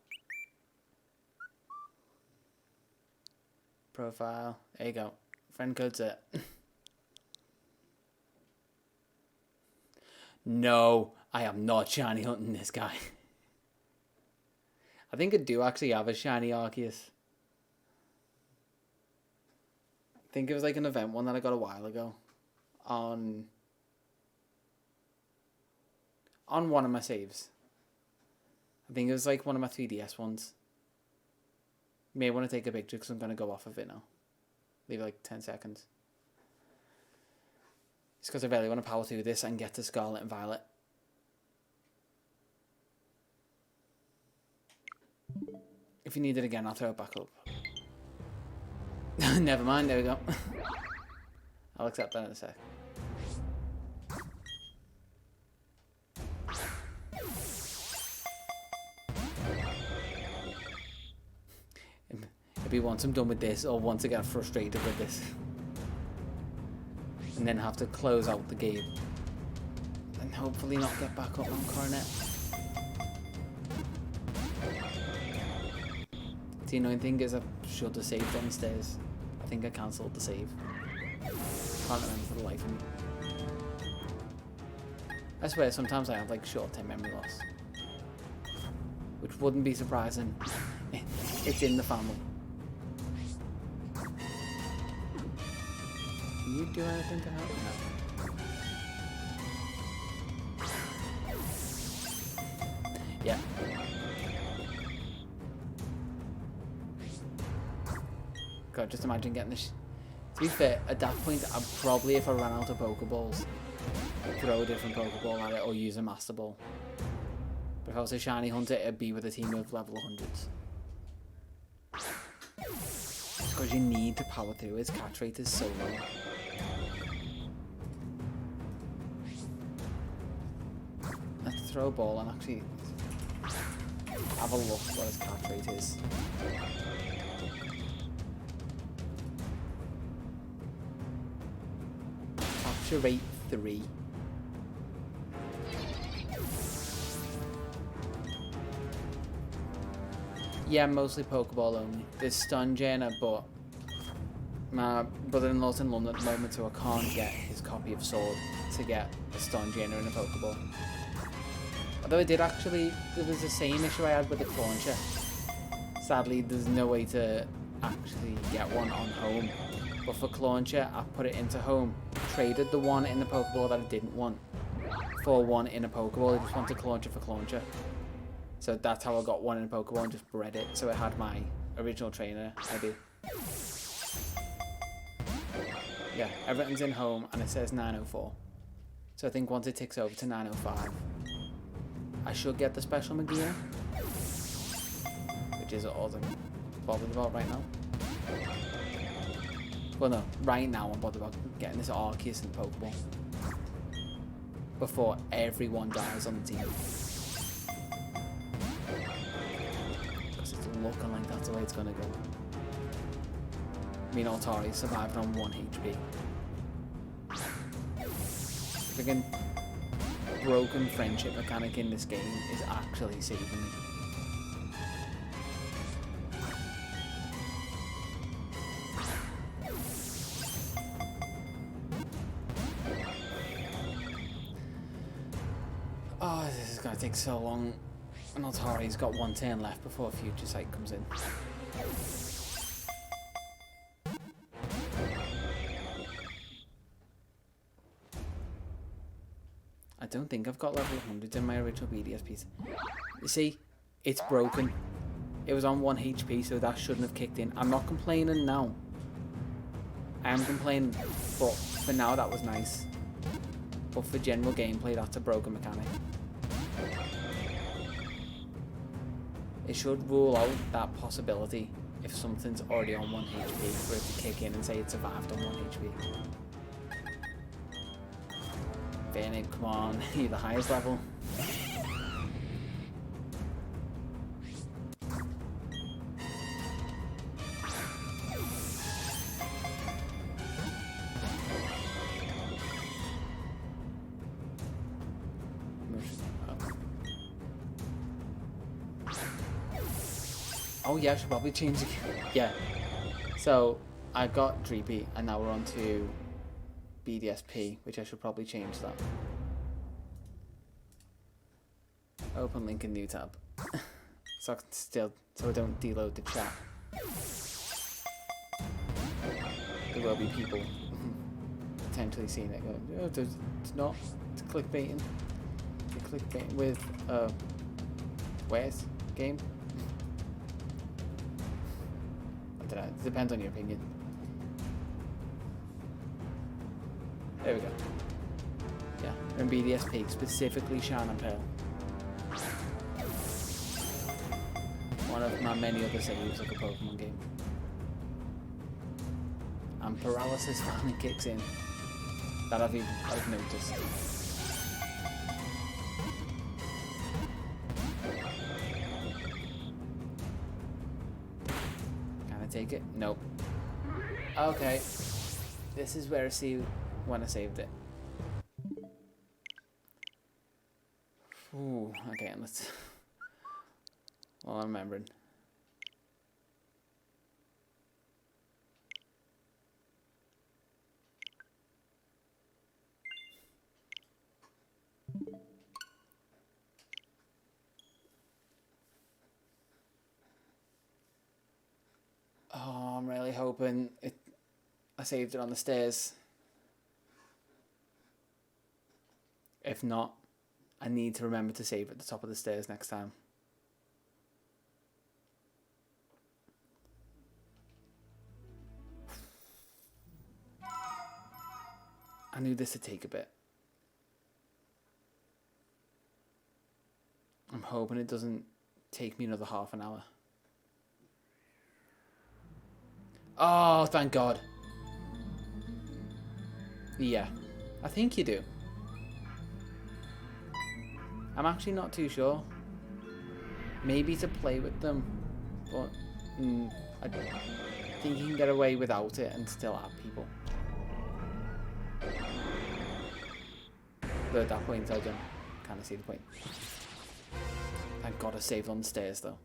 Profile. There you go. Friend code's it. No, I am not shiny hunting this guy. I think I do actually have a shiny Arceus. I think it was like an event one that I got a while ago. On one of my saves. I think it was like one of my 3DS ones. You may want to take a picture because I'm going to go off of it now. Leave like 10 seconds. It's because I really want to power through this and get to Scarlet and Violet. If you need it again, I'll throw it back up. Never mind, there we go. I'll accept that in a sec. Maybe once I'm done with this, or once I get frustrated with this, and then have to close out the game, and hopefully not get back up on Coronet. The annoying thing is I should have saved on the stairs. I think I cancelled the save. Can't remember for the life of me. I swear sometimes I have like short-term memory loss, which wouldn't be surprising. It's in the family. Can you do anything to help? No. Yeah. God, just imagine getting this. To be fair, at that point, I'd probably, if I ran out of Pokeballs, throw a different Pokeball at it or use a Master Ball. But if I was a shiny hunter, it'd be with a team of level 100s. Because you need to power through. His catch rate is so low. I have to throw a ball and actually have a look what his catch rate is. Capture rate 3. Yeah, mostly Pokeball only. There's Stun Jaina, but my brother-in-law's in London at the moment, so I can't get his copy of Sword to get a Stun Jaina in a Pokeball. Although I did actually, there was the same issue I had with the Clauncher. Sadly, there's no way to actually get one on home. But for Clauncher, I put it into home. Traded the one in the Pokeball that I didn't want for one in a Pokeball. I just wanted Clauncher for Clauncher. So that's how I got one in a Pokeball and just bred it. So it had my original trainer ID. Yeah, everything's in home and it says 904. So I think once it ticks over to 905, I should get the special Magia. Which is all I'm bothered about right now. Well no, right now I'm bothered about getting this Arceus in the Pokeball. Before everyone dies on the team. Looking like that's the way it's gonna go. I mean, Altari survived on 1 HP. The freaking broken friendship mechanic in this game is actually saving me. Oh, this is gonna take so long. And Altari's got 1 turn left before Future Sight comes in. I don't think I've got level 100 in my original BDS piece. You see, it's broken. It was on 1 HP, so that shouldn't have kicked in. I'm not complaining now. I am complaining, but for now that was nice. But for general gameplay, that's a broken mechanic. It should rule out that possibility if something's already on 1 HP for it to kick in and say it survived on 1 HP. Fairname, come on, you're the highest level. Oh yeah, I should probably change it. Yeah. So I got Dreepy and now we're on to BDSP, which I should probably change that. Open link in new tab. So I don't deload the chat. There will be people potentially seeing it going, oh, it's not, it's clickbaiting. It's clickbaiting with where's game? I don't know, it depends on your opinion. There we go. Yeah, we're in BDSP, specifically Shine and Pearl. One of my many other saves like a Pokemon game. And paralysis finally kicks in. That I've noticed. Can I take it? Nope. Okay. This is where I see when I saved it. Ooh, okay, let's... Well, I'm remembering. Oh, I'm really hoping I saved it on the stairs. If not, I need to remember to save it at the top of the stairs next time. I knew this would take a bit. I'm hoping it doesn't take me another half an hour. Oh, thank God. Yeah, I think you do. I'm actually not too sure. Maybe to play with them, but I think you can get away without it and still have people. But at that point, I don't kind of see the point. Thank God I saved on the stairs, though.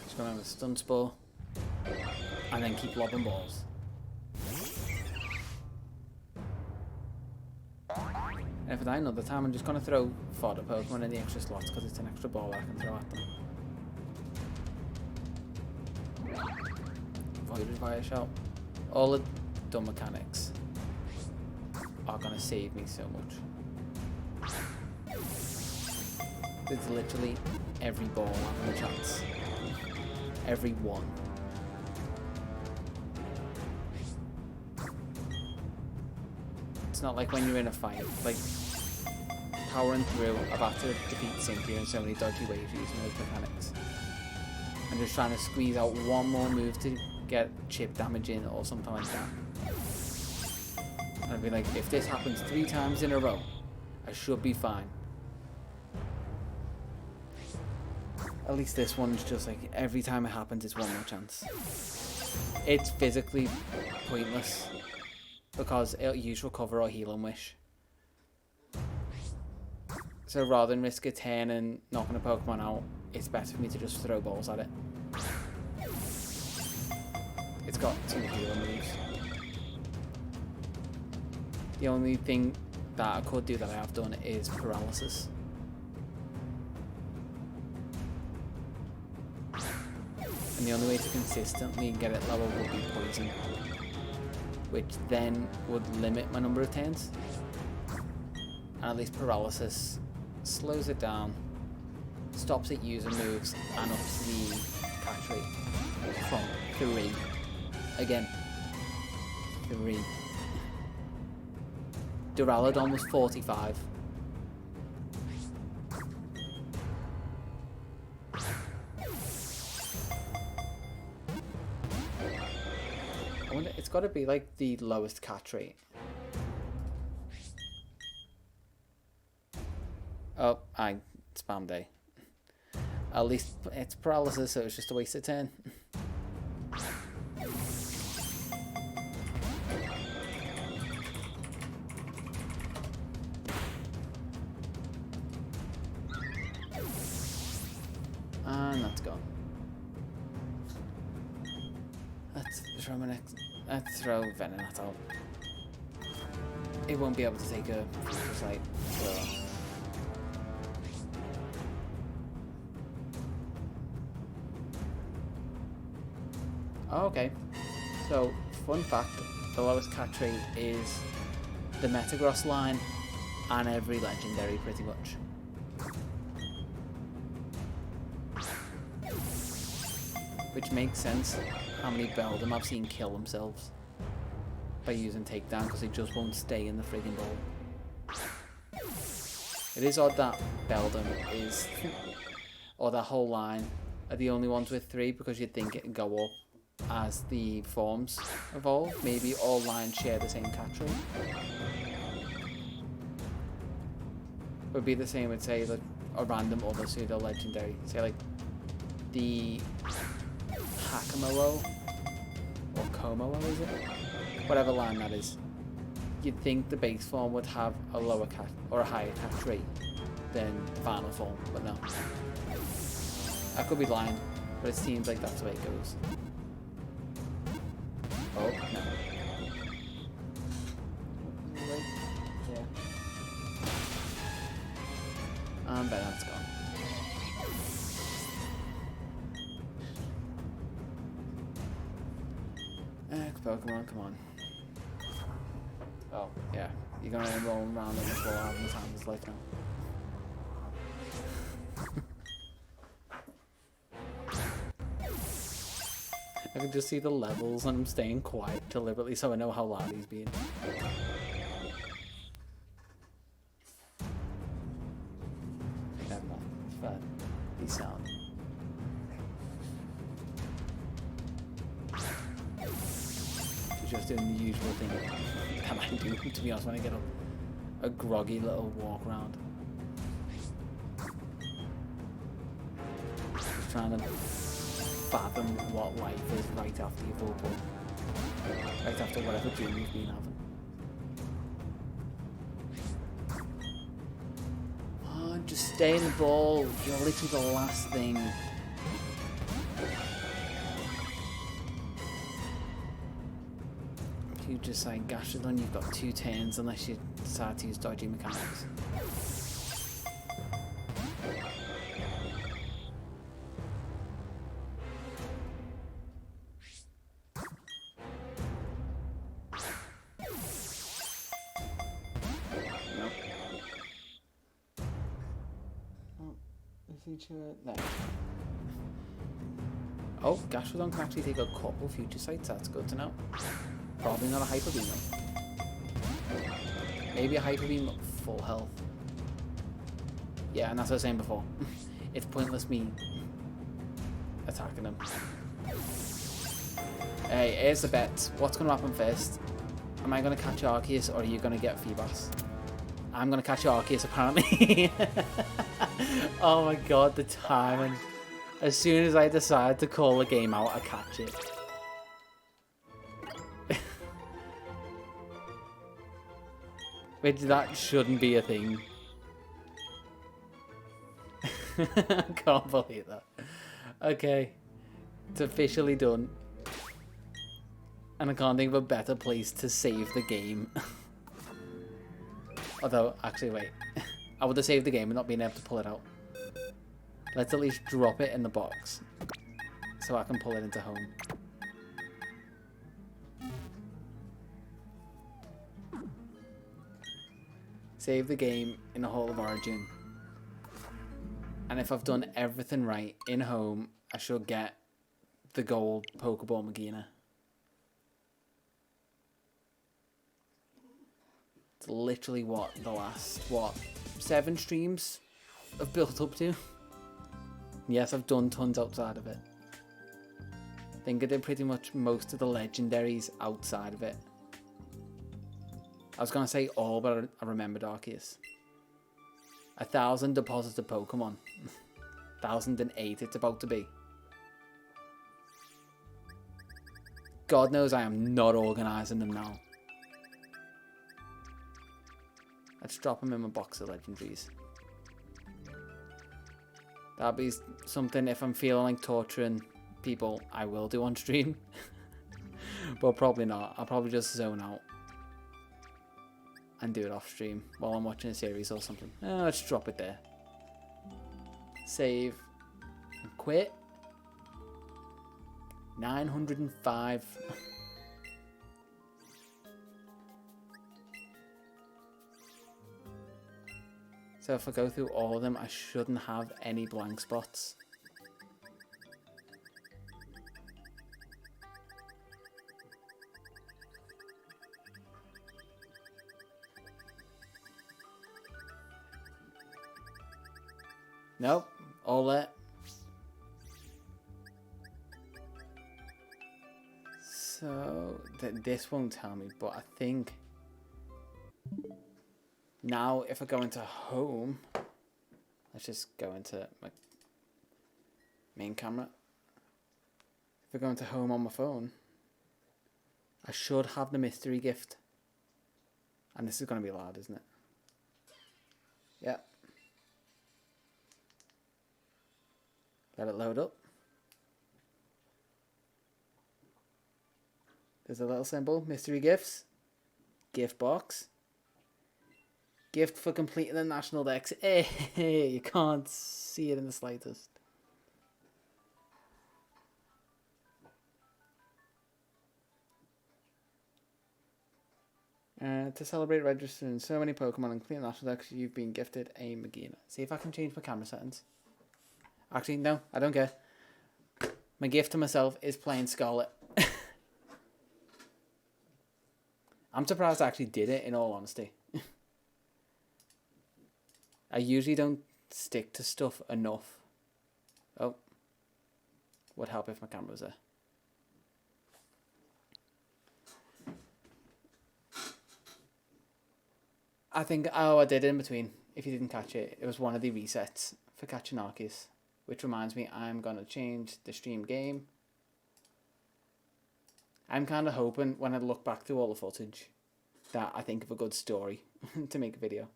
Just gonna have a stun spore, and then keep lobbing balls. And if I die another time, I'm just gonna throw fodder Pokemon in the extra slots because it's an extra ball I can throw at them. Avoided by a shot. All the dumb mechanics are gonna save me so much. There's literally every ball having a chance. Every one. It's not like when you're in a fight, like powering through, I've had to defeat Cynthia in so many dodgy ways using those mechanics. I'm just trying to squeeze out one more move to get chip damage in or something like that. And I'd be like, if this happens 3 times in a row, I should be fine. At least this one's just like, every time it happens, it's one more chance. It's physically pointless, because it'll use Recover or Heal and Wish. So rather than risk a turn and knocking a Pokemon out, it's better for me to just throw balls at it. It's got 2 healer moves. The only thing that I could do that I have done is paralysis. And the only way to consistently get it level would be poison, which then would limit my number of turns. And at least paralysis slows it down, stops it using moves, and ups the catch rate from 3. Again, 3. Duraludon was 45. I wonder, it's got to be like the lowest catch rate. Oh, I spammed A. At least it's paralysis, so it's just a wasted turn. And that's gone. Let's throw my next. Let's throw Venonat out. It won't be able to take a future sight. So. Oh, okay. So, fun fact: the lowest catch rate is the Metagross line and every legendary, pretty much. Which makes sense. How many Beldum I've seen kill themselves by using takedown because they just won't stay in the friggin' bowl. It is odd that Beldum is, or that whole line are the only ones with 3, because you'd think it'd go up as the forms evolve. Maybe all lines share the same catch rate. Would be the same with, say, like a random other pseudo legendary. Say like the Hakamo or Como, is it? Whatever line that is. You'd think the base form would have a lower catch or a higher catch rate than final form, but no. I could be lying, but it seems like that's the way it goes. Oh, no. Yeah. And that's gone. Pokemon, come on. Oh, yeah. You're gonna roll around on the floor having the time of his life now. I can just see the levels and I'm staying quiet deliberately so I know how loud he's being. Never mind. It's fine. He's sound. Just doing the usual thing that I do, to be honest, when I get a groggy little walk around. Just trying to fathom what life is right after you've woke up. Right after whatever dream you've been having. Oh, just stay in the ball. You're literally the last thing. You just like Gastrodon, you've got 2 turns unless you decide to use dodgy mechanics. Nope. Oh, no. Oh, Gastrodon can actually take a couple future sights, that's good to know. Probably not a Hyper Beam though. Maybe a Hyper Beam at full health. Yeah, and that's what I was saying before. It's pointless me attacking him. Hey, here's the bet. What's going to happen first? Am I going to catch Arceus or are you going to get Feebas? I'm going to catch Arceus apparently. Oh my god, the timing. As soon as I decide to call the game out, I catch it. Which that shouldn't be a thing. I can't believe that. Okay. It's officially done. And I can't think of a better place to save the game. Although, actually wait. I would have saved the game and not been able to pull it out. Let's at least drop it in the box. So I can pull it into home. save the game in the Hall of Origin. And if I've done everything right in home, I should get the gold Pokeball Magina. It's literally what the last, 7 streams have built up to. Yes, I've done tons outside of it. I think I did pretty much most of the legendaries outside of it. I was going to say all, but I remembered Arceus. 1,000 deposited Pokemon. 1,008 it's about to be. God knows I am not organising them now. Let's drop them in my box of legendaries. That'll be something, if I'm feeling like torturing people, I will do on stream. But probably not. I'll probably just zone out and do it off stream while I'm watching a series or something. Let's drop it there. Save. And quit. 905. So if I go through all of them, I shouldn't have any blank spots. Nope, all that. So this won't tell me, but I think now if I go into home, let's just go into my main camera. If I go into home on my phone, I should have the mystery gift. And this is going to be loud, isn't it? Yeah. Let it load up. There's a little symbol, mystery gifts, gift box, gift for completing the national dex. Hey, you can't see it in the slightest. To celebrate registering so many Pokemon and complete the national dex, you've been gifted a Magina. See if I can change my camera settings. Actually, no, I don't care. My gift to myself is playing Scarlet. I'm surprised I actually did it, in all honesty. I usually don't stick to stuff enough. Oh. Would help if my camera was there. I think, I did it in between. If you didn't catch it, it was one of the resets for catching Arceus. Which reminds me, I'm going to change the stream game. I'm kind of hoping when I look back through all the footage that I think of a good story to make a video.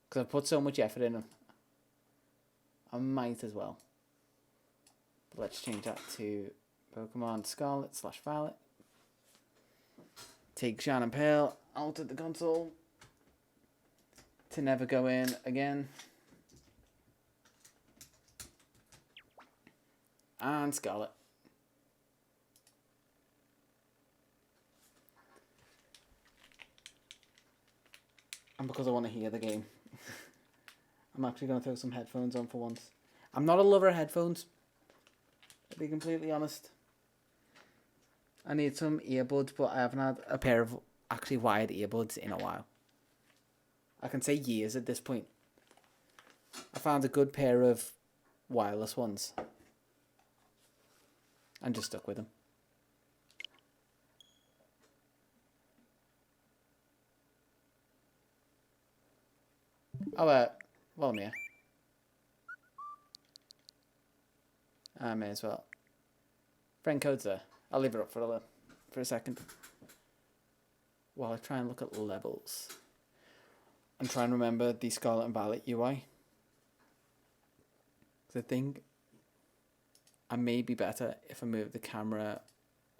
Because I've put so much effort in them. I might as well. But let's change that to Pokemon Scarlet / Violet. Take Shine and Pearl out of the console to never go in again. And Scarlet. And because I want to hear the game, I'm actually going to throw some headphones on for once. I'm not a lover of headphones, to be completely honest. I need some earbuds, but I haven't had a pair of actually wired earbuds in a while. I can say years at this point. I found a good pair of wireless ones and just stuck with them. Oh, well, I'm here. I may as well. Friend code's there. I'll leave it up for a second. While I try and look at levels. I'm trying to remember the Scarlet and Violet UI. Because I think I may be better if I move the camera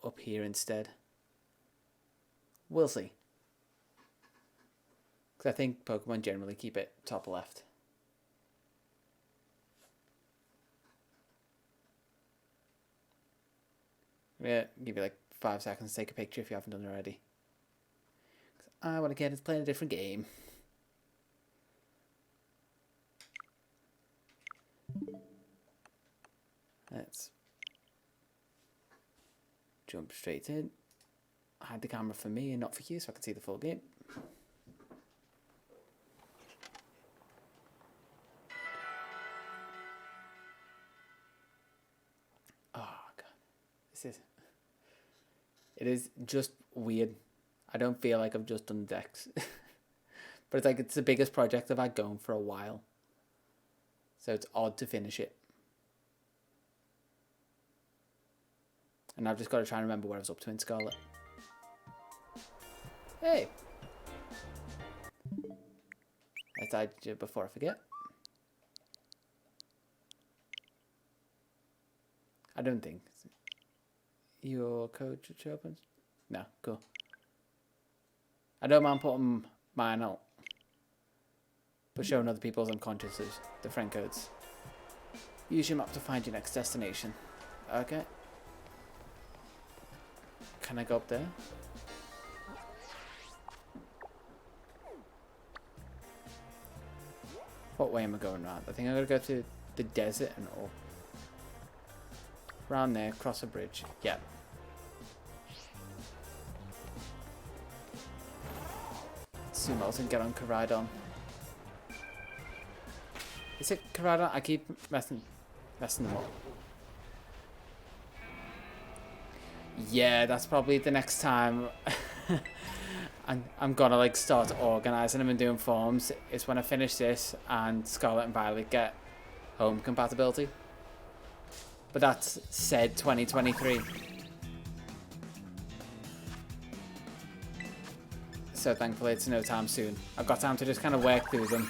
up here instead. We'll see. Because I think Pokemon generally keep it top left. Yeah, give you like 5 seconds to take a picture if you haven't done it already. I want to get us playing a different game. Let's jump straight in. Hide the camera for me and not for you so I can see the full game. Oh god. It is just weird. I don't feel like I've just done Dex. But it's like it's the biggest project I've had going for a while. So it's odd to finish it. And I've just got to try and remember where I was up to in Scarlet. Hey! Let's add you before I forget. I don't think. Your code should open? No, cool. I don't mind putting mine out. But showing other people's unconscious is the friend codes. Use your map to find your next destination. Okay. Can I go up there? What way am I going around? I think I'm going to go to the desert and all. Around there, cross a bridge. Yeah. Sumos and get on Caridon. Is it Caridon? I keep messing them up. Yeah, that's probably the next time I'm gonna like start organising them and doing forms. It's when I finish this and Scarlet and Violet get home compatibility. But that's said 2023. So thankfully it's no time soon. I've got time to just kind of work through them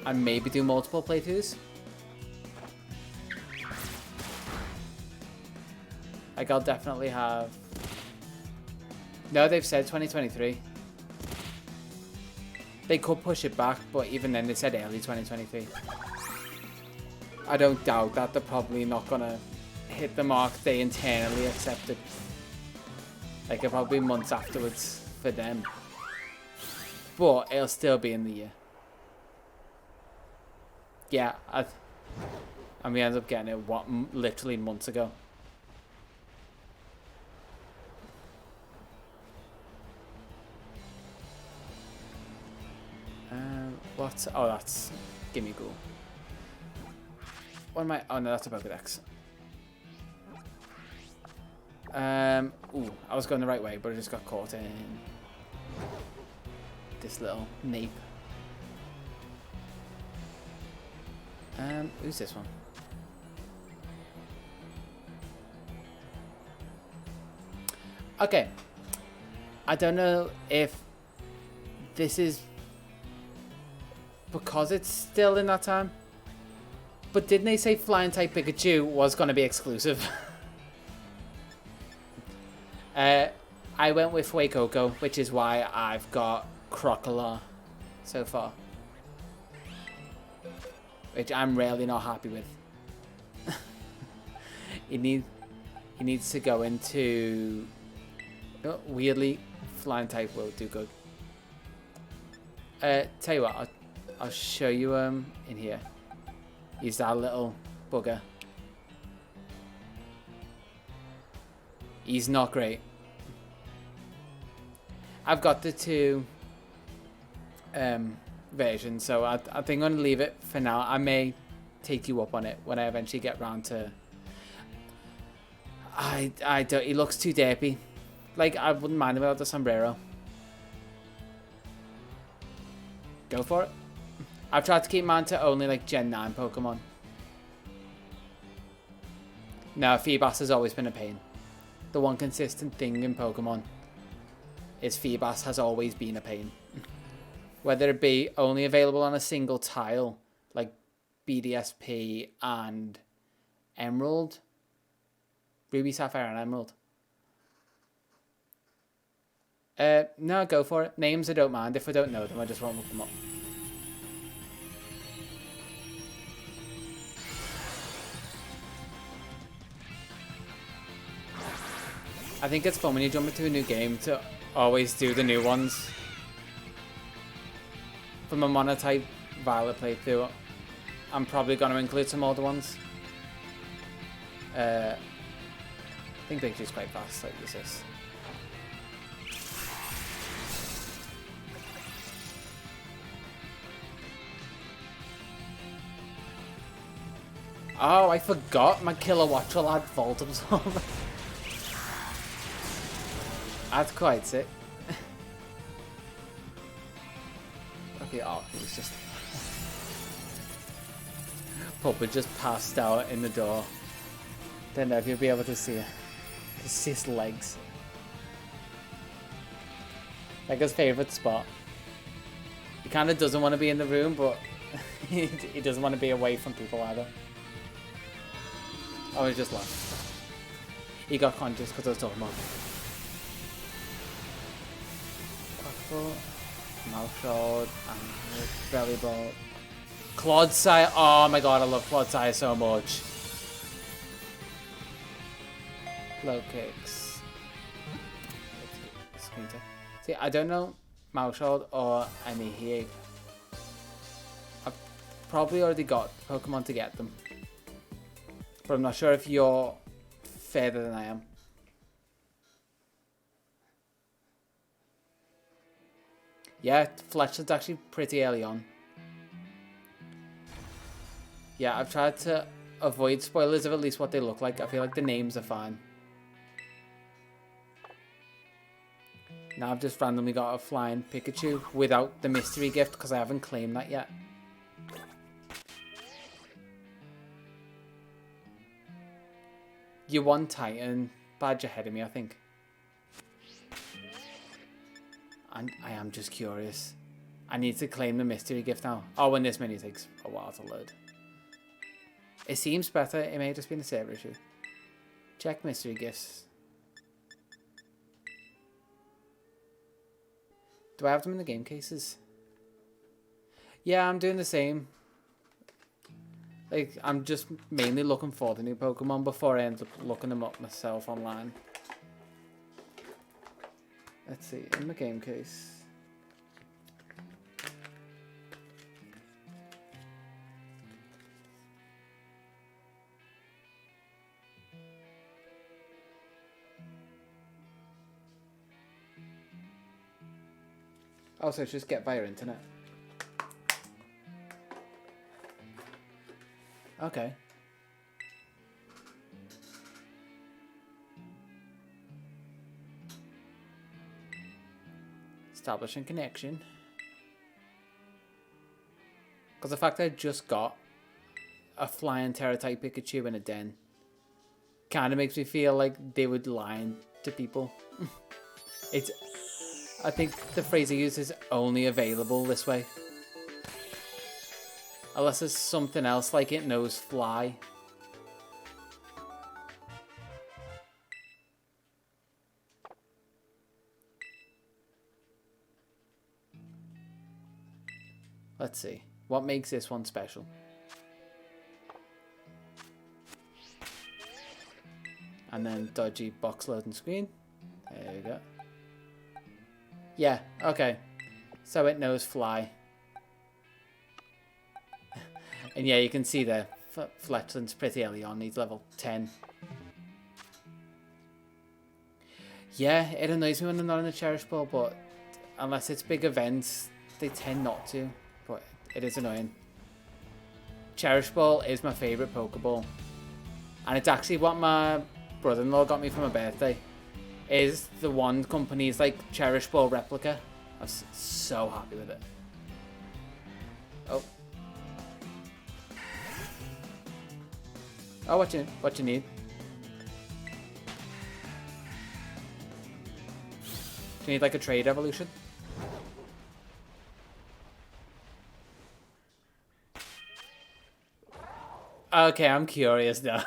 and maybe do multiple playthroughs. Like I'll definitely have... No, they've said 2023. They could push it back, but even then they said early 2023. I don't doubt that they're probably not gonna hit the mark they internally accepted. Like it'll probably be months afterwards for them. But it'll still be in the year. Yeah, and we ended up getting it, what, literally months ago. What? Oh, that's Gimme Ghoul. What am I? Oh no, that's a Pokedex. Ooh, I was going the right way, but I just got caught in this little nape. Who's this one? Okay. I don't know if this is because it's still in that time. But didn't they say Flying type Pikachu was going to be exclusive? I went with Fuecoco, which is why I've got Crocodile so far. Which I'm really not happy with. he needs to go into... Oh, weirdly, Flying type will do good. Tell you what, I'll show you in here. He's that little bugger. He's not great. I've got the two versions, so I think I'm going to leave it for now. I may take you up on it when I eventually get round to... I don't... He looks too derpy. Like, I wouldn't mind about the sombrero. Go for it. I've tried to keep mine to only like Gen 9 Pokemon. No, Feebas has always been a pain. The one consistent thing in Pokemon is Feebas has always been a pain. Whether it be only available on a single tile, like BDSP and Emerald. Ruby, Sapphire and Emerald. No, go for it. Names I don't mind. If I don't know them, I just won't look them up. I think it's fun when you jump into a new game to always do the new ones. for my monotype Violet playthrough, I'm probably going to include some older ones. I think Pikachu's quite fast, like this. Oh, I forgot my kilowatt will add Volt Absorber. That's quite sick. Okay, oh, it was just... Puppet just passed out in the door. Don't know if you'll be able to see it. Just see his legs. Like his favourite spot. He kind of doesn't want to be in the room, but he doesn't want to be away from people either. Oh, he just left. He got conscious because I was talking about him. Mouthshot and Belly Ball. Clodsire. Oh my god, I love Clodsire so much. Low kicks. Screen tech. See, I don't know Mouthshot or any here. I've probably already got Pokemon to get them. But I'm not sure if you're further than I am. Yeah, Fletchland's actually pretty early on. Yeah, I've tried to avoid spoilers of at least what they look like. I feel like the names are fine. Now I've just randomly got a flying Pikachu without the mystery gift because I haven't claimed that yet. You won Titan badge ahead of me, I think. And I am just curious. I need to claim the mystery gift now. Oh, and this menu takes a while to load. It seems better. It may have just been a server issue. Check mystery gifts. Do I have them in the game cases? Yeah, I'm doing the same. Like, I'm just mainly looking for the new Pokemon before I end up looking them up myself online. Let's see, in the game case. Oh, so it's just get via internet. Okay. Establishing connection. Because the fact that I just got a flying Terra-type Pikachu in a den kind of makes me feel like they would lie to people. It's... I think the phrase I use is only available this way. Unless there's something else like it knows fly. Let's see. What makes this one special? And then dodgy box loading screen. There you go. Yeah, okay. So it knows fly. And yeah, you can see there, Fletchland's pretty early on. He's level 10. Yeah, it annoys me when they're not in the Cherish Ball, but unless it's big events, they tend not to. But it is annoying. Cherish Ball is my favourite Pokeball. And it's actually what my brother-in-law got me for my birthday. Is the one company's like Cherish Ball replica. I was so happy with it. Oh. Oh, what you need? Do you need like a trade evolution? Okay, I'm curious now.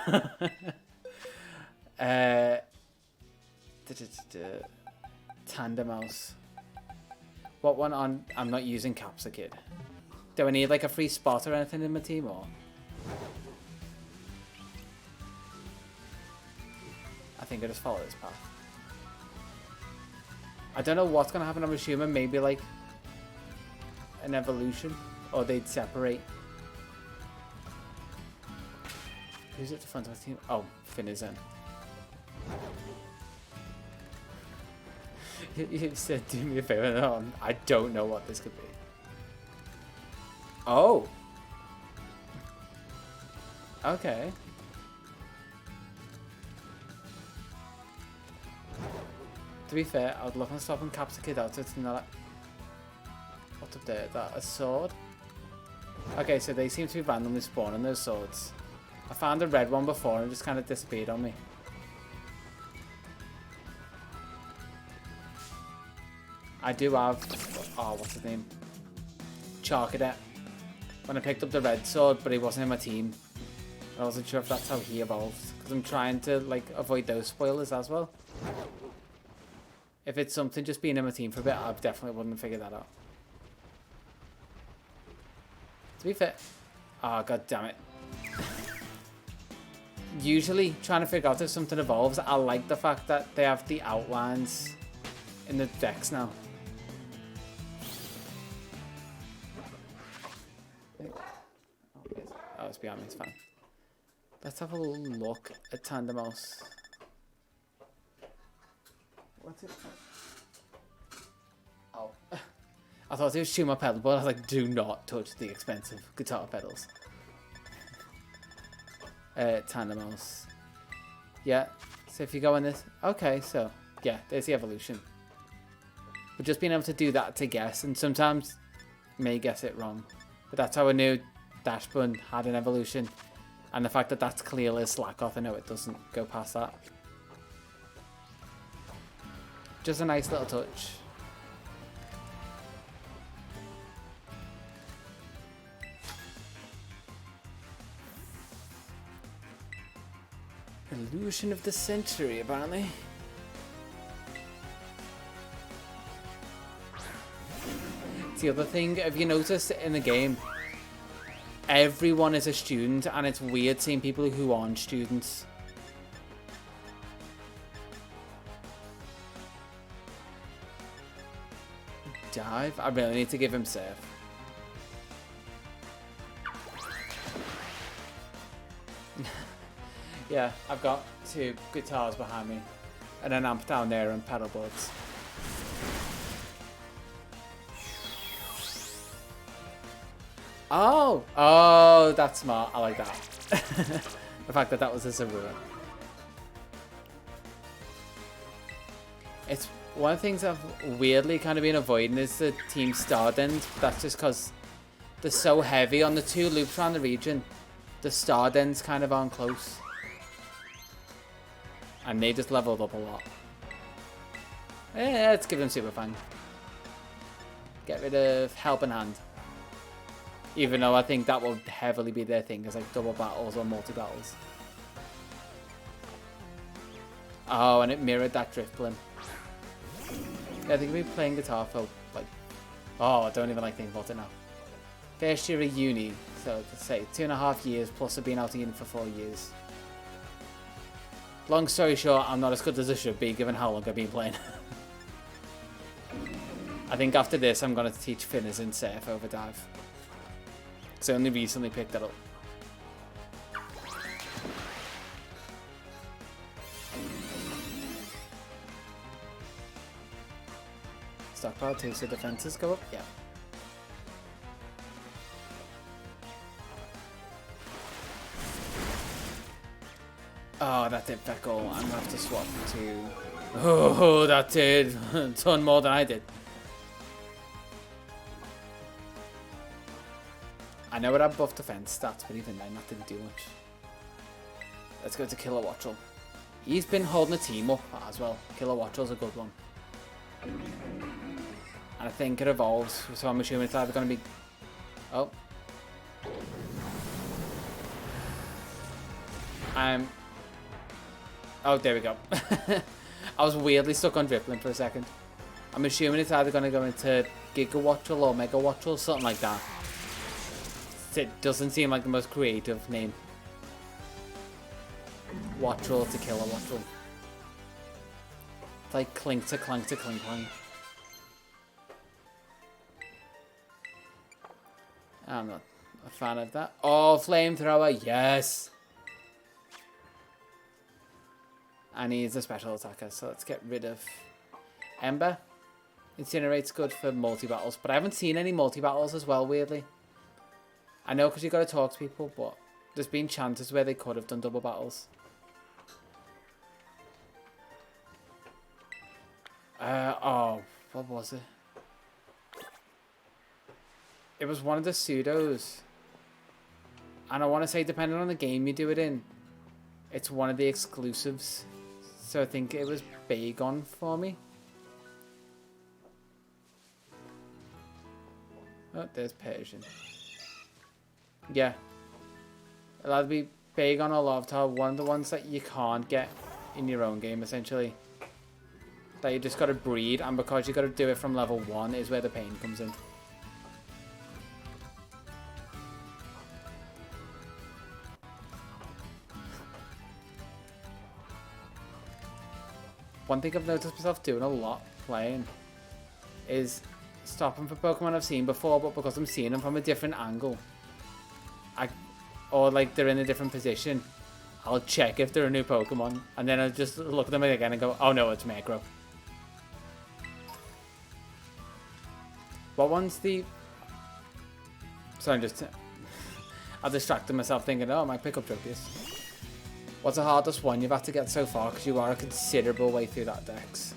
Tandem Mouse. What one on? I'm not using Capsicid. Do I need like a free spot or anything in my team or? I think I just follow this path. I don't know what's gonna happen. I'm assuming maybe like an evolution, or they'd separate. Who's at the front of the team? Oh, Finn is in. You said, do me a favor. No, I don't know what this could be. Oh. Okay. To be fair, I would love to stop and capture kid out. So it's not. What's up there? Is that a sword? Okay, so they seem to be randomly spawning those swords. I found a red one before and it just kind of disappeared on me. I do have, oh, what's his name? Charcadet. When I picked up the red sword, but he wasn't in my team. I wasn't sure if that's how he evolved. Because I'm trying to, like, avoid those spoilers as well. If it's something just being in my team for a bit, I definitely wouldn't figure that out. To be fair, oh, god damn it. Usually, trying to figure out if something evolves, I like the fact that they have the outlines in the decks now. Oh, it's behind me, it's fine. Let's have a little look at Tandemos. What's it? Oh. I thought it was Shuma pedal, but I was like, do not touch the expensive guitar pedals. Tandemos. Yeah, so if you go in this... Okay, so, yeah, there's the evolution. But just being able to do that to guess, and sometimes may guess it wrong. But that's how I knew Dashbun had an evolution. And the fact that that's clearly a slack off, I know it doesn't go past that. Just a nice little touch. Illusion of the century, apparently. It's the other thing, have you noticed in the game, everyone is a student, and it's weird seeing people who aren't students. Dive? I really need to give him safe. Yeah, I've got 2 guitars behind me, and an amp down there and pedal boards. Oh! Oh, that's smart. I like that. The fact that that was a Zarua. It's one of the things I've weirdly kind of been avoiding is the Team Stardens. That's just because they're so heavy on the 2 loops around the region. The Stardens kind of aren't close. And they just leveled up a lot. Let's give them Super Fang. Get rid of Helping Hand. Even though I think that will heavily be their thing, as like double battles or multi-battles. Oh, and it mirrored that Drift Blim. Yeah, they could be playing guitar for like... Oh, I don't even like thinking about it now. First year of uni, so let's say 2.5 years, plus I've been out of uni for 4 years. Long story short, I'm not as good as I should be, given how long I've been playing. I think after this, I'm going to teach Finners in Surf over Dive. Because I only recently picked that up. Stockpile 2, so defenses go up? Yeah. Oh, that did Feckle. I'm gonna have to swap to... Oh, that did a ton more than I did. I know it had buff defense stats, but even then, that didn't do much. Let's go to Killer Wattrel. He's been holding the team up as well. Killer Wattrel's a good one. And I think it evolves, so I'm assuming it's either going to be... Oh. Oh, there we go. I was weirdly stuck on Dribbling for a second. I'm assuming it's either going to go into Giga Wattrel or Mega Wattrel, something like that. It doesn't seem like the most creative name. Wattrel to Killer Wattrel. It's like Clink to Clank to Clink Clank. I'm not a fan of that. Oh, flamethrower, yes! And he's a special attacker, so let's get rid of Ember. Incinerate's good for multi-battles, but I haven't seen any multi-battles as well, weirdly. I know because you've got to talk to people, but there's been chances where they could have done double battles. Oh, what was it? It was one of the pseudos. And I want to say, depending on the game you do it in, it's one of the exclusives. So I think it was Bagon for me. Oh, there's Persian. Yeah. It'll either be Bagon or Larvitar, one of the ones that you can't get in your own game, essentially. That you just got to breed, and because you got to do it from level 1 is where the pain comes in. One thing I've noticed myself doing a lot playing is stopping for Pokemon I've seen before, but because I'm seeing them from a different angle, or like they're in a different position, I'll check if they're a new Pokemon, and then I'll just look at them again and go, oh no, it's Micro. What one's the... Sorry, I'm just... I distracted myself thinking, oh, I might pick up Tropius. What's the hardest one you've had to get so far? Because you are a considerable way through that dex.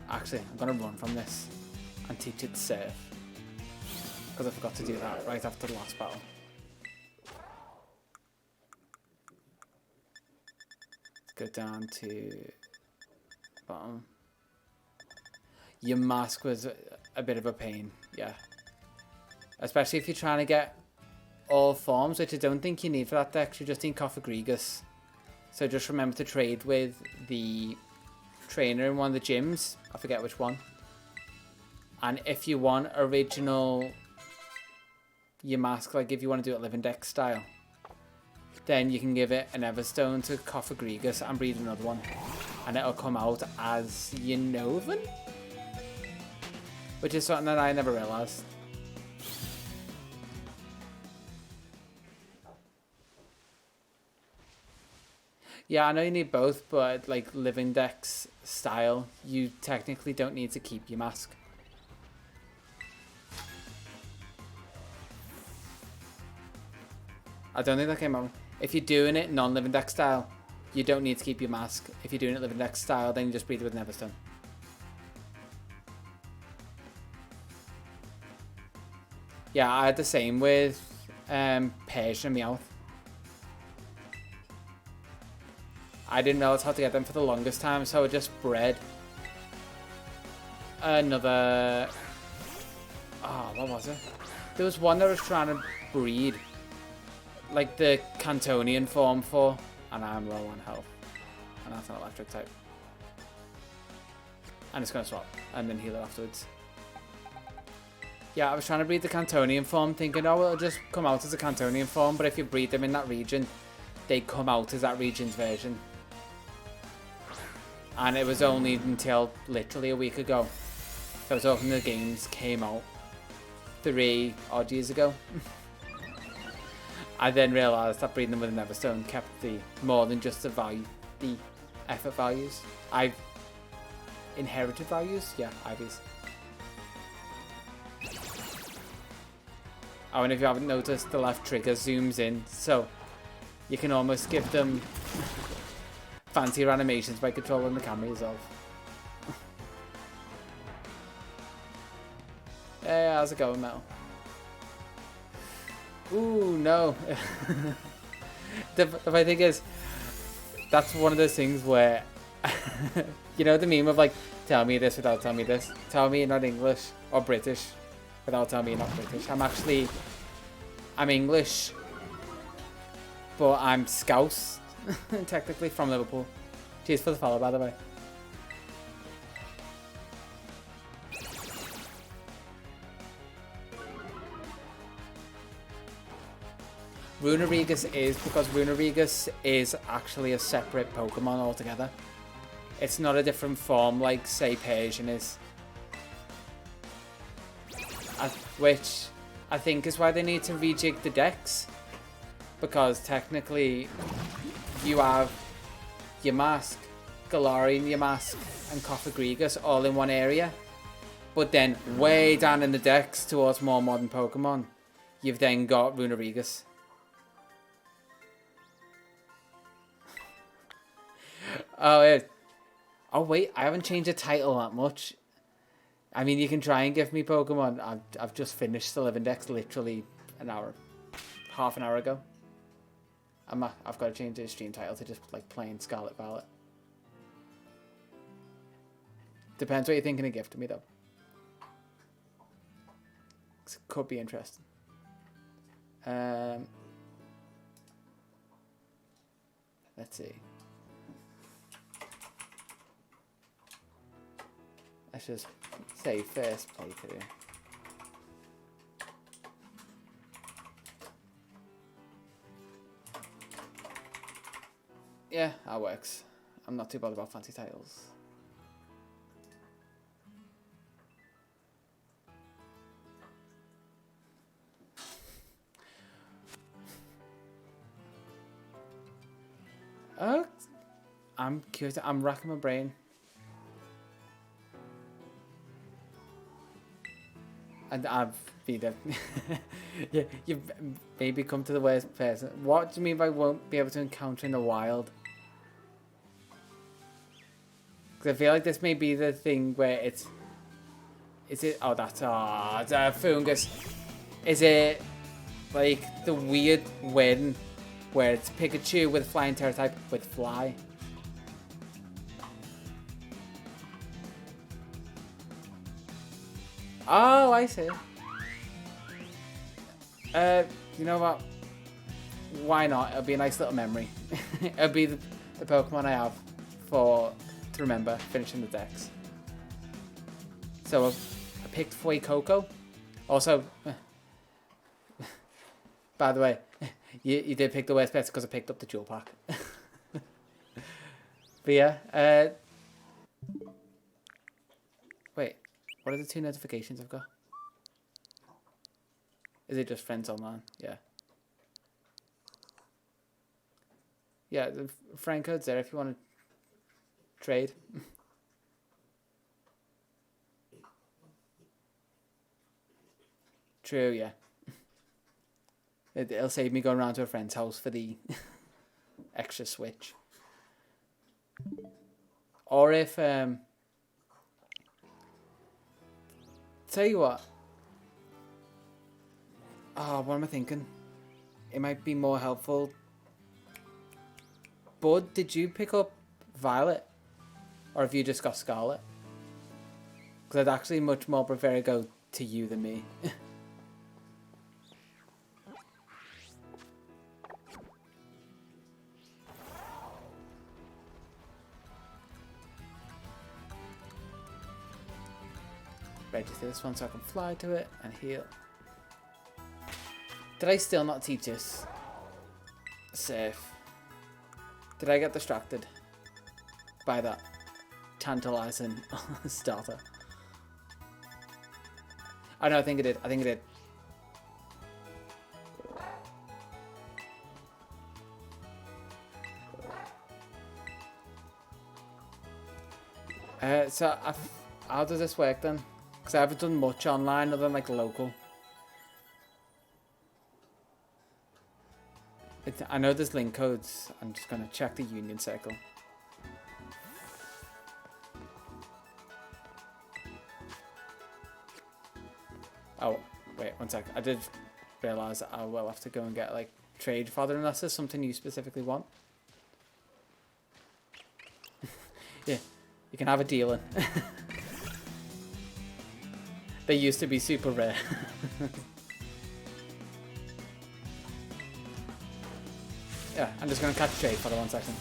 Actually, I'm going to run from this and teach it to surf. Because I forgot to do that right after the last battle. Let's go down to bottom. Your mask was a bit of a pain, yeah. Especially if you're trying to get all forms, which I don't think you need for that dex. You just need Coffagrigus. So just remember to trade with the trainer in one of the gyms. I forget which one. And if you want original your mask, like if you want to do it Living Dex style, then you can give it an Everstone to Coffagrigus and breed another one. And it'll come out as Unnovan? Which is something that I never realised. Yeah, I know you need both, but like Living Dex style, you technically don't need to keep your mask. I don't think that came out. If you're doing it non-Living Dex style, you don't need to keep your mask. If you're doing it Living Dex style, then you just breed it with an Everstone. Yeah, I had the same with Persian and Meowth. I didn't realize how to get them for the longest time, so I just bred another... Oh, what was it? There was one that I was trying to breed, like the Cantonian form for, and I'm low on health, and that's an electric type. And it's going to swap, and then heal it afterwards. Yeah, I was trying to breed the Cantonian form, thinking, oh, it'll just come out as a Cantonian form, but if you breed them in that region, they come out as that region's version. And it was only until literally a week ago that I was hoping the games came out 3 odd years ago. I then realised that breeding them with an Everstone kept the more than just the value, the effort values. I've inherited values, yeah, IVs. Oh, and if you haven't noticed, the left trigger zooms in, so you can almost give them fancier animations by controlling the camera yourself. Hey, how's it going, Mel? Ooh, no. The funny thing is, that's one of those things where, you know the meme of like, tell me this without telling me this. Tell me you're not English or British without telling me you're not British. I'm English, but I'm Scouse, technically, from Liverpool. Cheers for the follow, by the way. Runarigus is, because Runarigus is actually a separate Pokemon altogether. It's not a different form like, say, Persian is. which I think is why they need to rejig the decks, because technically you have Yamask, Galarian Yamask, and Cofagrigus all in one area, but then way down in the decks towards more modern Pokemon, you've then got Runerigus. Oh wait, I haven't changed the title that much. I mean, you can try and give me Pokemon. I've just finished the Living Dex literally half an hour ago. I've got to change the stream title to just like plain Scarlet Violet. Depends what you're thinking of gifting me though. It could be interesting. Let's see. Let's just say first playthrough. Yeah, that works. I'm not too bothered about fancy titles. I'm curious. I'm racking my brain. And I've been yeah, you've maybe come to the worst person. What do you mean by won't be able to encounter in the wild? Because I feel like this may be the thing where it's... Is it... Oh, that's... Oh, it's a fungus. Is it like the weird win where it's Pikachu with flying terror type with fly? Oh, I see. You know what? Why not? It'll be a nice little memory. It'll be the Pokemon I have to remember finishing the decks. So I picked Fuecoco. Also, by the way, you did pick the worst pets because I picked up the Jewel Pack. But yeah, wait. What are the two notifications I've got? Is it just friends online? Yeah. Yeah, the friend code's there if you want to trade. True, yeah. It'll save me going around to a friend's house for the extra switch. Or if, tell you what. Oh, what am I thinking? It might be more helpful. Bud, did you pick up Violet? Or have you just got Scarlet? Because I'd actually much more prefer to go to you than me. Register this one so I can fly to it and heal. Did I still not teach this? Safe. Did I get distracted by that tantalizing starter? Oh no, I think I did. I think I did. So how does this work then? Because I haven't done much online other than like local. I know there's link codes. I'm just going to check the Union Circle. Oh, wait, one sec. I did realise that I will have to go and get like trade fodder unless there's something you specifically want. Yeah, you can have a dealing. They used to be super rare. Yeah, I'm just going to catch trade for 1 second.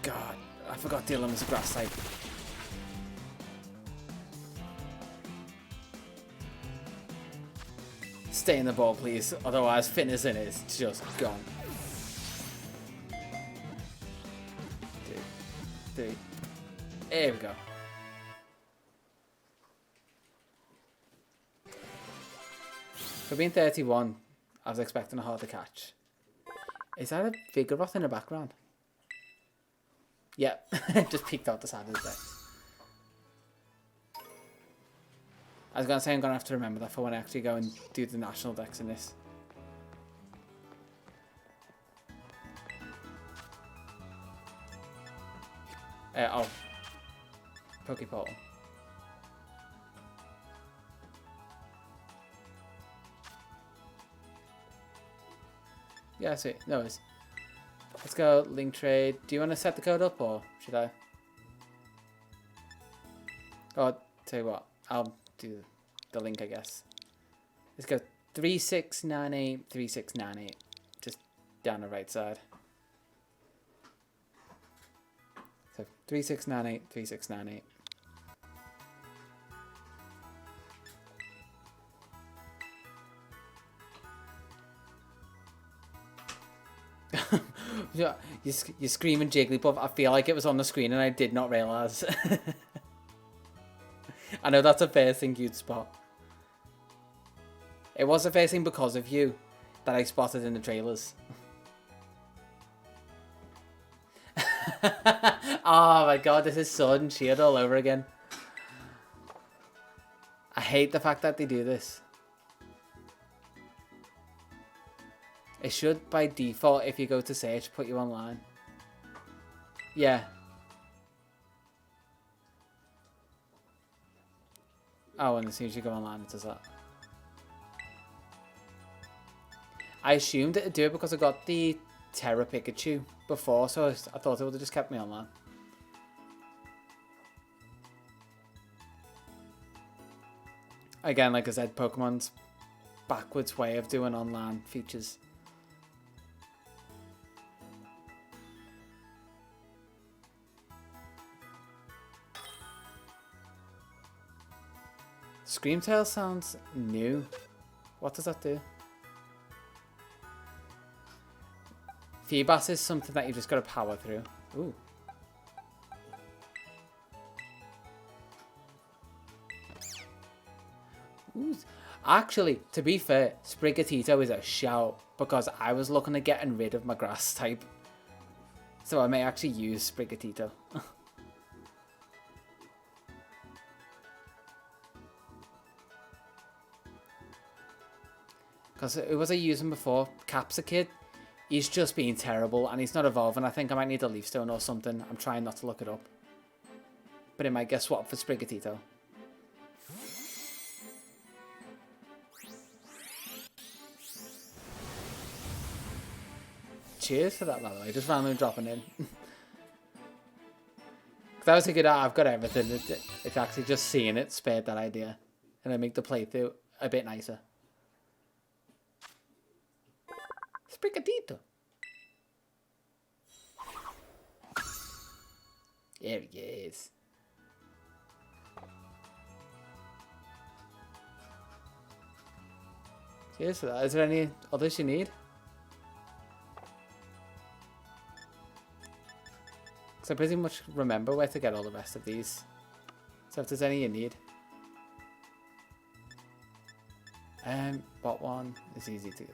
God, I forgot Dylan was a grass type. Stay in the ball, please. Otherwise, fitness in it is just gone. 3. There we go. For being 31, I was expecting a harder catch. Is that a Vigoroth in the background? Yeah, just peeked out the side of the deck. I was going to say I'm going to have to remember that for when I actually go and do the national decks in this. Oh. Pokepole. Yeah, I see. No worries. Let's go link trade. Do you want to set the code up or should I? Oh, tell you what. I'll do the link, I guess. Let's go 3698 3698. Just down the right side. So 3698 3698. You're screaming Jigglypuff. I feel like it was on the screen and I did not realise. I know that's a fair thing you'd spot. It was a fair thing because of you that I spotted in the trailers. Oh my god, this is Sword and Shield all over again. I hate the fact that they do this. It should, by default, if you go to search, put you online. Yeah. Oh, and as soon as you go online, it does that. I assumed it'd do it because I got the Terra Pikachu before, so I thought it would have just kept me online. Again, like I said, Pokemon's backwards way of doing online features. Screamtail sounds new. What does that do? Feebas is something that you just got to power through. Ooh. Ooh. Actually, to be fair, Sprigatito is a shout because I was looking at getting rid of my grass type. So I may actually use Sprigatito. Because who was I using before? Capsakid. He's just being terrible and he's not evolving. I think I might need a Leaf Stone or something. I'm trying not to look it up. But it might get swapped for Sprigatito. Cheers for that, by the way. Just randomly dropping in. Because I was thinking, I've got everything. It's actually just seeing it spared that idea. And I make the playthrough a bit nicer. Sprigatito. There he is. Cheers for that. Is there any others you need? Because I pretty much remember where to get all the rest of these. So if there's any you need. What one is easy to get?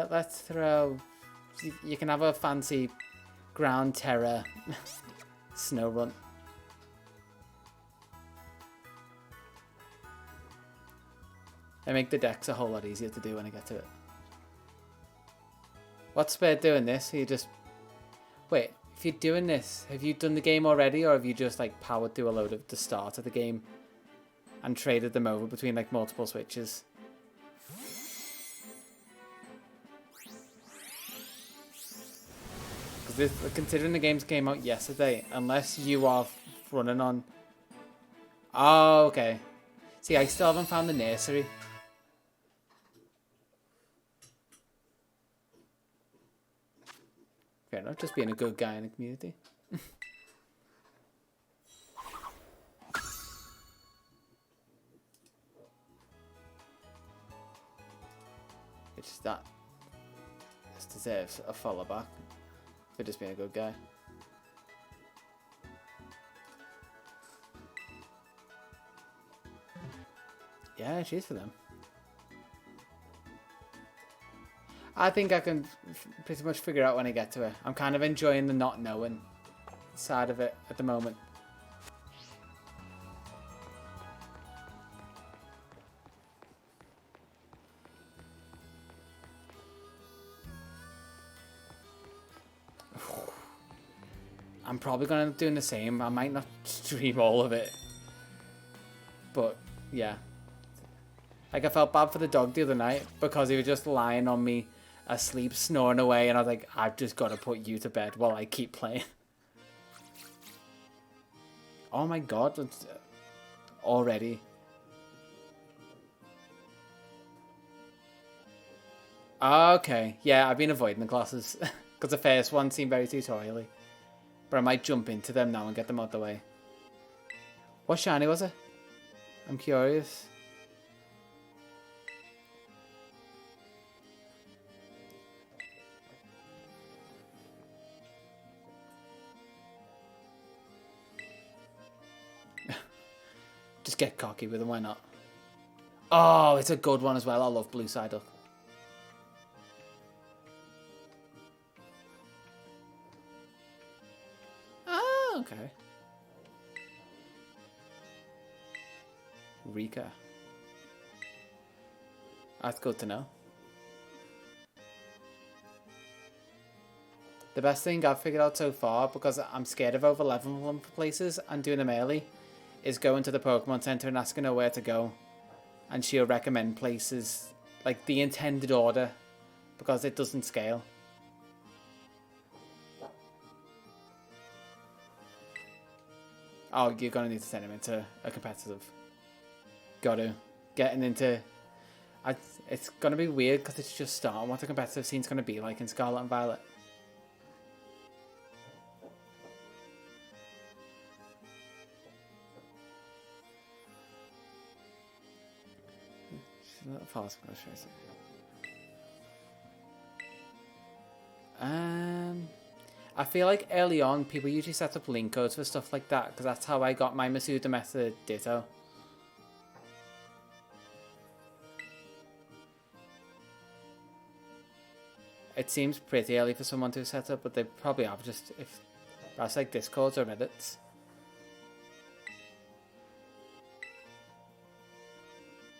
Let's throw... You can have a fancy Ground Terror Snow Run. They make the decks a whole lot easier to do when I get to it. What's spared doing this? You just... Wait, if you're doing this, have you done the game already, or have you just like powered through a load of the start of the game and traded them over between like multiple switches? Because considering the games came out yesterday, unless you are running on... Oh, okay. See, I still haven't found the nursery. Fair enough, just being a good guy in the community. It's that. This deserves a follow back. For just being a good guy. Yeah, cheers for them. I think I can pretty much figure out when I get to it. I'm kind of enjoying the not knowing side of it at the moment. I'm probably going to end up doing the same. I might not stream all of it. But, yeah. Like, I felt bad for the dog the other night because he was just lying on me asleep, snoring away, and I was like, I've just got to put you to bed while I keep playing. Oh my god, it's already. Okay, yeah, I've been avoiding the classes because the first one seemed very tutorial-y. But I might jump into them now and get them out the way. What shiny was it? I'm curious. Just get cocky with them, why not? Oh, it's a good one as well. I love Blue Psyduck. Oh, okay. Rika. That's good to know. The best thing I've figured out so far, because I'm scared of over leveling them for places and doing them early, is going to the Pokemon Center and asking her where to go. And she'll recommend places, like the intended order, because it doesn't scale. Oh, you're going to need to send him into a competitive. Got to. Getting into... it's going to be weird because it's just starting what the competitive scene's going to be like in Scarlet and Violet. I feel like early on people usually set up link codes for stuff like that because that's how I got my Masuda Method Ditto. It seems pretty early for someone to set up, but they probably have just if that's like Discords or Reddits.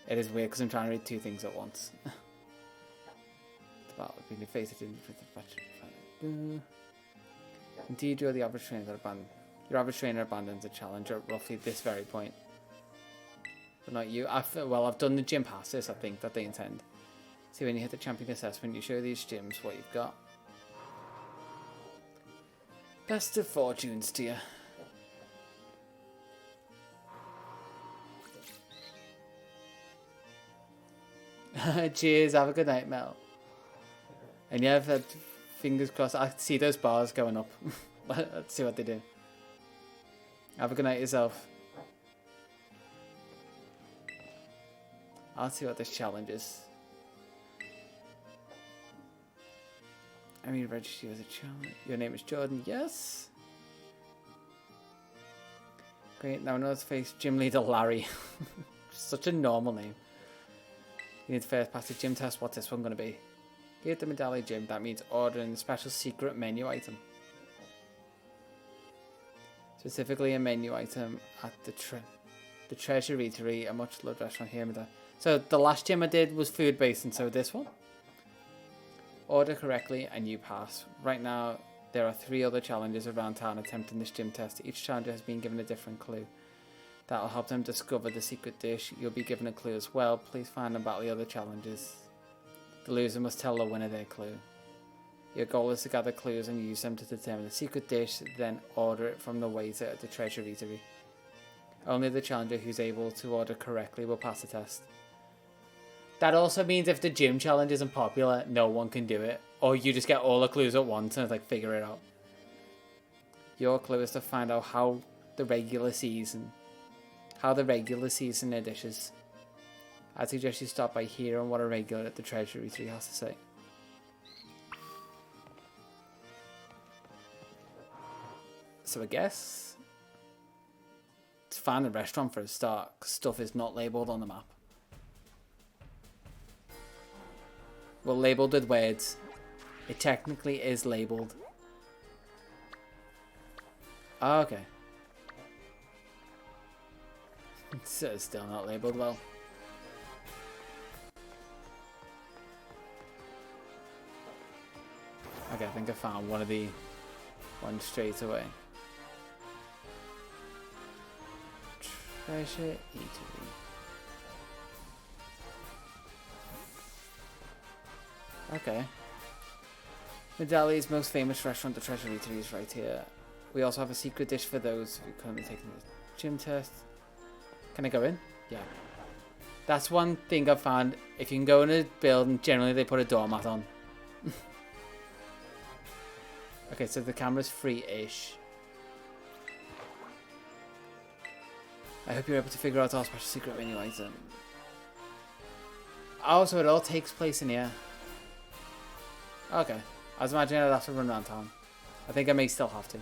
It is weird because I'm trying to read two things at once. Indeed, you're the average trainer that your average trainer abandons a challenge at roughly this very point. But not you. Well, I've done the gym passes, I think, that they intend. See, when you hit the champion assessment, you show these gyms what you've got. Best of fortunes to you. Cheers, have a good night, Mel. And yeah, fingers crossed. I see those bars going up. Let's see what they do. Have a good night yourself. I'll see what this challenge is. I mean, register you as a challenge. Your name is Jordan, yes. Great, now another face, Gym Leader Larry. Such a normal name. You need to first pass the gym test. What's this one going to be? Get the medallion gym. That means ordering a special secret menu item. Specifically a menu item at the Treasure Eatery, a much loved restaurant here. So the last gym I did was food based, and so this one. Order correctly and you pass. Right now there are 3 other challengers around town attempting this gym test. Each challenger has been given a different clue. That will help them discover the secret dish. You'll be given a clue as well. Please find and battle the other challengers. The loser must tell the winner their clue. Your goal is to gather clues and use them to determine the secret dish, then order it from the waiter at the Treasure Eatery. Only the challenger who's able to order correctly will pass the test. That also means if the gym challenge isn't popular, no one can do it. Or you just get all the clues at once and it's like, figure it out. Your clue is to find out how the regular season their dishes. I'd suggest you stop by here on what a regular at the Treasury Tree has to say. So I guess it's find a restaurant for a start, 'cause stuff is not labelled on the map. Well, labelled with words. It technically is labelled. Oh, okay. It's still not labelled well. Okay, I think I found one of the ones straight away. Treasure Eatery. Okay. Medalli's most famous restaurant, the Treasure Eatery, is right here. We also have a secret dish for those who are currently taking the gym test. Can I go in? Yeah. That's one thing I've found. If you can go in a building, generally they put a doormat on. Okay, so the camera's free-ish. I hope you're able to figure out our special secret menu item. Oh, so it all takes place in here. Okay. I was imagining I'd have to run around town. I think I may still have to.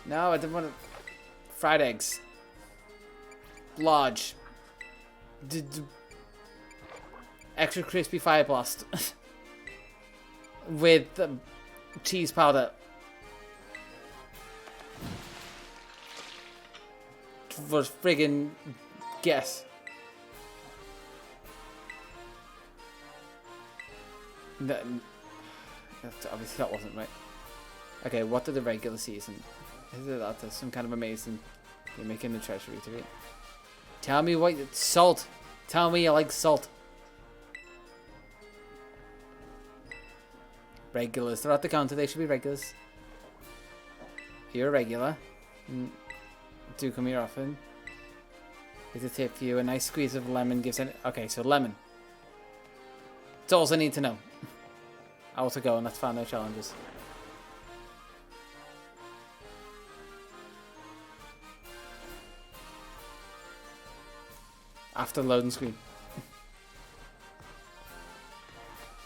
No, I didn't want to... Fried eggs. Large. Extra crispy fire blast. With cheese powder. For friggin' guess. Obviously that wasn't right. Okay, what did the regular season? Is it that some kind of amazing you're making the treasury to it? Tell me what salt. Tell me you like salt. Regulars. They're at the counter. They should be regulars. You're a regular. Do come here often. Here's a tip for you. A nice squeeze of lemon gives it. Okay, so lemon. That's all I need to know. I'll to go and let's find no challenges. After loading screen.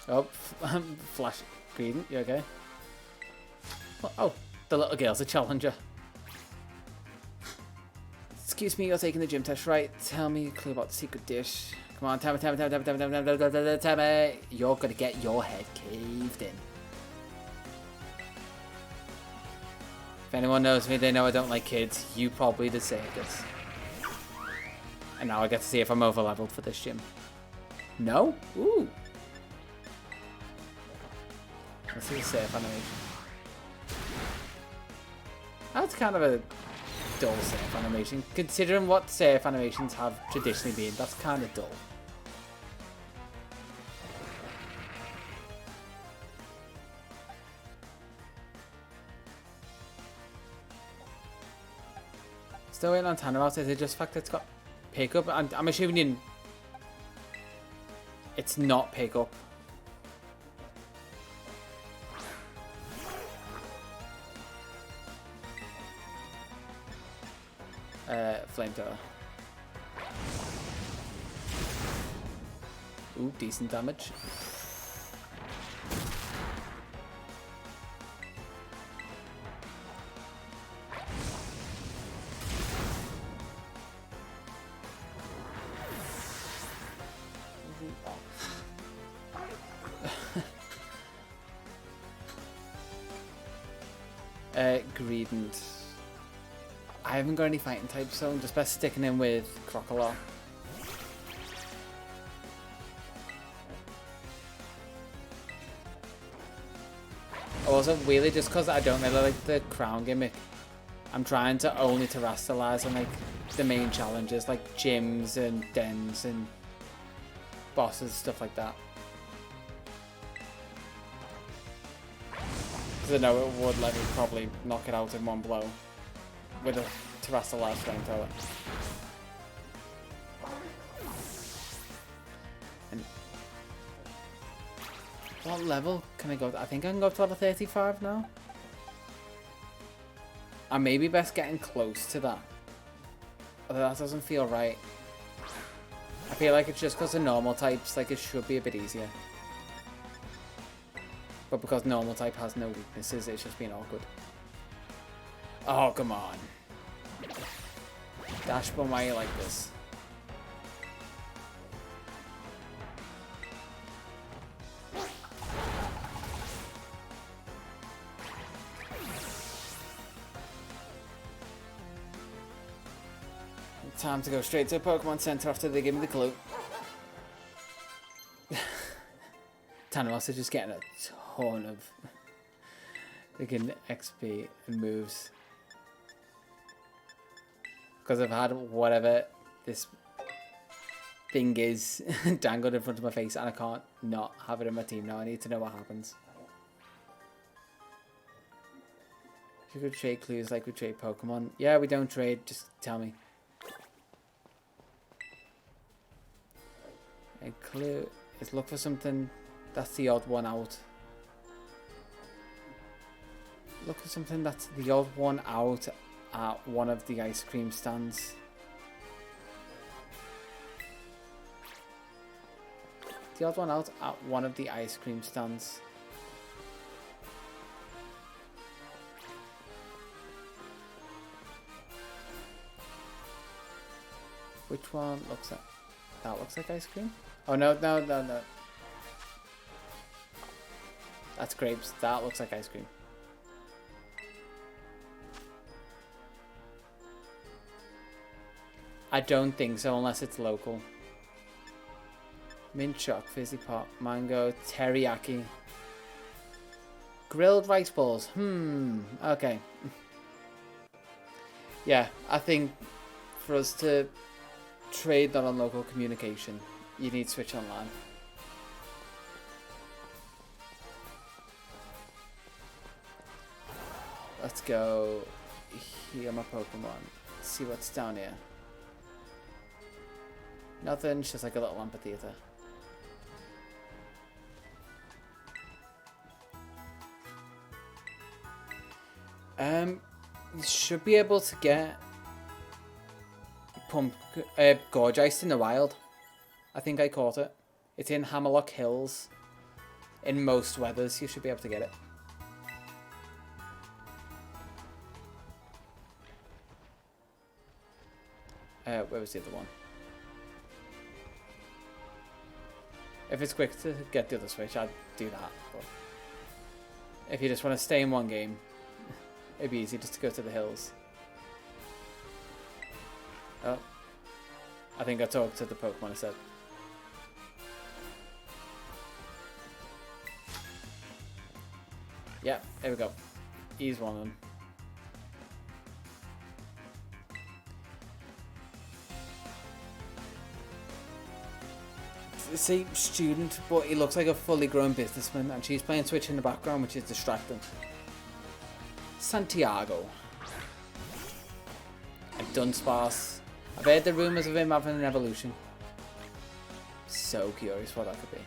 Oh, flash green. You okay? Oh, the little girl's a challenger. Excuse me, you're taking the gym test, right? Tell me a clue about the secret dish. Come on, tell me. You're gonna get your head caved in. If anyone knows me, they know I don't like kids. You probably deserve this. And now I get to see if I'm over leveled for this gym. No? Ooh. Let's see the safe animation. That's kind of a dull safe animation. Considering what safe animations have traditionally been, that's kind of dull. Still waiting on Tanner out. Is it just the fact that it's got pick up? I'm assuming it's not pick up. Flamethrower. Ooh, decent damage. Greedent. I haven't got any fighting types, so I'm just best sticking in with Crocodile. Also, really, just because I don't really like the crown gimmick, I'm trying to only terrestrialize on like the main challenges, like gyms and dens and bosses, stuff like that. Because I know it would let me probably knock it out in one blow with a terrestrialized flamethrower. And what level can I go to? I think I can go up to level 35 now. I may be best getting close to that. Although that doesn't feel right. I feel like it's just because of normal types, like it should be a bit easier. But because normal type has no weaknesses, it's just being awkward. Oh, come on. Dashbone, why are you like this? Time to go straight to a Pokemon Center after they give me the clue. Thanos is just getting a ton of freaking XP and moves. Because I've had whatever this thing is dangled in front of my face and I can't not have it in my team now. I need to know what happens. If you could trade clues like we trade Pokemon. Yeah, we don't trade, just tell me. A clue is look for something that's the odd one out. Look for something that's the odd one out at one of the ice cream stands. The odd one out at one of the ice cream stands. Which one looks like? That looks like ice cream? Oh, no. That's grapes. That looks like ice cream. I don't think so unless it's local. Mint choc, fizzy pop, mango, teriyaki. Grilled rice balls. Okay. Yeah, I think for us to trade that on local communication, you need Switch Online. Let's go heal my Pokemon. See what's down here. Nothing, it's just like a little amphitheater. You should be able to get Gorgeist in the wild. I think I caught it. It's in Hammerlock Hills. In most weathers, you should be able to get it. Where was the other one? If it's quick to get the other Switch, I'd do that. But if you just want to stay in one game, it'd be easy just to go to the hills. Oh. I think I talked to the Pokemon I said. Yeah, there we go. He's one of them. It's the same student, but he looks like a fully grown businessman, and she's playing Switch in the background, which is distracting. Santiago. A Dunsparce. I've heard the rumours of him having an evolution. So curious what that could be.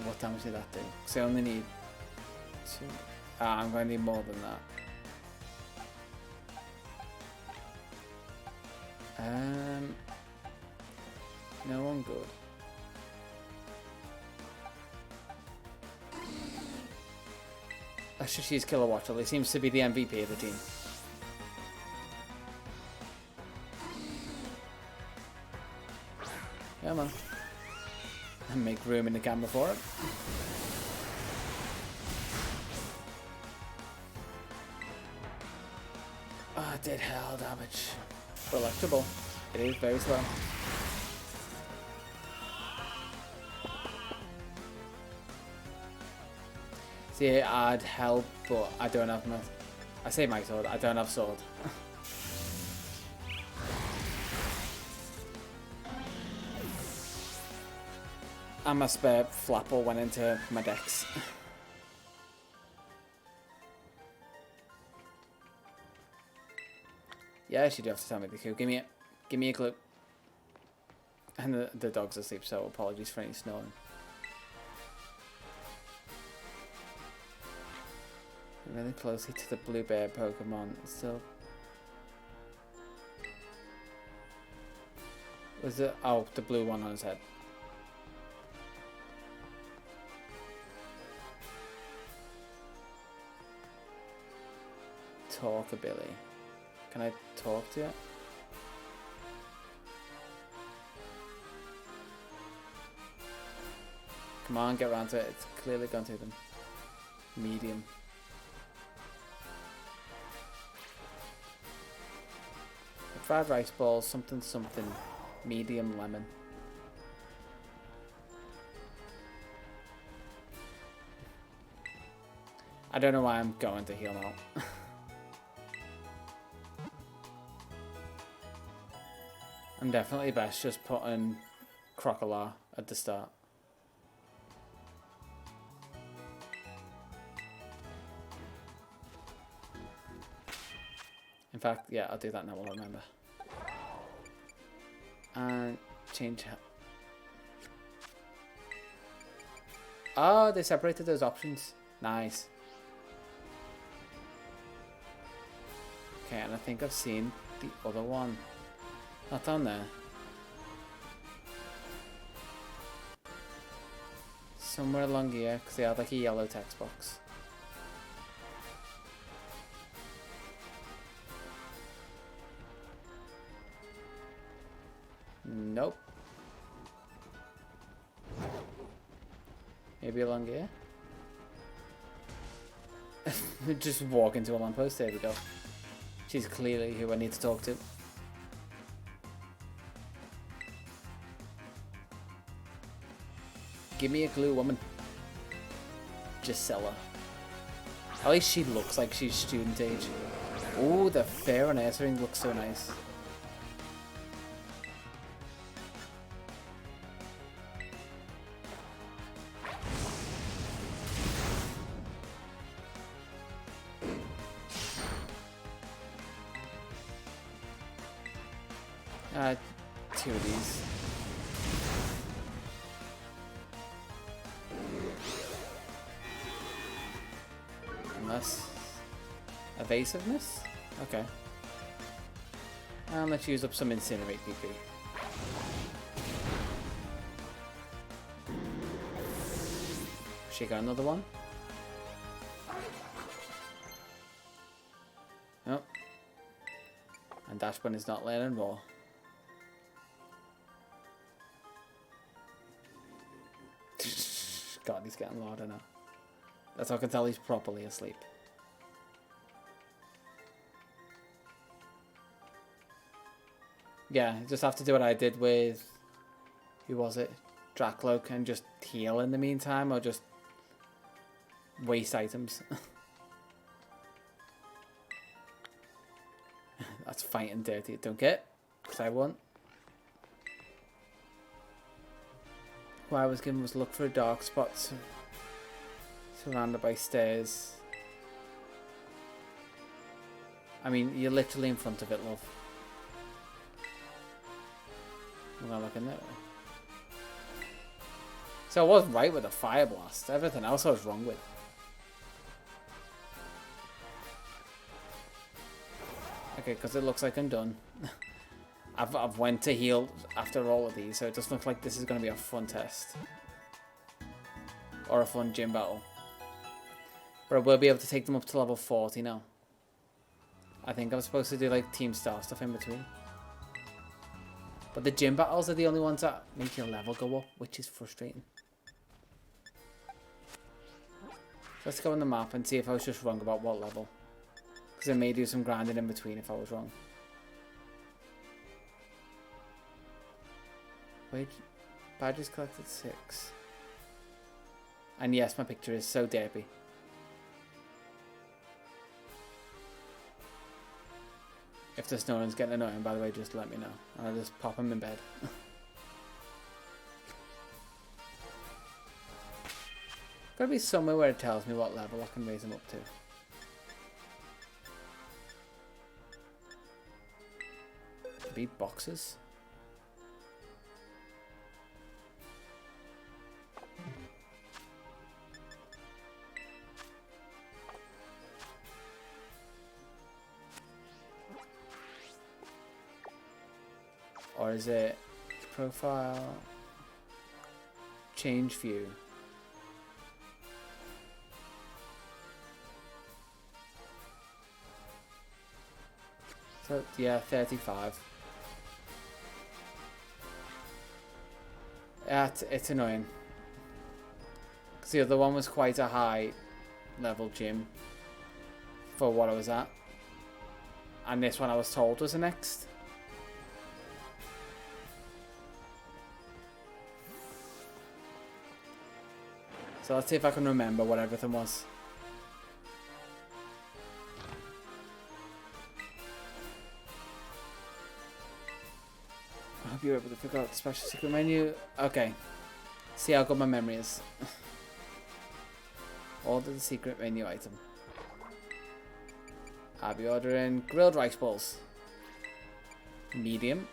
What damage did that do? Because I only need 2. I'm going to need more than that. No one good. Let's just use Kilowattrel. He seems to be the MVP of the team. Come on. And make room in the camera for it. Oh, it did hell damage. For electrable. It is very slow. See, I'd help, but I don't have my... I say my sword, I don't have sword. And my spare Flapple went into my Dex. Yes, you do have to tell me the clue. Give me it. Give me a clue. And the dog's asleep, so apologies for any snoring. really closely to the blue bear Pokemon. Still. Was it? Oh, the blue one on his head. Talkabilly. Can I talk to it? Come on, get around to it. It's clearly gone to them. Medium. Fried rice balls, something something. Medium lemon. I don't know why I'm going to heal now. I'm definitely best just putting Crocodile at the start. In fact, yeah, I'll do that now, I'll remember. And change. Oh, they separated those options. Nice. Okay, and I think I've seen the other one. Not down there. Somewhere along here, because they had like a yellow text box. Nope. Maybe along here? Just walk into a lamppost, there we go. She's clearly who I need to talk to. Give me a clue, woman. Gisela. At least she looks like she's student age. Oh, the fair on her ring looks so nice. Two of these. Unless evasiveness? Okay. And let's use up some incinerate PP. She got another one? Nope. And Dashbun is not learning more. God, he's getting louder now. That's how I can tell he's properly asleep. Yeah, you just have to do what I did with... Who was it? Dracloak, and just heal in the meantime, or just waste items. That's fighting dirty. Don't get? Because I won. What I was given was look for a dark spot surrounded by stairs. I mean, you're literally in front of it, love. I'm gonna look in there. So I was right with the fire blast. Everything else I was wrong with. Okay, because it looks like I'm done. I've went to heal after all of these, so it doesn't look like this is going to be a fun test. Or a fun gym battle. But I will be able to take them up to level 40 now. I think I'm supposed to do like team star stuff in between. But the gym battles are the only ones that make your level go up, which is frustrating. Let's go on the map and see if I was just wrong about what level. Because I may do some grinding in between if I was wrong. Wait, badges collected 6. And yes, my picture is so derpy. If the snowing's getting annoying, by the way, just let me know. And I'll just pop him in bed. Gotta be somewhere where it tells me what level I can raise him up to. Beat boxes. Or is it profile? Change view. So, yeah, 35. Yeah, it's annoying. Because the other one was quite a high level gym for what I was at. And this one I was told was the next. So let's see if I can remember what everything was. I hope you're able to figure out the special secret menu. Okay. See how good my memory is. Order the secret menu item. I'll be ordering grilled rice balls. Medium.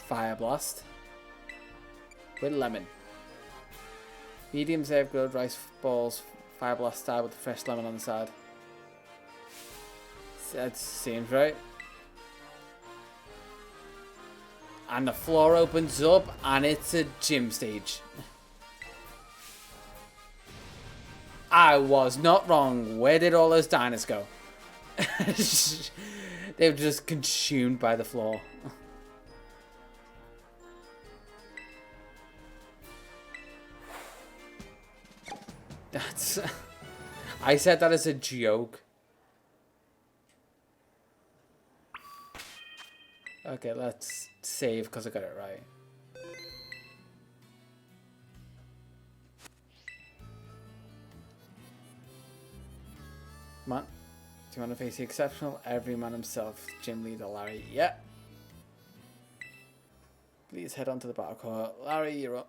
Fire blast. With lemon. Medium serve grilled rice balls. Fire blast style with fresh lemon on the side. That seems right. And the floor opens up and it's a gym stage. I was not wrong. Where did all those diners go? They were just consumed by the floor. That's... I said that as a joke. Okay, let's save because I got it right. Man, do you want to face the exceptional everyman himself, gym leader Larry? Yeah. Please head on to the battle court. Larry, you're up.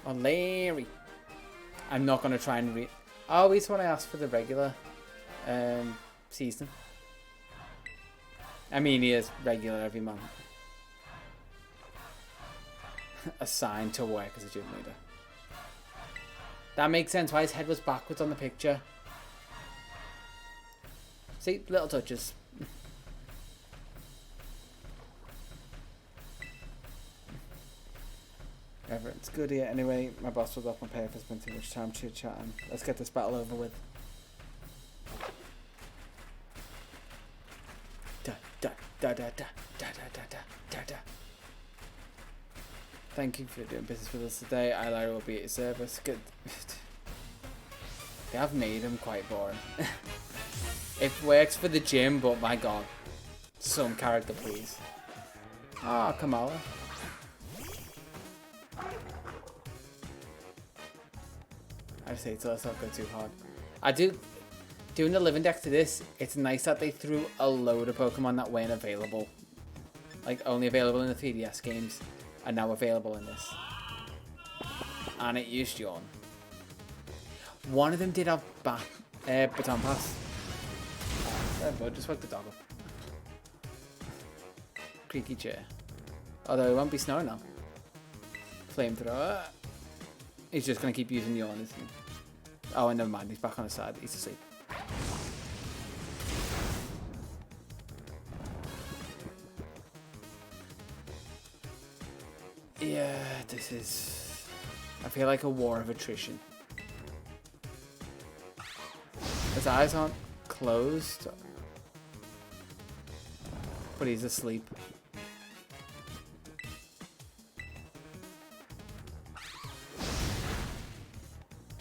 Oh, Larry. I'm not going to try and read. Oh, it's when I asked for the regular season. I mean, he is regular every month. Assigned to work as a gym leader. That makes sense why his head was backwards on the picture. See, little touches. It's good here. Anyway, my boss was off my pay for spending too much time chit-chatting. Let's get this battle over with. Da da da da da da da da da da. Thank you for doing business with us today. I, Larry, will be at your service. Good. They have made him quite boring. It works for the gym, but my god. Some character, please. Ah, oh, Kamala. I say so let's not go too hard. I do... Doing the Living Dex to this, it's nice that they threw a load of Pokemon that weren't available. Like, only available in the 3DS games. Are now available in this. And it used Yawn. One of them did have Baton Pass. There we go, just woke the dog up. Creaky chair. Although it won't be snowing now. Flamethrower. He's just going to keep using Yawn, isn't he? Oh, never mind, he's back on his side. He's asleep. Yeah, this is... I feel like a war of attrition. His eyes aren't closed. But he's asleep.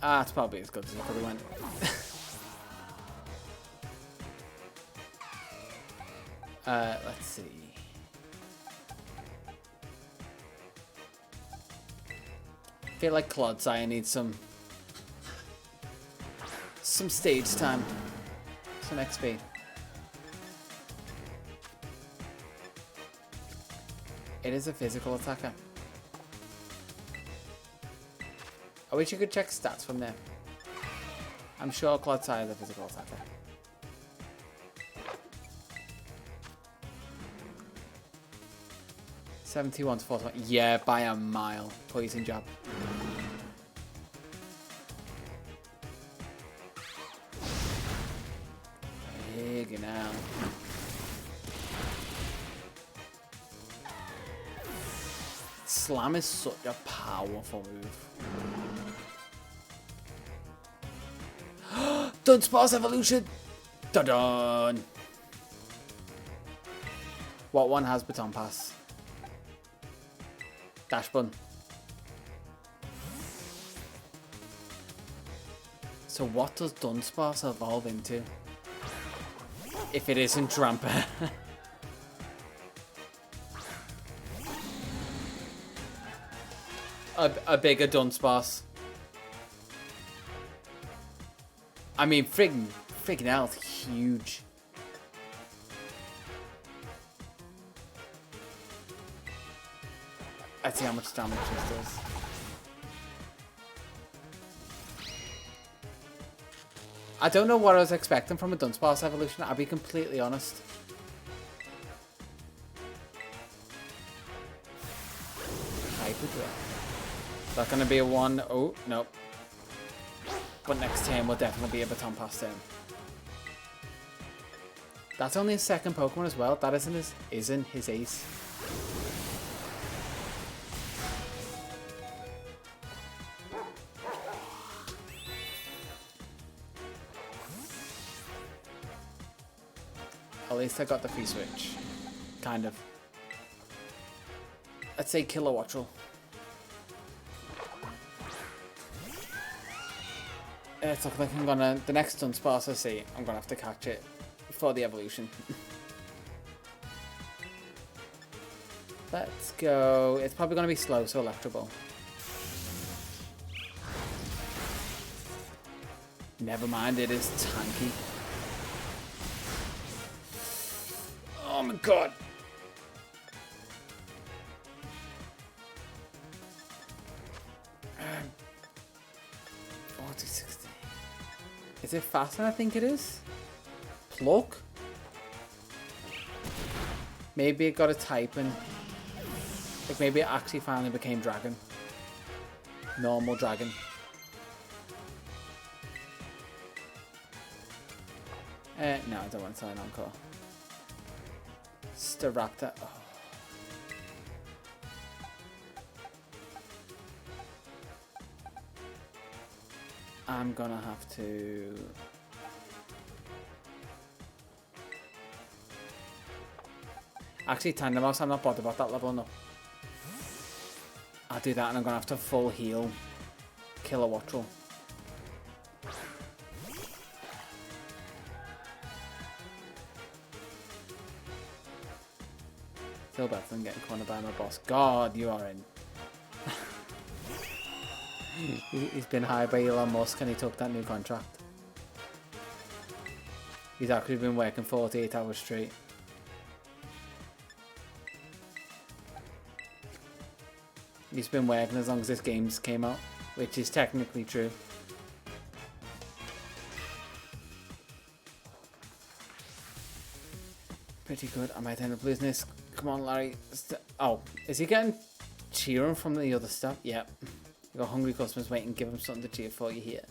Ah, it's probably as good as it could have went. Let's see. I feel like Clodsire needs some stage time. Some XP. It is a physical attacker. I wish you could check stats from there. I'm sure Clodsire is a physical attacker. $71 to 41. Yeah, by a mile. Poison jab. Big now. Slam is such a powerful move. Dunsparce evolution! Dun-dun! What one has Baton Pass? Dash Bun. So what does Dunsparce evolve into? If it isn't Drampa. a bigger Dunsparce. I mean, friggin' hell, huge. Let's see how much damage this does. I don't know what I was expecting from a Dunsparce evolution, I'll be completely honest. Hyper Drill. Is that going to be a one? Oh, no. But next turn will definitely be a Baton Pass turn. That's only his second Pokemon as well. That isn't his ace. At least I got the free switch. Kind of. Let's say Kilowattrel. It's looking like I'm gonna... The next Dunsparce I see, I'm gonna have to catch it for the evolution. Let's go... It's probably gonna be slow, so Electro Ball. Never mind, it is tanky. Oh my god! Um, 40, 60. Is it faster than I think it is? Pluck? Maybe it got a type and... Like maybe it actually finally became Dragon. Normal Dragon. No, I don't want to sign Encore. Staraptor. Oh. I'm gonna have to... Actually, Tandemos, I'm not bothered about that level, no. I'll do that and I'm gonna have to full heal Kilowattrel. Still better than getting cornered by my boss. God, you are in. He's been hired by Elon Musk and he took that new contract. He's actually been working 48 hours straight. He's been working as long as this game's came out, which is technically true. Pretty good. I might end up losing this. Come on, Larry. Oh, is he getting cheering from the other stuff? Yep. You got hungry customers waiting. Give them something to cheer for you here.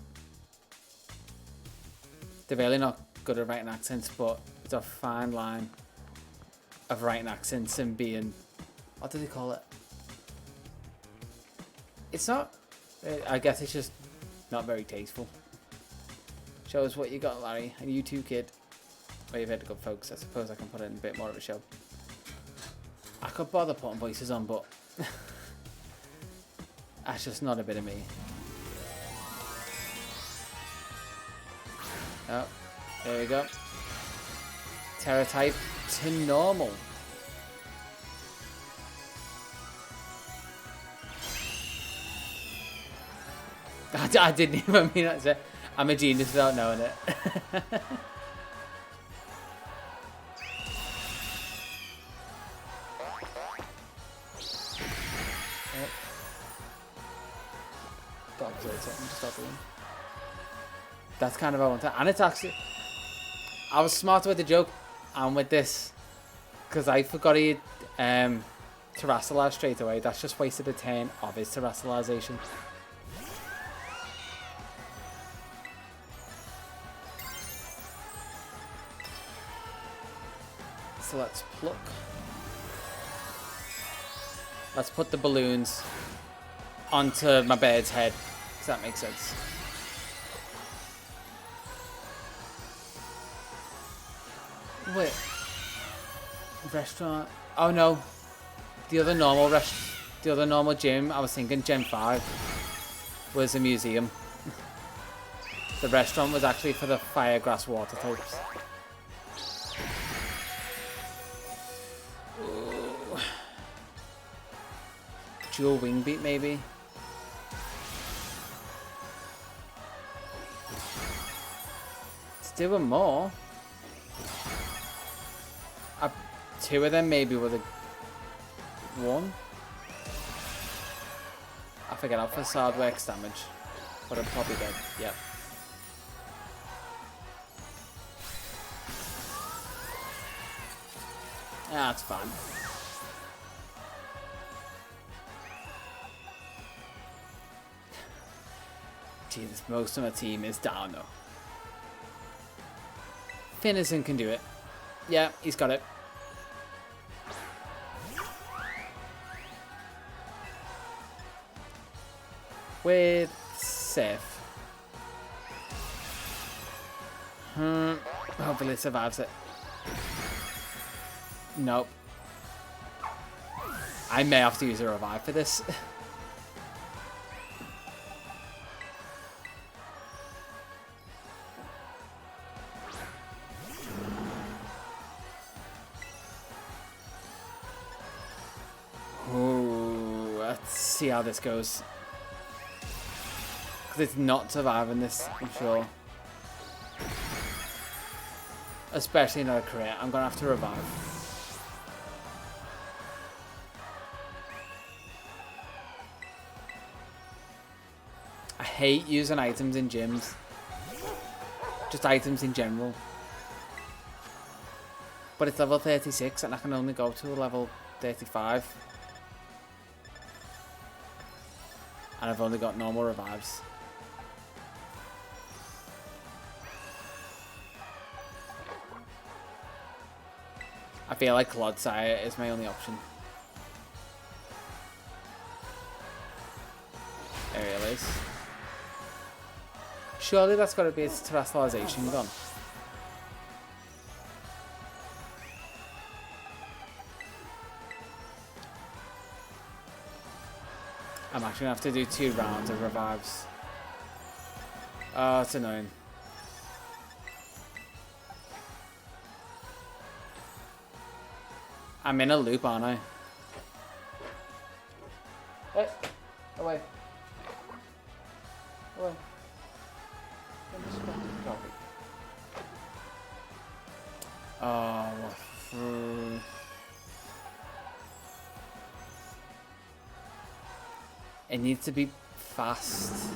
They're really not good at writing accents, but it's a fine line of writing accents and being... What do they call it? It's not... I guess it's just not very tasteful. Show us what you got, Larry. And you too, kid. Well, you've had good folks. I suppose I can put in a bit more of a show. I could bother putting voices on, but that's just not a bit of me. Oh, there we go. Terra type to normal. I didn't even mean that to say. I'm a genius without knowing it. That's kind of what I want. And it's actually... I was smarter with the joke and with this. Because I forgot he had Terrassalize straight away. That's just wasted a turn of his Terrassalization. So let's pluck. Let's put the balloons onto my bird's head. Does that make sense? Wait. Restaurant. Oh no. The other normal gym, I was thinking Gen 5, was a museum. The restaurant was actually for the fire, grass, water types. Ooh. Dual wing beat maybe. Let's do one more. Two of them maybe with a one. I forget how facade works damage, but I'm probably dead. Yep. Yeah, that's fine. Jesus, most of my team is down though. Finnison can do it. Yeah, he's got it. With Sif. Hopefully it survives it. Nope. I may have to use a revive for this. Ooh, let's see how this goes. Because it's not surviving this, I'm sure. Especially in a crit. I'm going to have to revive. I hate using items in gyms. Just items in general. But it's level 36 and I can only go to a level 35. And I've only got normal revives. I feel like Clodsire is my only option. Aerial Ace. Surely that's got to be its terrestrialization gone. I'm actually going to have to do 2 rounds of revives. Oh, it's annoying. I'm in a loop, aren't I? Hey, away. Away. Oh, it needs to be fast.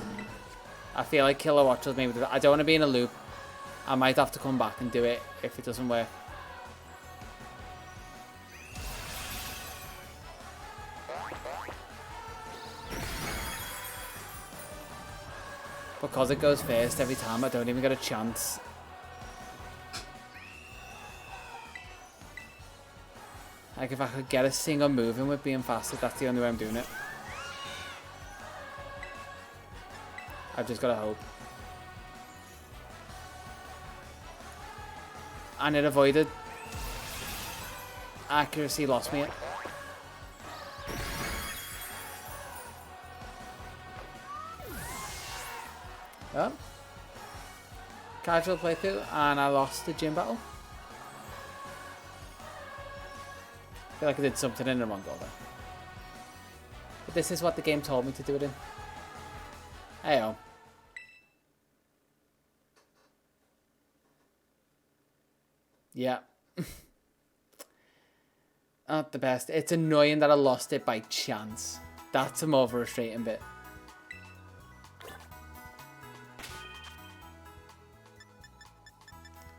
I feel like Kilowatt will maybe do it. I don't want to be in a loop. I might have to come back and do it if it doesn't work. Because it goes first every time, I don't even get a chance. Like if I could get a single move in with being faster, that's the only way I'm doing it. I've just got to hope. And it avoided. Accuracy lost me it. Well, casual playthrough, and I lost the gym battle. I feel like I did something in the wrong order. But this is what the game told me to do it in. Heyo. Yeah. Not the best. It's annoying that I lost it by chance. That's a more frustrating bit.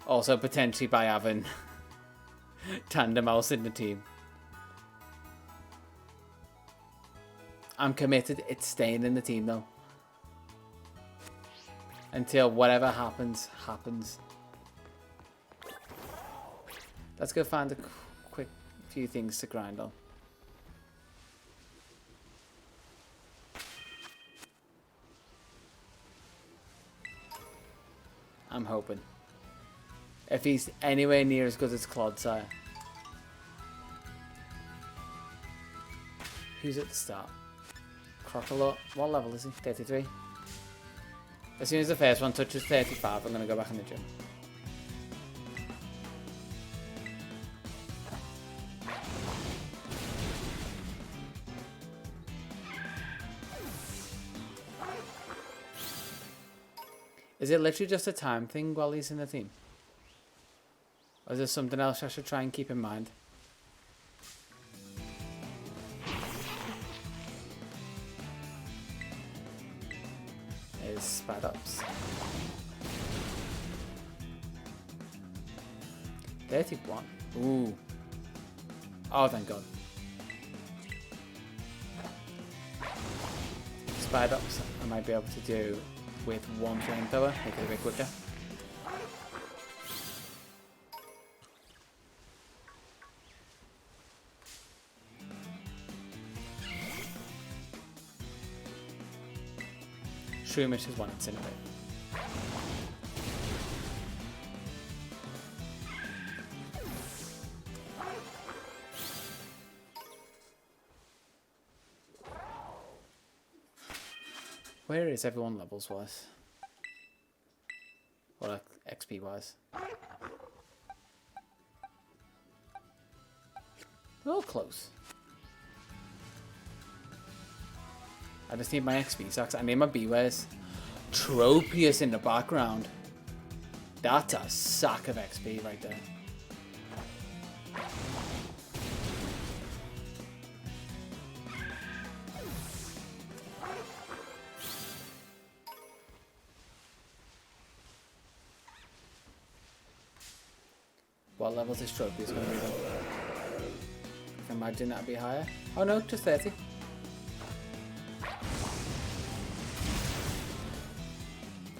Also, potentially by having Tandem Mouse in the team. I'm committed. It's staying in the team, though. Until whatever happens, happens. Let's go find a quick few things to grind on. I'm hoping. If he's anywhere near as good as Clodsire. Who's at the start? Crocolore. What level is he? 33. As soon as the first one touches 35, I'm going to go back in the gym. Is it literally just a time thing while he's in the team? Or is there something else I should try and keep in mind? There's Spad-Ups. 31. Ooh. Oh, thank God. Spad-Ups I might be able to do with one flamethrower, make it a bit quicker. Shroomish is one incinerate. Where is everyone levels wise? Or like XP wise? They're all close. I just need my XP sacks. I need my Bewares. Tropius in the background. That's a sack of XP right there. What level is this Tropius going to be though? I can imagine that'd be higher. Oh no, just 30.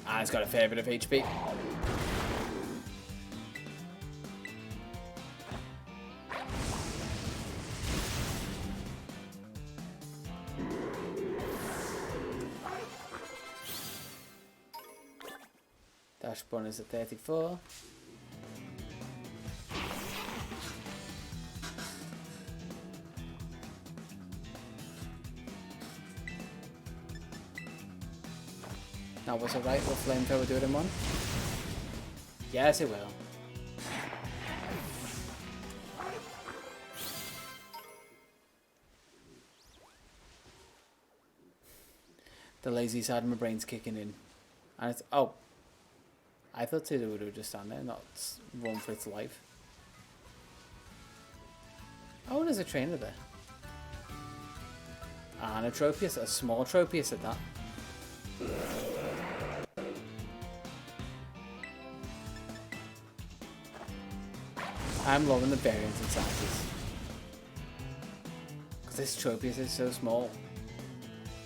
Ah, it's got a fair bit of HP. Dash bonus at 34. Now, was it right? Will flamethrower do it in one? Yes, it will. The lazy side of my brain's kicking in. And it's... Oh. I thought Tidu would just stand there, not run for its life. Oh, there's a trainer there. And a Tropius, a small Tropius at that. I'm loving the variance in sizes. Because this Tropius is so small.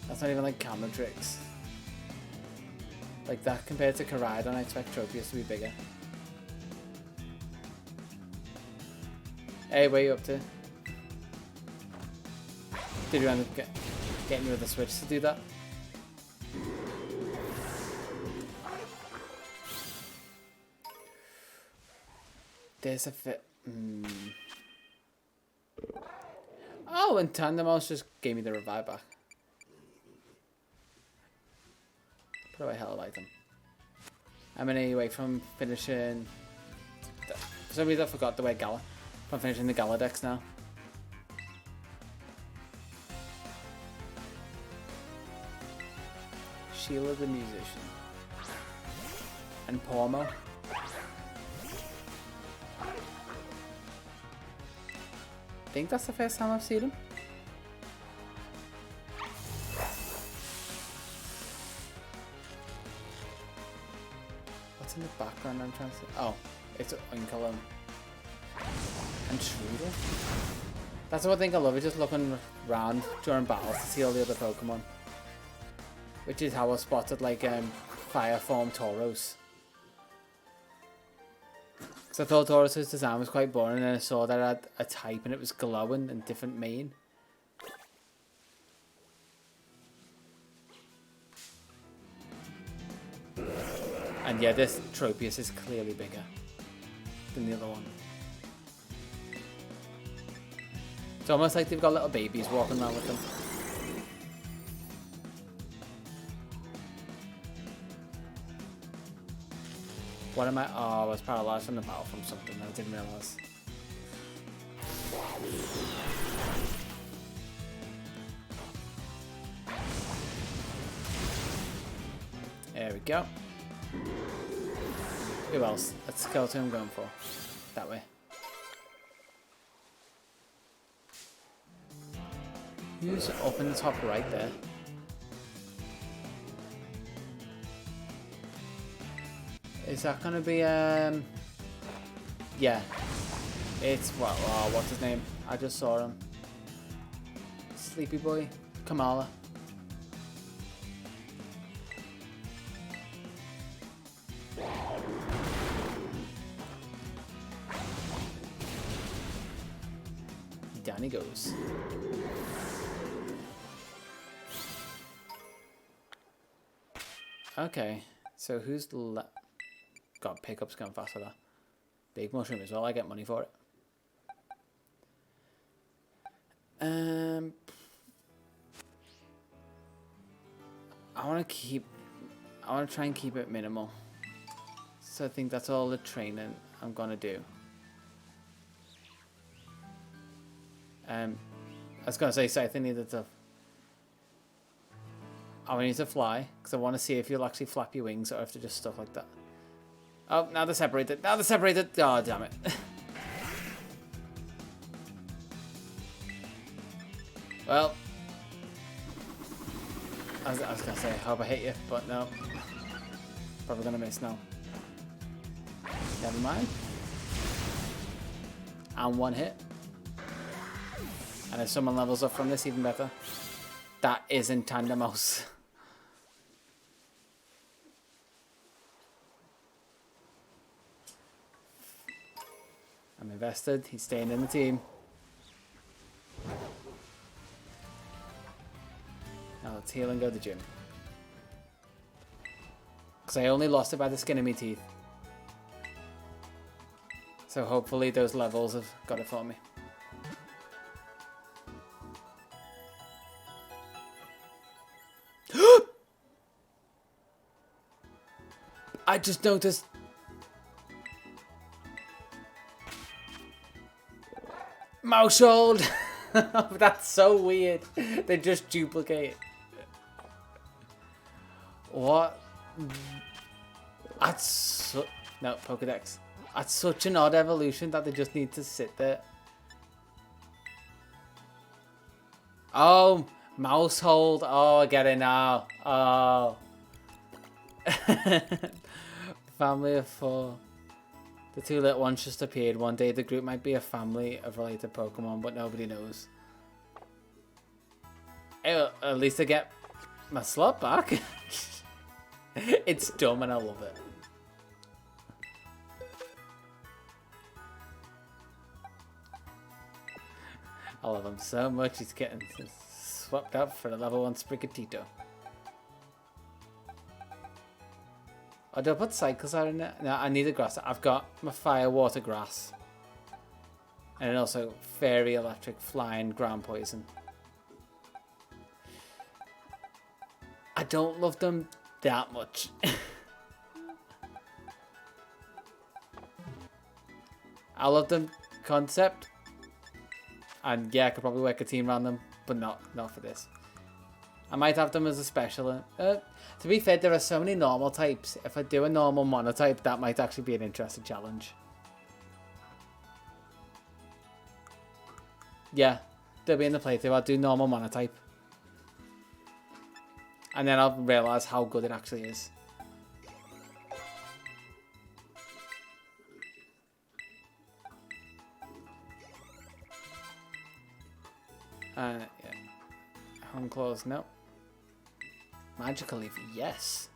That's not even like camera tricks. Like that compared to Caridon, I expect Tropius to be bigger. Hey, where are you up to? Did you end up getting rid of the switch to do that? There's a fit. Oh, and Tandemos just gave me the revive back. Put away hell item. I'm an away from finishing. For some reason I forgot the way Gala. I'm finishing the Gala Dex now. Sheila the Musician. And Pormo. I think that's the first time I've seen him. What's in the background I'm trying to see? Oh, it's Uncolum. And Shreeder. That's one thing I love, is just looking around during battles to see all the other Pokemon. Which is how I spotted like Fire Form Tauros. Because I thought Taurus's design was quite boring, and then I saw that it had a type and it was glowing and different mane. And yeah, this Tropius is clearly bigger than the other one. It's almost like they've got little babies walking around with them. What am I? Oh, I was paralyzed from the battle from something I didn't realize. There we go. Who else? Let's go to who I'm going for. That way. Who's up in the top right there? Is that gonna be yeah. It's what's his name? I just saw him. Sleepy boy. Kamala. Down he goes. Okay, so who's the God, pickup's going faster there. Big mushroom as well, I get money for it. I want to try and keep it minimal. So I think that's all the training I'm gonna do. I was gonna say, Scythe needed to. I need to fly because I want to see if you'll actually flap your wings or if they're just stuff like that. Oh, now they're separated. Now they're separated. Oh, damn it. Well, I was gonna say, hope I hit you, but no. Probably gonna miss now. Never mind. And one hit. And if someone levels up from this, even better. That isn't Tandemos. I'm invested. He's staying in the team. Now let's heal and go to the gym. Because I only lost it by the skin of my teeth. So hopefully those levels have got it for me. I just noticed. Mouse hold. That's so weird. They just duplicate. What? That's no Pokedex. That's such an odd evolution that they just need to sit there. Oh, mouse hold. Oh, I get it now. Oh. Family of 4. The two little ones just appeared. One day the group might be a family of related Pokemon, but nobody knows. Hey, at least I get my slot back. It's dumb and I love it. I love him so much. He's getting swapped out for the level 1 Sprigatito. Oh, do I put Cyclizar in it? No, I need a grass. I've got my fire, water, grass. And then also fairy, electric, flying, ground poison. I don't love them that much. I love them concept. And yeah, I could probably work a team around them, but not for this. I might have them as a special. To be fair, there are so many normal types. If I do a normal monotype, that might actually be an interesting challenge. Yeah, they'll be in the playthrough. I'll do normal monotype. And then I'll realise how good it actually is. Yeah. Home close, no. Magical Leaf, yes.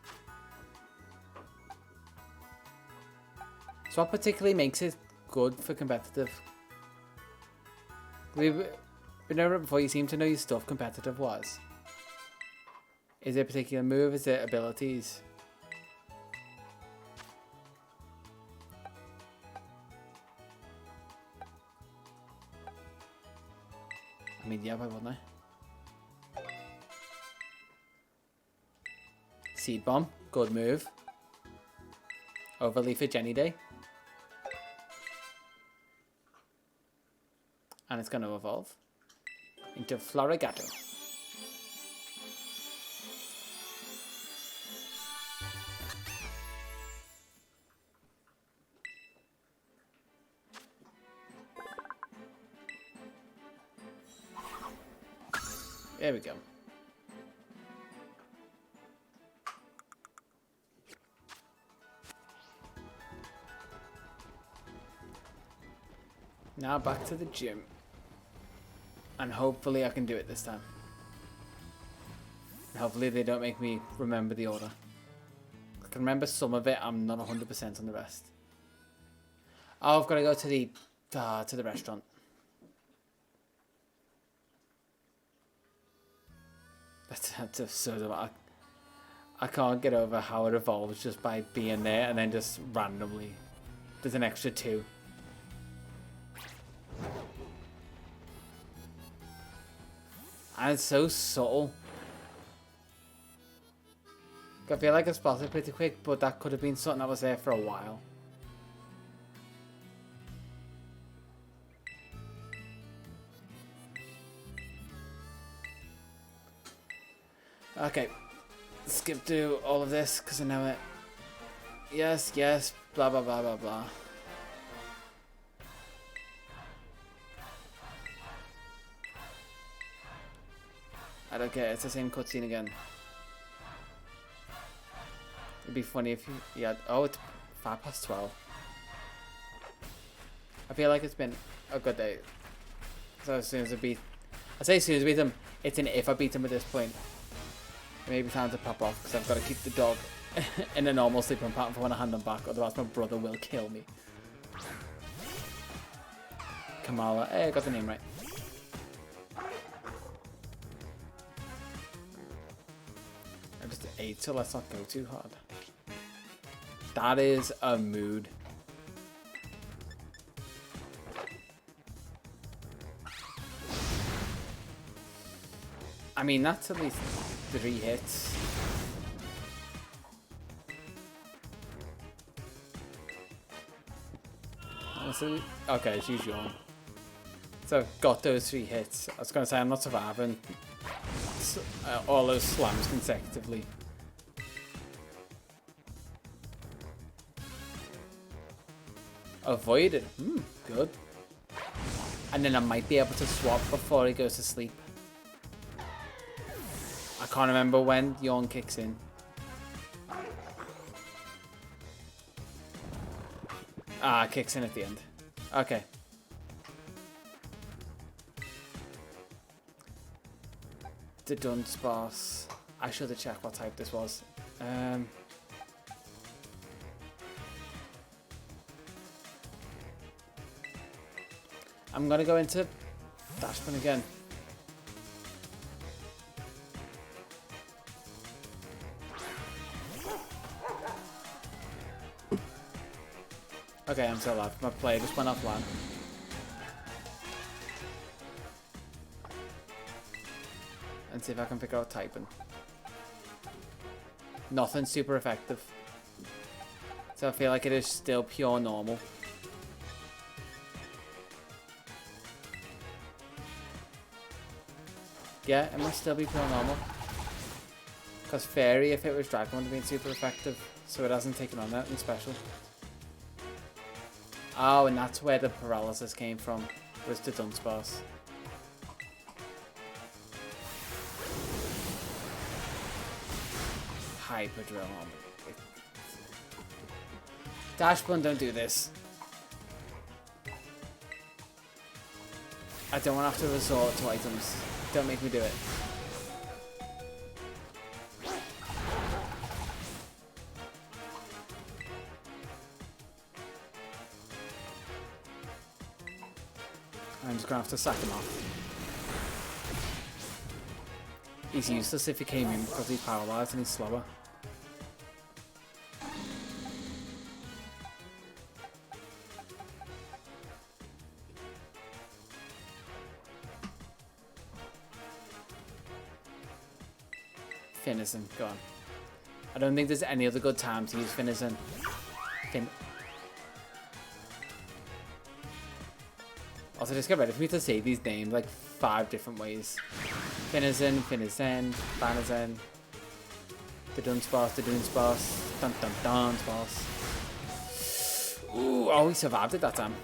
So what particularly makes it good for competitive? We've been over it before. You seem to know your stuff competitive-wise. Is it a particular move? Is it abilities? mean, yeah, why wouldn't I? Seed Bomb. Good move. Overleaf for Jenny Day. And it's going to evolve into Florigato. There we go. Now back to the gym. And hopefully I can do it this time. And hopefully they don't make me remember the order. I can remember some of it, I'm not 100% on the rest. Oh, I've got to go to the restaurant. That's so dumb. I can't get over how it evolves just by being there and then just randomly. There's an extra 2. And it's so subtle. I feel like I spotted pretty quick, but that could have been something that was there for a while. Okay, skip through all of this because I know it. Yes, yes, blah blah blah blah blah. I don't care, it's the same cutscene again. It'd be funny if you had... Oh, it's 12:05. I feel like it's been a good day. So as soon as I beat... I say as soon as I beat him, it's an if I beat him at this point. It may be time to pop off because I've got to keep the dog in a normal sleeping pattern for when I hand him back, otherwise my brother will kill me. Kamala. Hey, I got the name right. I just ate, so let's not go too hard. That is a mood. I mean, that's at least 3 hits. Okay, it's usual. So I've got those 3 hits. I was going to say I'm not surviving all those slams consecutively. Avoided. Good. And then I might be able to swap before he goes to sleep. I can't remember when yawn kicks in. Ah, it kicks in at the end. Okay. The dunce boss. I should have checked what type this was. I'm gonna go into Dashman again. Okay, I'm still alive. My player just went offline. And see if I can figure out typing. Nothing super effective. So I feel like it is still pure normal. Yeah, it must still be pure normal. Because Fairy, if it was Dragon, would have been super effective. So it hasn't taken on anything special. Oh, and that's where the paralysis came from. Was the dunce boss. Hyper drill on me. Dashbun, don't do this. I don't want to have to resort to items. Don't make me do it. I'm just gonna have to sack him off. He's useless if he came in because he's paralyzed and he's slower. Finnison, go on. I don't think there's any other good time to use Finnison. Also, just get ready for me to say these names like 5 different ways. Finnison, Finnison, Banison, the Dunsparce, Dun Dun Dunsparce. Ooh, oh, we survived it that time.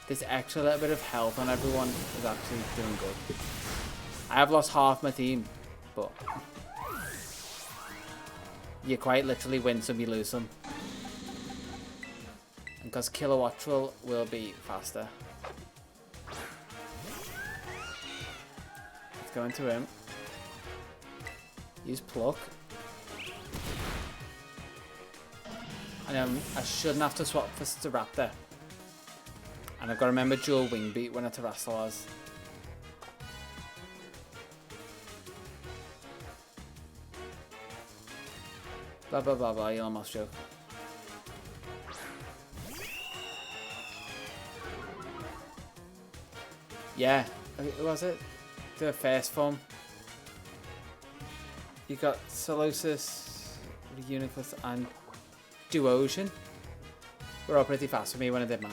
This extra little bit of health on everyone is actually doing good. I have lost half my team, but you quite literally win some, you lose some. And because Kilowattrel will be faster. Let's go into him. Use Pluck. And I shouldn't have to swap for Staraptor. And I've got to remember dual Wing Beat when I Terrasillars. Blah blah blah blah, Elon Musk joke. Yeah, who was it? The first form. You got Solosis, Uniclus, and Duocean. We're all pretty fast for me when I did mine.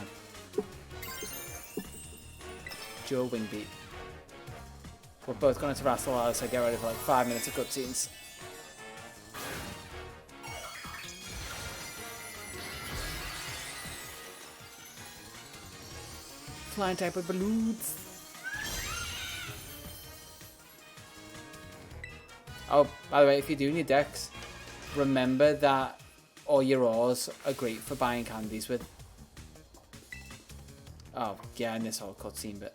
Dual Wing Beat. We're both going to Terrasillars, so get ready for like 5 minutes of cutscenes. Flying type with balloons. Oh, by the way, if you're doing your decks, remember that all your ores are great for buying candies with. Oh, yeah, in this whole cutscene bit.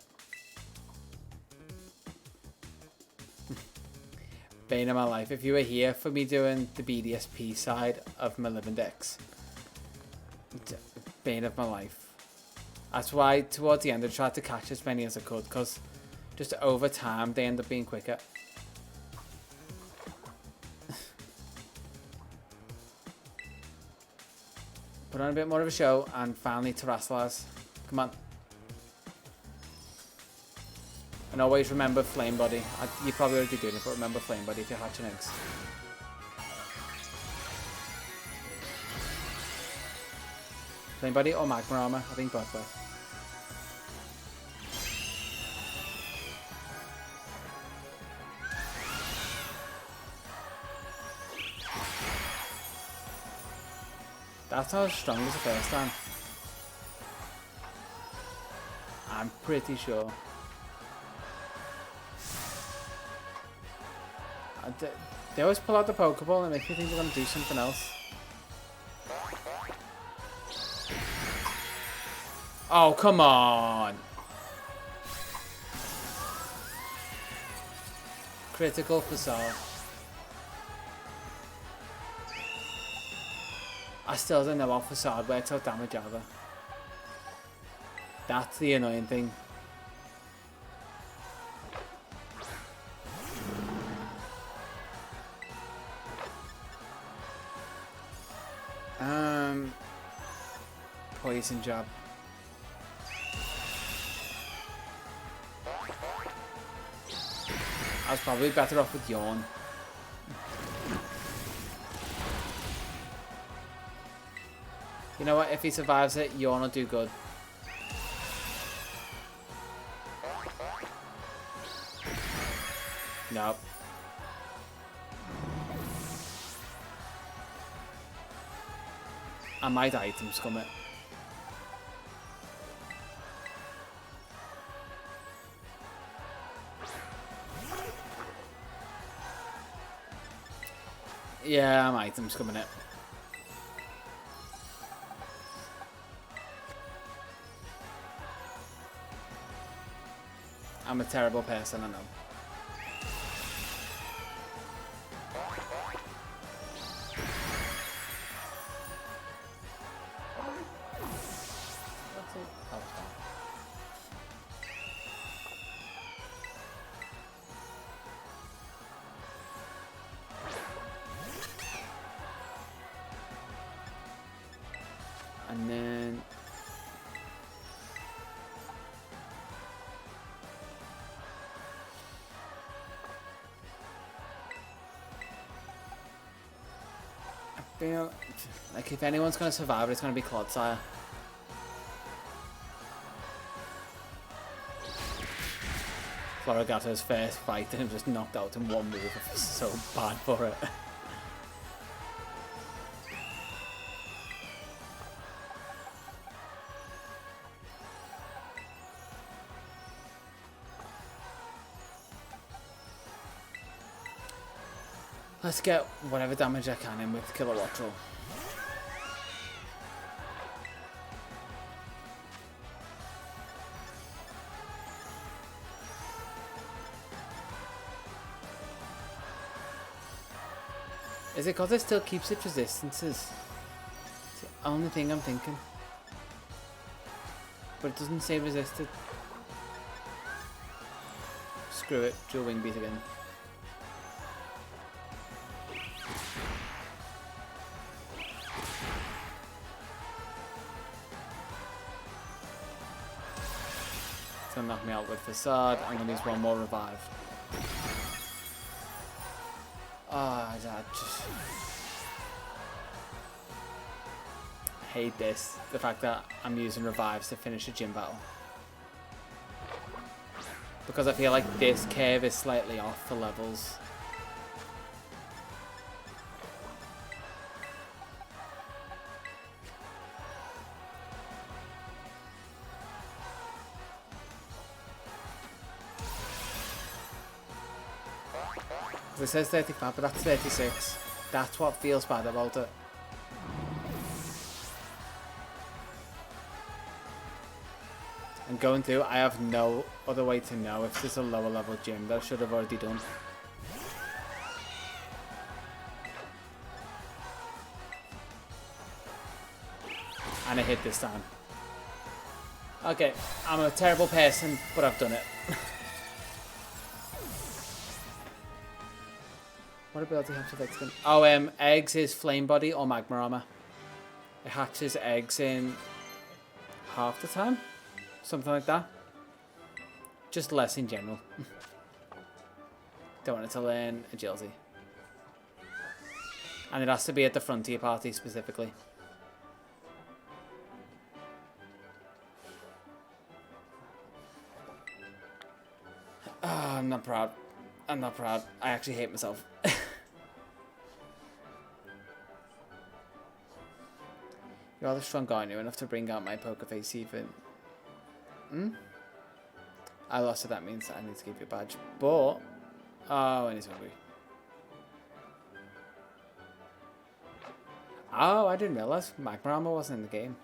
Bane of my life. If you were here for me doing the BDSP side of my Living Dex, bane of my life. That's why towards the end I tried to catch as many as I could, because just over time they end up being quicker. Put on a bit more of a show and finally Terrasillars. Come on. And always remember Flame Body. You probably already doing it, but remember Flame Body if you're hatching eggs. Flame Body or Magma Armor? I think both. That's not as strong as the first time. I'm pretty sure. They always pull out the Pokeball and make me think they're going to do something else. Oh, come on! Critical Facade. I still don't know how Facade works out damage either. That's the annoying thing. Poison Jab. I was probably better off with Yawn. You know what? If he survives it, Yawn will do good. Nope. I might item scum it. Yeah, I'm item scumming it. I'm a terrible person, I know. And then Like, if anyone's going to survive, it's going to be Clodsire. Florigato's first fight and just knocked out in one move. I feel so bad for it. Let's get whatever damage I can in with Kilowattrel. Is it because it still keeps its resistances? It's the only thing I'm thinking. But it doesn't say resisted. Screw it, dual wing beat again. It's gonna knock me out with Facade. I'm gonna use one more revive. Ah, I just hate this. The fact that I'm using revives to finish a gym battle. Because I feel like this curve is slightly off for levels. It says 35, but that's 36. That's what feels bad about it. And going through, I have no other way to know if there's a lower level gym that I should have already done. And I hit this time. Okay, I'm a terrible person, but I've done it. What ability helps with eggs? Oh, eggs is flame body or magma armor. It hatches eggs in half the time, something like that. Just less in general. Don't want it to learn agility, and it has to be at the frontier party specifically. Oh, I'm not proud. I'm not proud. I actually hate myself. You're rather strong, aren't you? Enough to bring out my poker face even. I lost it, that means I need to keep your badge. But... oh, and he's hungry. Oh, I didn't realise magma armor wasn't in the game.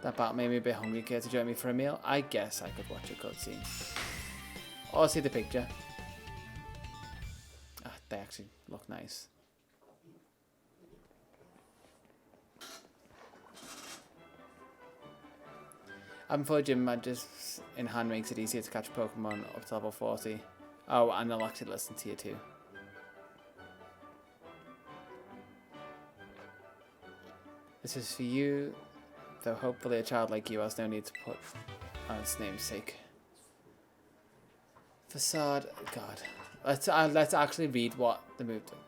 That battle made me a bit hungry. Care to join me for a meal? I guess I could watch a cutscene. Or see the picture. Ah, they actually look nice. Having 4 gym badges in hand makes it easier to catch Pokemon up to level 40. Oh, and they'll actually listen to you too. This is for you, though hopefully a child like you has no need to put on its namesake. Facade, God. Let's actually read what the move did.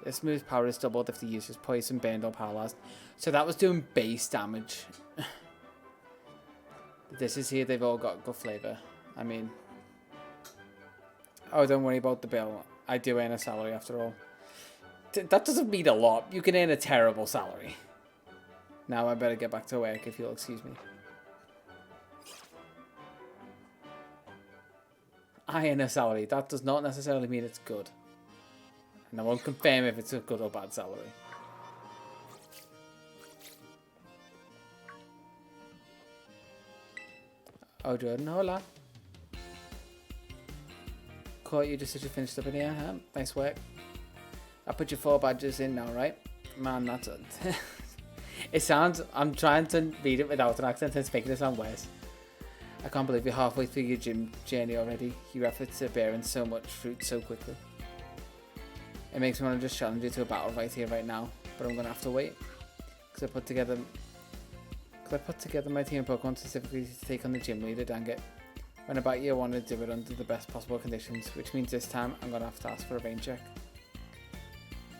This move's power is doubled if the user's poison, burned, or paralyzed. So that was doing base damage. This is here, they've all got good flavour. I mean... oh, don't worry about the bill. I do earn a salary after all. That doesn't mean a lot. You can earn a terrible salary. Now I better get back to work if you'll excuse me. I earn a salary. That does not necessarily mean it's good. And I won't confirm if it's a good or bad salary. Oh, Jordan, hola. Caught you just as you finished up in here, huh? Nice work. I put your 4 badges in now, right? Man, that's it. It sounds... I'm trying to read it without an accent and it's making it sound worse. I can't believe you're halfway through your gym journey already. Your efforts are bearing so much fruit so quickly. It makes me want to just challenge you to a battle right here, right now. But I'm going to have to wait. Because I put together my team of Pokemon specifically to take on the gym leader, dang it. When I bat you, I want to do it under the best possible conditions, which means this time I'm going to have to ask for a rain check.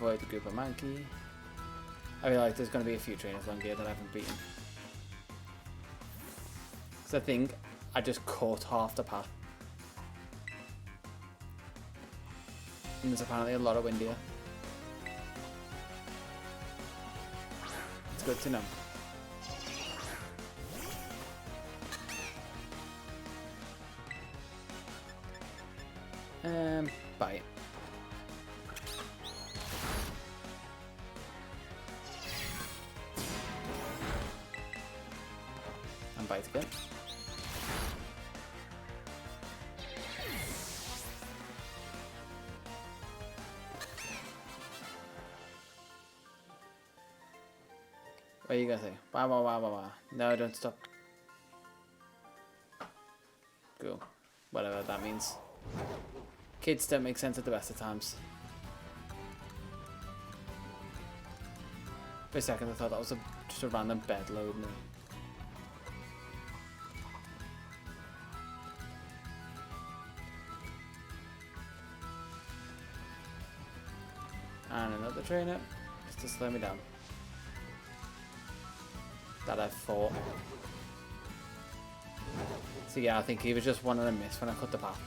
avoid the group of Mankey. I feel like there's going to be a few trainers along here that I haven't beaten. Because I think I just caught half the path. And there's apparently a lot of wind here. It's good to know. Bite. And bite again. What are you gonna say? Wah wah wah wah wah. No, don't stop. Cool. Whatever that means. Kids don't make sense at the best of times. For a second I thought that was just a random bed loading. And another trainer, just to slow me down. That I fought. So yeah, I think he was just one of them miss when I cut the path.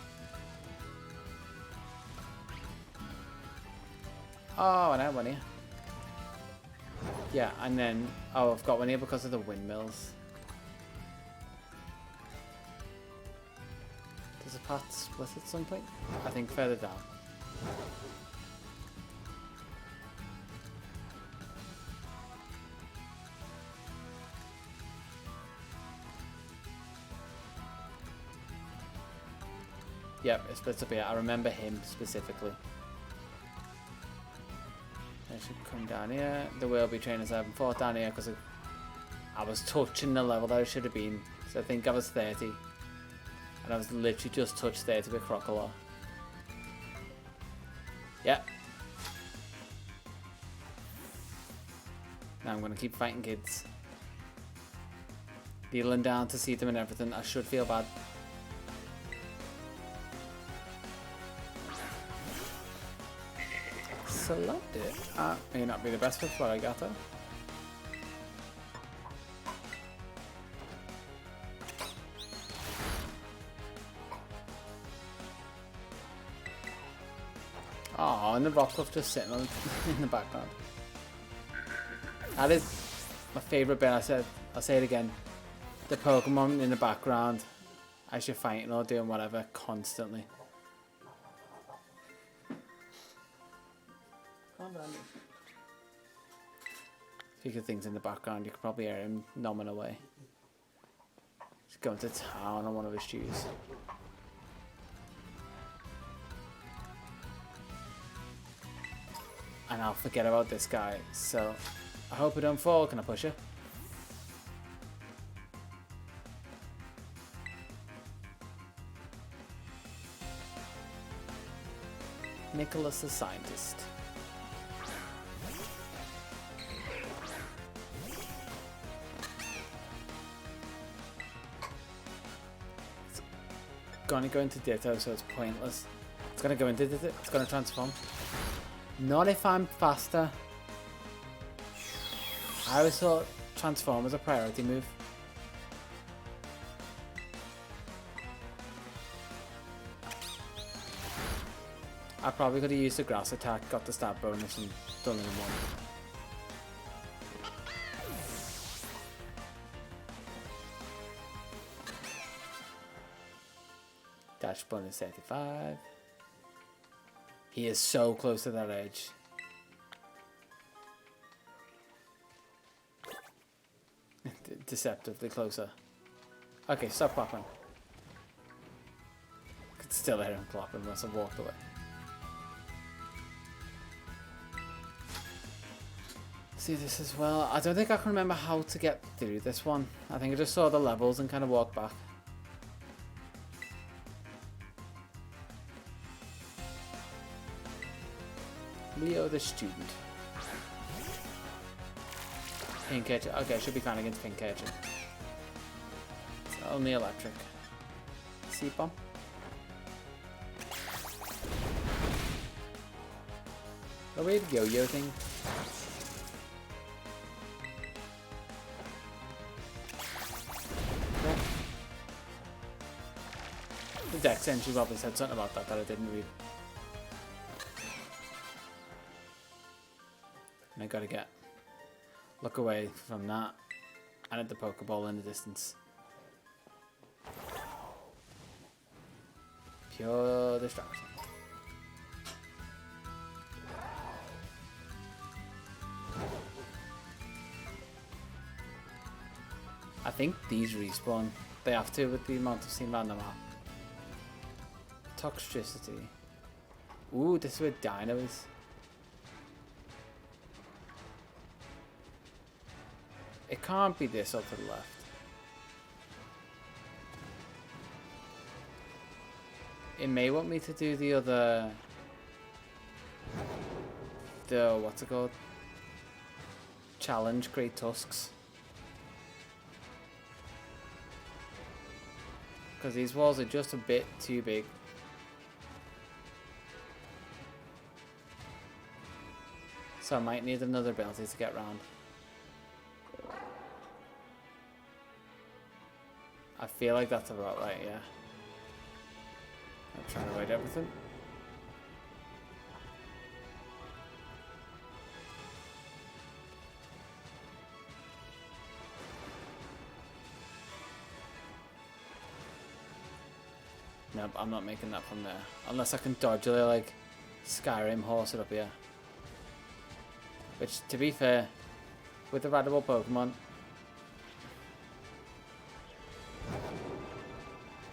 Oh, and I have one here. Yeah, and then, oh, I've got one here because of the windmills. Does the path split at some point? I think further down. Yep, it splits up here. I remember him specifically. I should come down here. There will be trainers I haven't fought down here because I was touching the level that I should have been. So I think I was 30. And I was literally just touched 30 with Crocodile. Yep. Now I'm going to keep fighting kids. Kneeling down to see them and everything. I should feel bad. Select it. May not be the best fit for what I got though. Oh, and the rock cliff just sitting on in the background. That is my favourite bit. I'll say it again. The Pokemon in the background as you're fighting or doing whatever constantly. Speaking of things in the background, you could probably hear him nomming away. He's going to town on one of his shoes. And I'll forget about this guy, so I hope I don't fall. Can I push it? Nicholas the scientist. Gonna go into Ditto, so it's pointless. It's gonna go into Ditto. It's gonna transform. Not if I'm faster. I always thought transform was a priority move. I probably could have used the grass attack, got the stat bonus, and done it in one. Dash bonus 35. He is so close to that edge. Deceptively closer. Okay, stop clapping. Could still hear him clapping unless I walked away. See this as well. I don't think I can remember how to get through this one. I think I just saw the levels and kind of walked back. Leo the student. Pink edge. Okay, should be fine against pink edge. It's only electric. Seed bomb. A weird yo-yo thing. Yeah. The Dex entry probably said something about that I didn't read. And I gotta look away from that and at the Pokeball in the distance. Pure distraction. I think these respawn. They have to with the amount of seen around the map. Toxicity. Ooh, this is where Dino is. It can't be this up to the left. It may want me to do the other... what's it called? Challenge Great Tusks. Because these walls are just a bit too big. So I might need another ability to get round. I feel like that's about right, yeah. I'm trying to avoid everything. Nope, I'm not making that from there. Unless I can dodgily, like, Skyrim horse it up here. Which, to be fair, with the rideable Pokemon,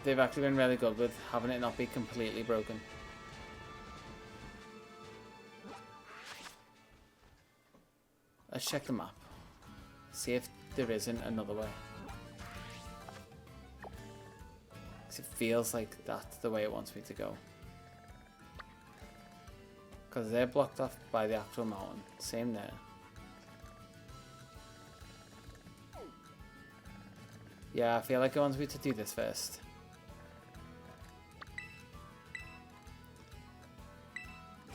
they've actually been really good with having it not be completely broken. Let's check the map. See if there isn't another way. It feels like that's the way it wants me to go. Because they're blocked off by the actual mountain. Same there. Yeah, I feel like it wants me to do this first.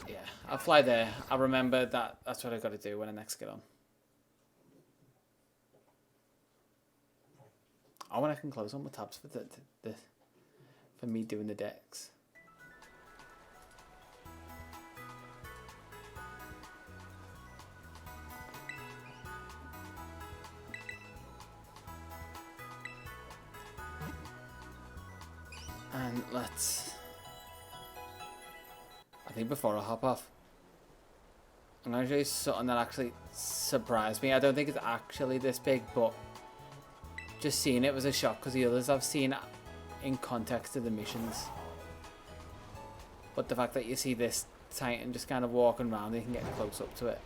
Yeah, I'll fly there. I'll remember that that's what I've got to do when I next get on. Oh, when I can close all my tabs for for me doing the decks. And let's... I think before I hop off, I'm going to show you something that actually surprised me. I don't think it's actually this big, but just seeing it was a shock because the others I've seen in context of the missions. But the fact that you see this Titan just kind of walking around, you can get close up to it.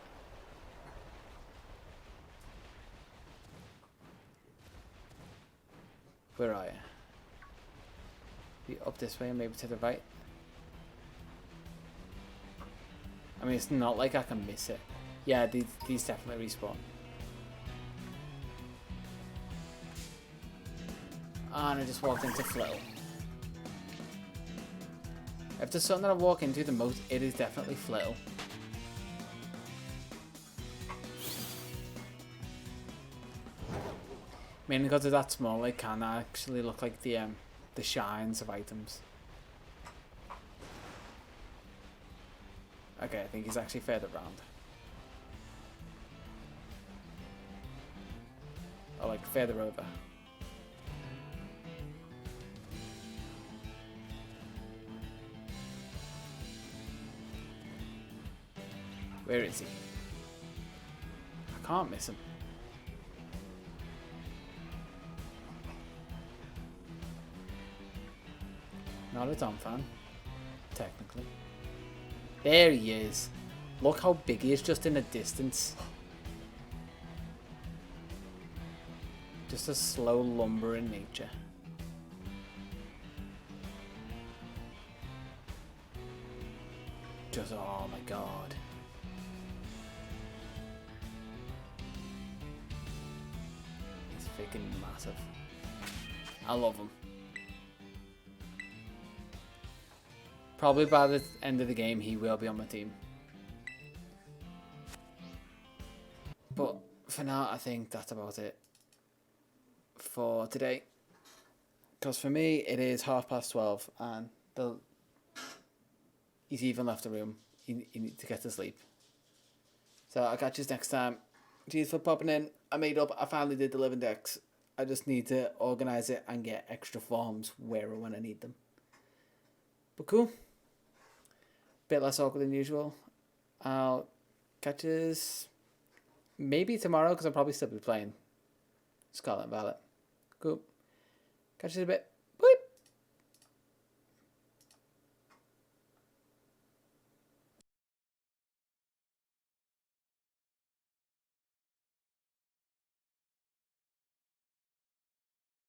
Where are you? Be up this way and maybe to the right. I mean, it's not like I can miss it. Yeah, these definitely respawn. And I just walked into Flittle. If there's something that I walk into the most, it is definitely Flittle. Mainly because of that small, it can actually look like the shines of items. Okay, I think he's actually further round. Or like further over. Where is he? I can't miss him. Not a Tom fan, technically. There he is. Look how big he is just in the distance. Just a slow lumber in nature. Just, oh my god. He's freaking massive. I love him. Probably by the end of the game, he will be on my team. for now, I think that's about it for today. Because for me, it is 12:30, and he's even left the room. He needs to get to sleep. So I'll catch you next time. Cheers for popping in. I finally did the Living Dex. I just need to organise it and get extra forms where and when I need them. But cool. Bit less awkward than usual. I'll catch you maybe tomorrow, because I'll probably still be playing Scarlet and Violet. Cool. Catch you in a bit.